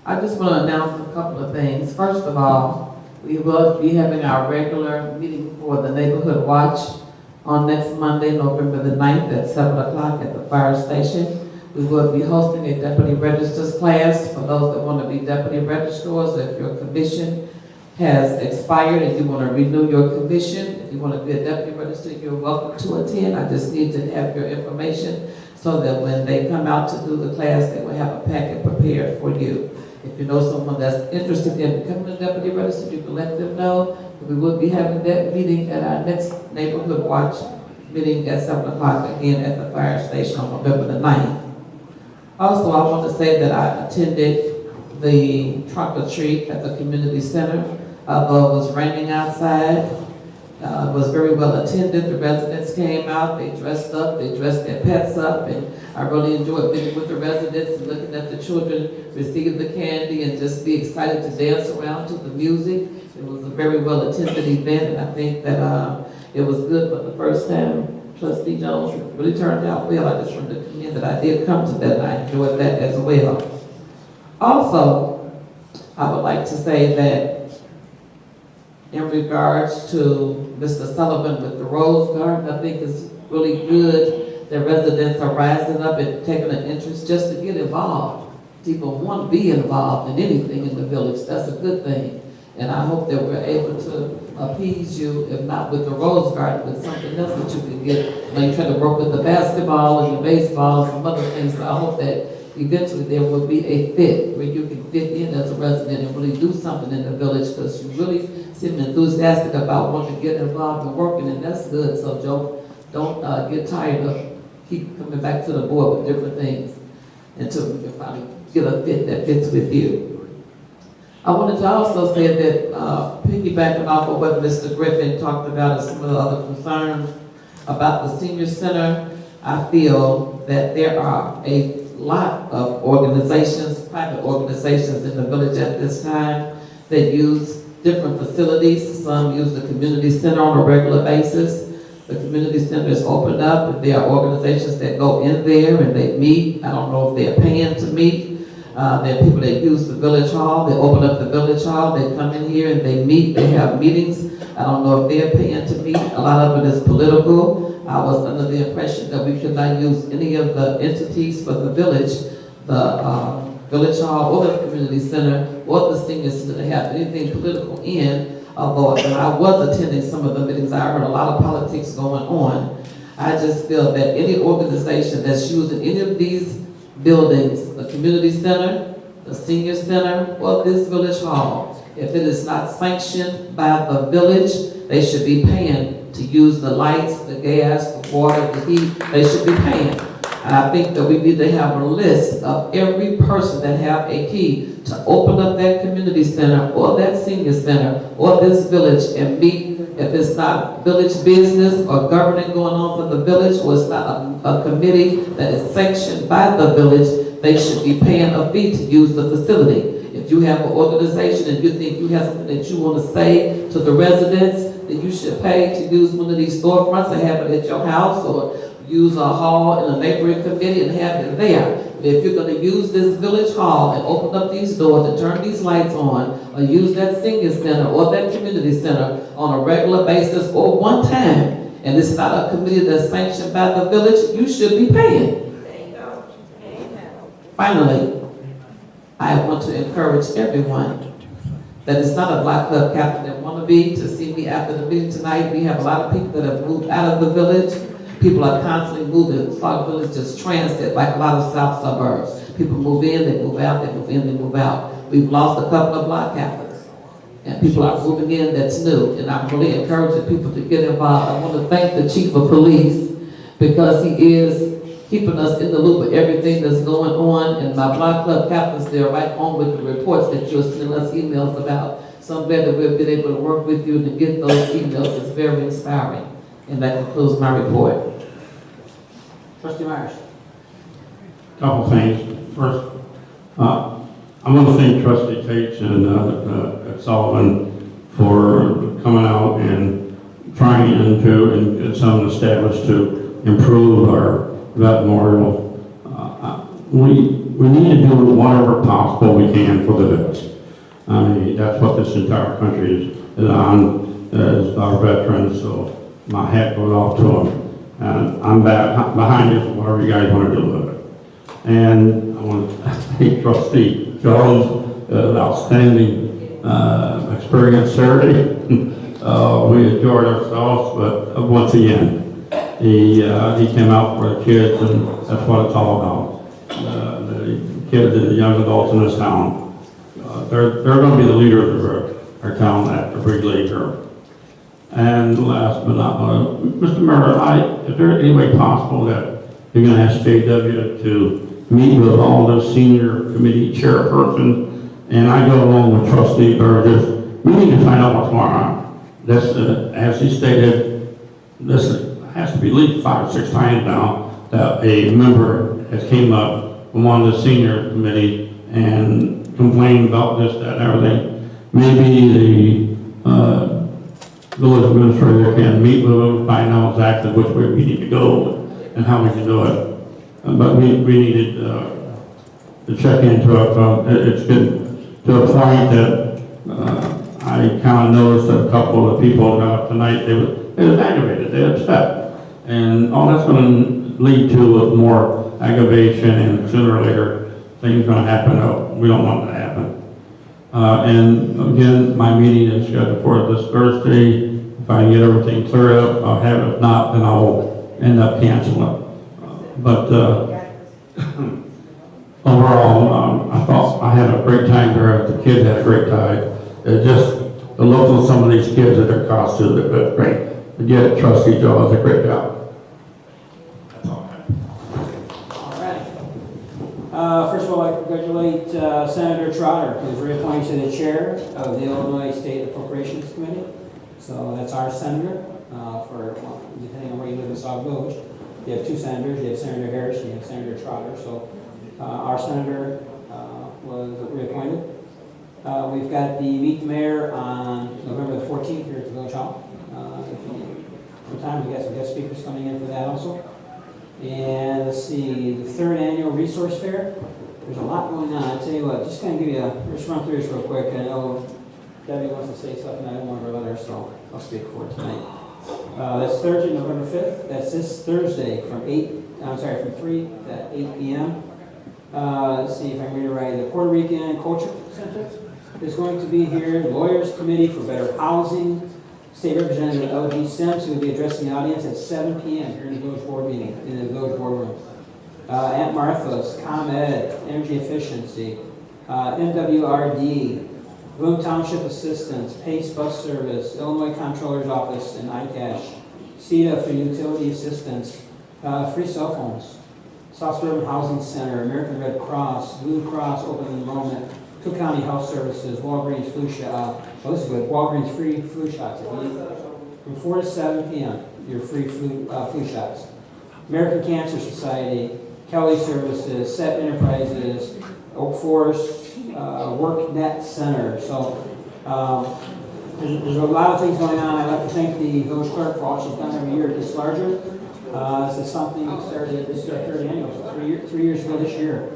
I just want to announce a couple of things. First of all, we will be having our regular meeting for the Neighborhood Watch on next Monday, November the 9th at 7 o'clock at the fire station. We will be hosting a deputy registrars class for those that want to be deputy registrars. If you're commissioned has expired and you want to renew your commission, if you want to be a deputy register, you're welcome to attend. I just need to have your information so that when they come out to do the class, they will have a packet prepared for you. If you know someone that's interested in becoming a deputy register, you can let them know. We will be having that meeting at our next neighborhood watch meeting at 7 o'clock again at the fire station on November the 9th. Also, I want to say that I attended the trunk or treat at the community center. Although it was raining outside, it was very well attended. The residents came out, they dressed up, they dressed their pets up, and I really enjoyed being with the residents and looking at the children receive the candy and just be excited to dance around to the music. It was a very well attended event, and I think that it was good for the first time. Trustee Jones really turned out well. I just wanted to commend that I did come to that, and I enjoyed that as well. Also, I would like to say that in regards to Mr. Sullivan with the Rose Garden, I think it's really good that residents are rising up and taking an interest just to get involved. People want to be involved in anything in the village. That's a good thing. And I hope that we're able to appease you, if not with the Rose Garden, with something else that you can get. When you try to work with the basketball and the baseball and some other things, but I hope that eventually there will be a fit where you can fit in as a resident and really do something in the village, because you really seem enthusiastic about wanting to get involved and working, and that's good. So Joe, don't get tired of keep coming back to the board with different things until we can finally get a fit that fits with you. I wanted to also say that piggybacking off of what Mr. Griffin talked about and some of the other concerns about the senior center, I feel that there are a lot of organizations, private organizations in the village at this time that use different facilities. Some use the community center on a regular basis. The community center is opened up, and there are organizations that go in there and they meet. I don't know if they're paying to meet. There are people that use the village hall. They open up the village hall. They come in here and they meet. They have meetings. I don't know if they're paying to meet. A lot of it is political. I was under the impression that we could not use any of the entities for the village, the village hall or the community center or the senior center to have anything political in. Although when I was attending some of the meetings, I heard a lot of politics going on. I just feel that any organization that's using any of these buildings, the community center, the senior center, or this village hall, if it is not sanctioned by the village, they should be paying to use the lights, the gas, the water, the heat. They should be paying. And I think that we need to have a list of every person that have a key to open up that community center or that senior center or this village and meet. If it's not village business or governing going on for the village, or it's not a committee that is sanctioned by the village, they should be paying a fee to use the facility. If you have an organization and you think you have something that you want to say to the residents, then you should pay to use one of these storefronts and have it at your house, or use a hall in a neighboring committee and have it there. But if you're going to use this village hall and open up these doors and turn these lights on, or use that senior center or that community center on a regular basis or one time, and it's not a committee that's sanctioned by the village, you should be paying. There you go. Finally, I want to encourage everyone that it's not a block club captain that want to be to see me after the meeting tonight. We have a lot of people that have moved out of the village. People are constantly moving. Sauk Village just transit like a lot of south suburbs. People move in, they move out, they move in, they move out. We've lost a couple of block captains, and people are moving in that's new. And I'm really encouraging people to get involved. I want to thank the chief of police because he is keeping us in the loop of everything that's going on. And my block club captains, they're right on with the reports that you're sending us emails about. So I'm glad that we've been able to work with you to get those emails. It's very inspiring. And that concludes my report. Trustee Myers. Couple things. First, I want to thank Trustee Tate and Sullivan for coming out and trying to and get something established to improve our vet memorial. We need to do whatever possible we can for the vets. I mean, that's what this entire country is on, as our veterans, so my hat goes off to them. And I'm back behind you for whatever you guys want to do with it. And I want to thank Trustee Jones, outstanding experience Saturday. We enjoyed ourselves, but once again, he came out for the kids, and that's what it's all about. The kids and the young adults in this town. They're going to be the leaders of our town after Big League here. And last but not least, Mr. Mayor, is there any way possible that you're going to ask JW to meet with all the senior committee chairpersons, and I go along with trustee Burgess? We need to find out what's going on. This, as he stated, this has to be at least 5 or 6 times now that a member has came up from one of the senior committee and complained about this, that, and everything. Maybe the village administrator can meet with them, find out exactly which way we need to go and how we can do it. But we needed to check into it. It's been to a point that I kind of noticed that a couple of the people got up tonight, they was aggravated, they upset. And all that's going to lead to more aggravation, and sooner or later, things going to happen. We don't want that to happen. And again, my meeting is scheduled for this Thursday. If I can get everything cleared up, I'll have it. If not, then I'll end up canceling. But overall, I thought I had a great time there. The kids had a great time. Just the look of some of these kids at their costumes, they're great. Again, Trustee Joe does a great job. All right. First of all, I congratulate Senator Trotter, who was reappointed to the chair of the Illinois State Appropriations Committee. So that's our senator depending on where you live in Sauk Village. You have 2 senators. You have Senator Harris and you have Senator Trotter. So our senator was reappointed. We've got the Meet the Mayor on November the 14th here at the Village Hall. Sometimes we got some guest speakers coming in for that also. And let's see, the 3rd annual resource fair. There's a lot going on. I'll tell you what, just kind of give you just run through this real quick. I know Debbie wants to say something. I don't want her to let her, so I'll speak for it tonight. That's Thursday, November 5th. That's this Thursday from 3 to 8 p.m. Let's see if I can read it right. The Puerto Rican Culture Center is going to be here. The Lawyers Committee for Better Housing. State Representative L.G. Sims, who will be addressing the audience at 7 p.m. here in the Village Board meeting, in the Village Boardroom. Aunt Martha's, ComEd, Energy Efficiency, MWRD, Boone Township Assistance, PACE Bus Service, Illinois Comptroller's Office, and iCash, CETA for Utility Assistance, free cell phones, South Suburban Housing Center, American Red Cross, Blue Cross Open Enrollment, Cook County Health Services, Walgreens flu shot. Oh, this is good. Walgreens free flu shots. From 4 to 7 p.m. Your free flu shots. American Cancer Society, Kelly Services, Set Enterprises, Oak Forest, WorkNet Center. So there's a lot of things going on. I'd like to thank the village clerk for all she's done every year. It gets larger. This is something that started. This is our 3rd annual. So 3 years ago this year,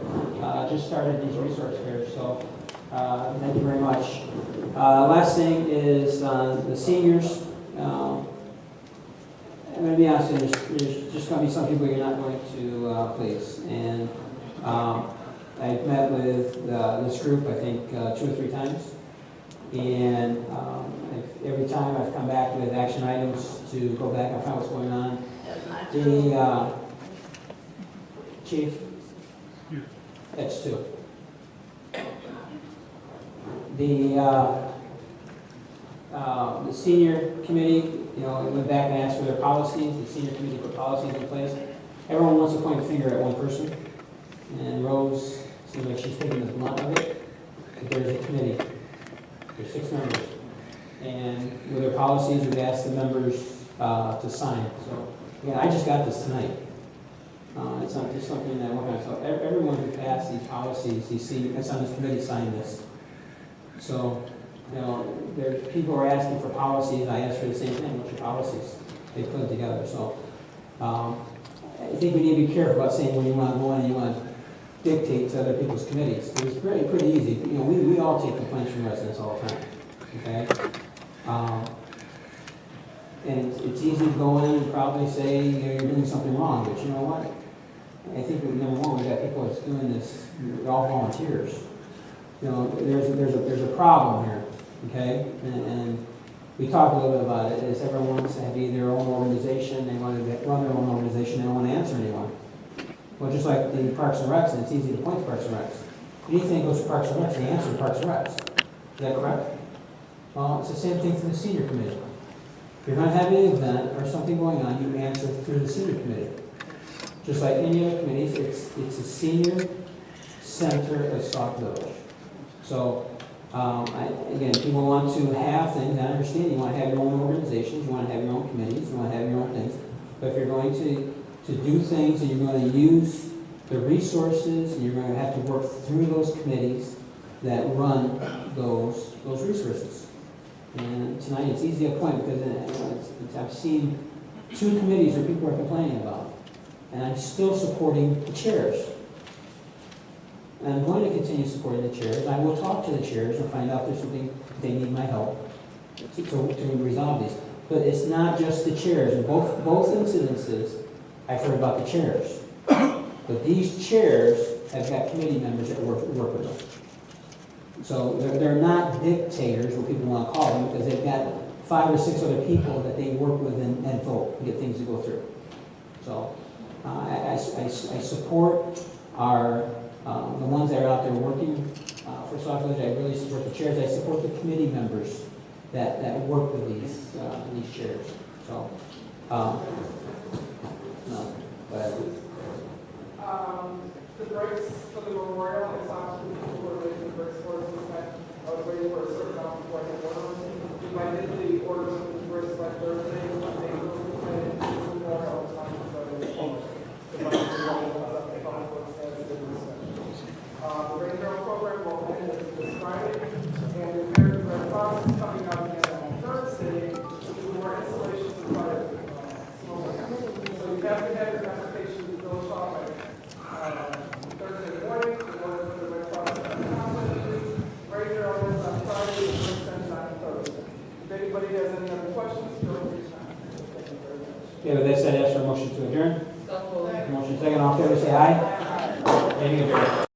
just started these resource fairs. So thank you very much. Last thing is the seniors. I'm going to be honest with you, there's just going to be some people you're not going to please. And I've met with this group, I think, 2 or 3 times. And every time I've come back with action items to go back and find what's going on. The chief, that's 2. The senior committee, went back and asked for their policies. The senior committee put policies in place. Everyone wants to point a finger at one person, and Rose seems like she's taking the blunt of it. But there's a committee. There's 6 members, and with their policies, we've asked the members to sign. So, again, I just got this tonight. It's not just something that we're going to. So everyone who passed these policies, that's on this committee, signed this. So, there's people are asking for policies. I asked for the same thing. What's your policies? They put them together. So, I think we need to be careful about saying when you want to go in and you want to dictate to other people's committees. It's pretty easy. We all take complaints from residents all the time. Okay. And it's easy to go in and probably say you're doing something wrong, but you know what? I think number one, we've got people that's doing this. They're all volunteers. There's a problem here. okay? And we talked a little bit about it, is everyone wants to have either their own organization, they want to run their own organization, they don't want to answer anyone. Well, just like the Parks and Recs, and it's easy to point to Parks and Recs. Anything goes to Parks and Recs, they answer to Parks and Recs. Is that correct? Well, it's the same thing for the senior committee. If you're going to have an event or something going on, you answer through the senior committee. Just like any other committees, it's a senior center of Sauk Village. So, again, people want to have things, I understand, you want to have your own organizations, you want to have your own committees, you want to have your own things. But if you're going to do things and you're going to use the resources, and you're going to have to work through those committees that run those resources. And tonight, it's easy to point because I've seen 2 committees that people are complaining about. And I'm still supporting the chairs. And I'm going to continue supporting the chairs. I will talk to the chairs and find out if there's something they need my help to resolve these. But it's not just the chairs. In both incidences, I've heard about the chairs. But these chairs have got committee members that work with them. So they're not dictators, what people want to call them, because they've got 5 or 6 other people that they work with and vote and get things to go through. So I support the ones that are out there working for Sauk Village. I really support the chairs. I support the committee members that work with these chairs. So, no, go ahead. The bricks for the memorial is obviously people who are raising the bricks for us. I was waiting for a certain amount before I had one of them. If I did the orders of the bricks by Thursday, they will be playing the memorial time for the public. The Rain Girl program will end this Friday, and the American Red Cross is coming out again on Thursday to do more installations of fire smoke. So you have to have your application to go shop Thursday morning, in order for the Red Cross to have confidence. Rain Girl is on Friday, and Red Cross on Thursday. If anybody has any other questions, feel free to ask. Thank you very much. Okay, with that said, ask for a motion to adjourn. Motion second, all in favor, say aye. Meeting adjourned.